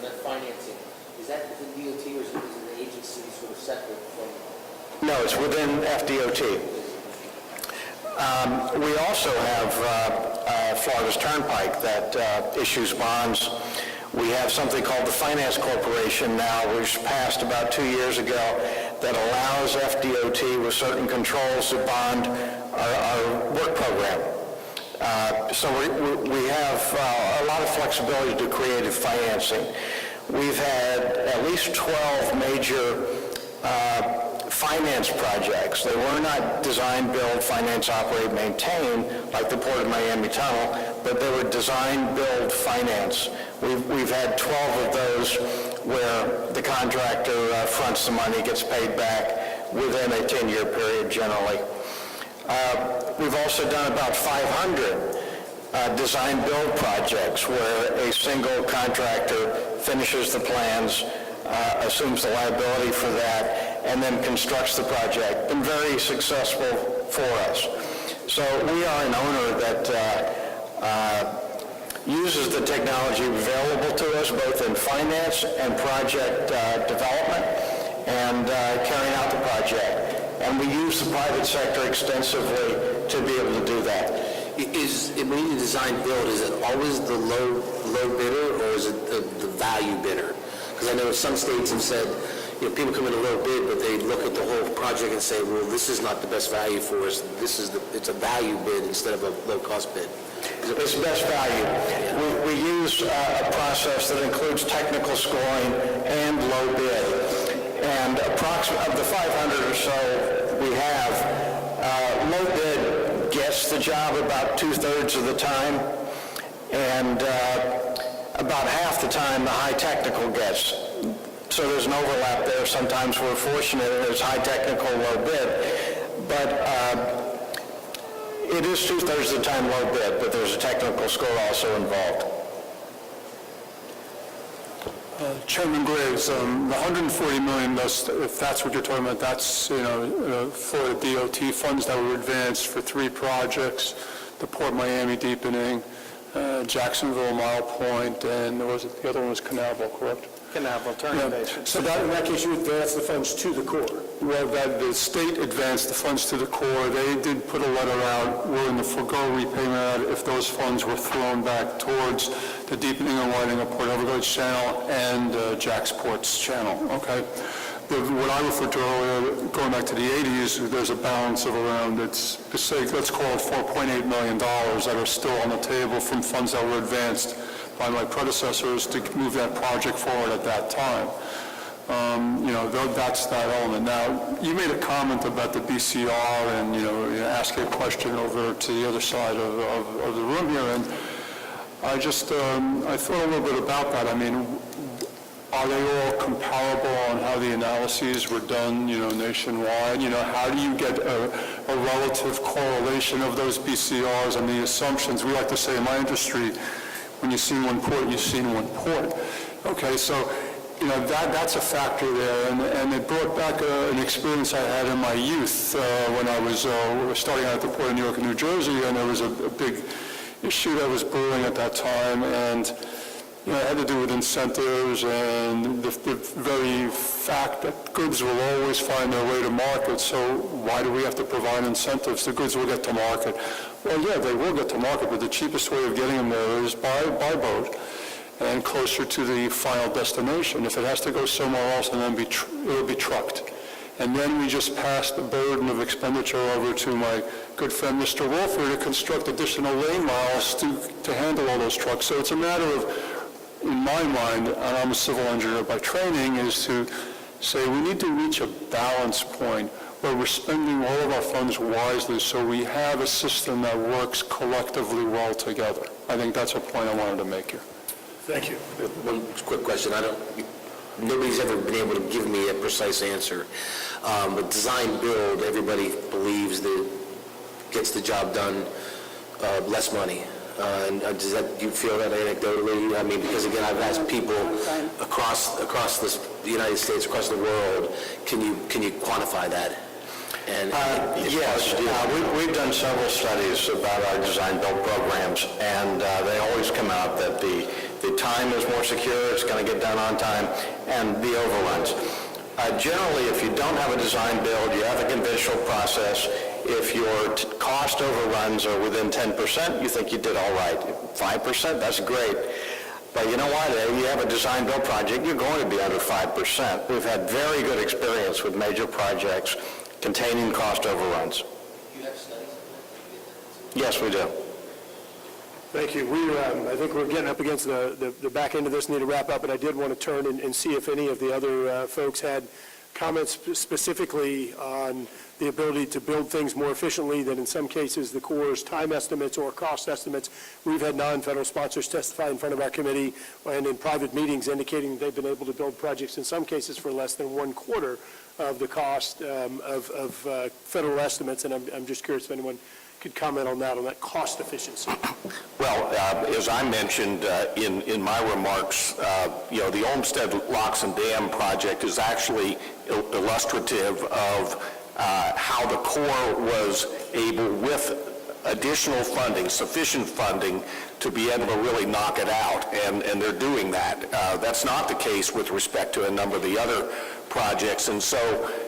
That financing, is that within DOT, or is it an agency sort of separate from? No, it's within FDOT. We also have Florida's Turnpike that issues bonds. We have something called the Finance Corporation now, which passed about 2 years ago, that allows FDOT with certain controls to bond our work program. So we have a lot of flexibility to creative financing. We've had at least 12 major finance projects. They were not design, build, finance, operate, maintain, like the Port of Miami Tunnel, but they were design, build, finance. We've had 12 of those where the contractor fronts the money, gets paid back within a 10-year period generally. We've also done about 500 design-build projects where a single contractor finishes the plans, assumes the liability for that, and then constructs the project. Been very successful for us. So we are an owner that uses the technology available to us both in finance and project development and carrying out the project. And we use the private sector extensively to be able to do that. When you design build, is it always the low bidder, or is it the value bidder? Because I know some states have said, people come in a low bid, but they look at the whole project and say, well, this is not the best value for us. It's a value bid instead of a low-cost bid. It's best value. We use a process that includes technical scoring and low bid. And approximately of the 500 or so we have, low bid gets the job about 2/3 of the time, and about half the time the high technical gets. So there's an overlap there. Sometimes we're fortunate and there's high technical, low bid. But it is 2/3 of the time low bid, but there's a technical score also involved. Chairman Graves, the $140 million, if that's what you're talking about, that's, for the DOT funds that were advanced for 3 projects, the Port Miami deepening, Jacksonville Mile Point, and the other one was Canaveral, correct? Canaveral, turning basin. So In that case, you advance the funds to the Corps. Well, the state advanced the funds to the Corps. They did put a letter out willing to forego repayment if those funds were thrown back towards the deepening and widening of Port Everglades Channel and Jacksport's Channel, okay? What I referred to earlier, going back to the 80s, there's a balance of around, let's call it $4.8 million that are still on the table from funds that were advanced by my predecessors to move that project forward at that time. That's that element. Now, you made a comment about the BCR and, ask a question over to the other side of the room here, and I just, I thought a little bit about that. I mean, are they all comparable on how the analyses were done, nationwide? How do you get a relative correlation of those BCRs and the assumptions? We like to say in my industry, when you've seen one port, you've seen one port. Okay, so, that's a factor there, and it brought back an experience I had in my youth when I was starting out at the Port of New York and New Jersey, and there was a big issue that was brewing at that time, and it had to do with incentives and the very fact that goods will always find their way to market, so why do we have to provide incentives? The goods will get to market. Well, yeah, they will get to market, but the cheapest way of getting them there is by boat and closer to the final destination. If it has to go somewhere else, and then it'll be trucked. And then we just pass the burden of expenditure over to my good friend Mr. Wolfer to construct additional lane miles to handle all those trucks. So it's a matter of, in my mind, and I'm a civil engineer by training, is to say we need to reach a balance point where we're spending all of our funds wisely so we have a system that works collectively well together. I think that's a point I wanted to make here. Thank you. One quick question. Nobody's ever been able to give me a precise answer. But design build, everybody believes that gets the job done, less money. And do you feel that anecdotally? I mean, because again, I've asked people across the United States, across the world, can you quantify that? And Yes, we've done several studies about our design-build programs, and they always come out that the time is more secure, it's going to get done on time, and the overruns. Generally, if you don't have a design-build, you have a conventional process. If your cost overruns are within 10%, you think you did all right. 5%, that's great. But you know what? You have a design-build project, you're going to be under 5%. We've had very good experience with major projects containing cost overruns. you have studies? Yes, we do. Thank you. I think we're getting up against the back end of this, need to wrap up, but I did want to turn and see if any of the other folks had comments specifically on the ability to build things more efficiently than in some cases the Corps' time estimates or cost estimates. We've had non-federal sponsors testify in front of our committee and in private meetings indicating they've been able to build projects in some cases for less than 1/4 of the cost of federal estimates, and I'm just curious if anyone could comment on that cost efficiency. Well, as I mentioned in my remarks, the Olmsted Locks and Dam project is actually illustrative of how the Corps was able, with additional funding, sufficient funding, to be able to really knock it out, and they're doing that. That's not the case with respect to a number of the other projects, and so,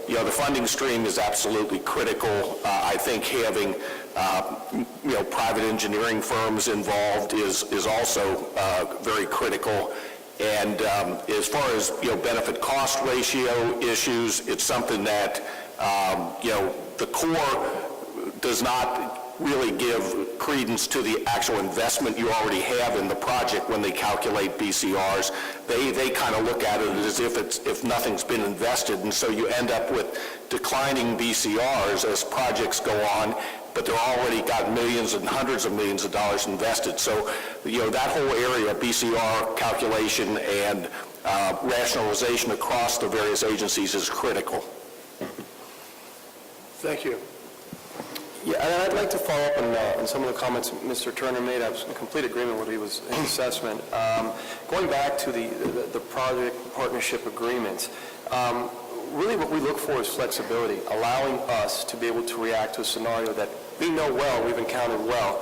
the funding stream is absolutely critical. I think having private engineering firms involved is also very critical. And as far as benefit cost ratio issues, it's something that the Corps does not really give credence to the actual investment you already have in the project when they calculate BCRs. They kind of look at it as if nothing's been invested, and so you end up with declining BCRs as projects go on, but they're already got millions and hundreds of millions of dollars invested. So, that whole area, BCR calculation and rationalization across the various agencies is critical. Thank you. Yeah, and I'd like to follow up on some of the comments Mr. Turner made. I was in complete agreement with his assessment. Going back to the project partnership agreements, really what we look for is flexibility, allowing us to be able to react to a scenario that we know well, we've encountered well,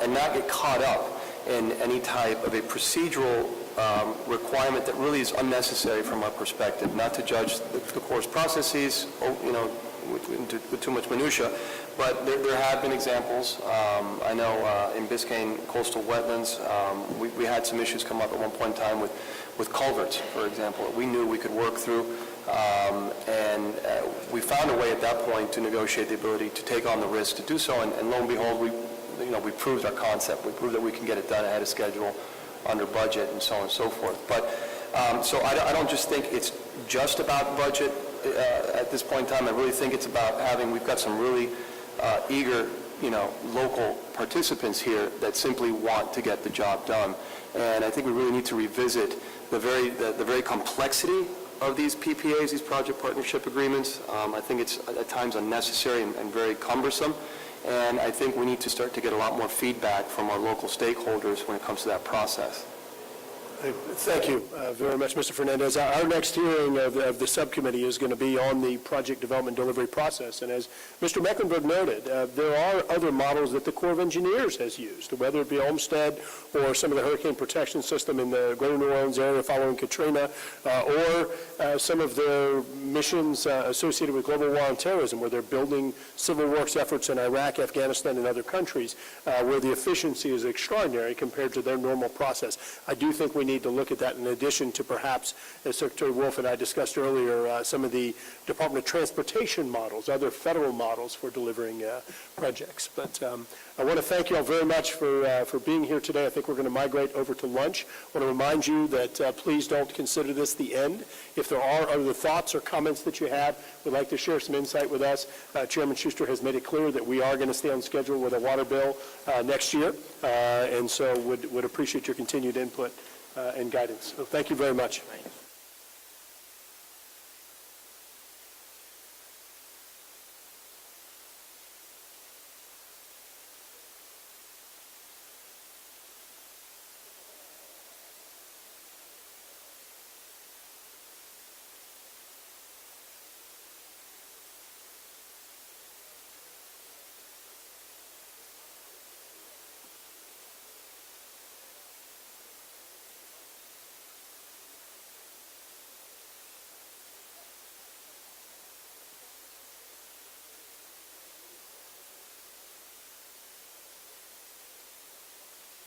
and not get caught up in any type of a procedural requirement that really is unnecessary from our perspective, not to judge the Corps' processes, with too much minutia, but there have been examples. I know in Biscayne coastal wetlands, we had some issues come up at one point in time with culverts, for example, that we knew we could work through, and we found a way at that point to negotiate the ability to take on the risk to do so, and lo and behold, we proved our concept. We proved that we can get it done ahead of schedule, under budget, and so on and so forth. But so I don't just think it's just about budget at this point in time. I really think it's about we've got some really eager, local participants here that simply want to get the job done. And I think we really need to revisit the very complexity of these PPAs, these project partnership agreements. I think it's at times unnecessary and very cumbersome. And I think we need to start to get a lot more feedback from our local stakeholders when it comes to that process. Thank you very much, Mr. Fernandez. Our next hearing of the subcommittee is going to be on the project development delivery process. And as Mr. Mecklenburg noted, there are other models that the Corps of Engineers has used, whether it be Olmsted or some of the hurricane protection system in the greater New Orleans area following Katrina, or some of their missions associated with global war on terrorism, where they're building civil works efforts in Iraq, Afghanistan, and other countries, where the efficiency is extraordinary compared to their normal process. I do think we need to look at that in addition to perhaps, as Secretary Wolf and I discussed earlier, some of the Department of Transportation models, other federal models for delivering projects. But I want to thank you all very much for being here today. I think we're going to migrate over to lunch. I want to remind you that please don't consider this the end. If there are other thoughts or comments that you have, would like to share some insight with us, Chairman Schuster has made it clear that we are going to stay on schedule with a water bill next year, and so would appreciate your continued input and guidance. So thank you very much.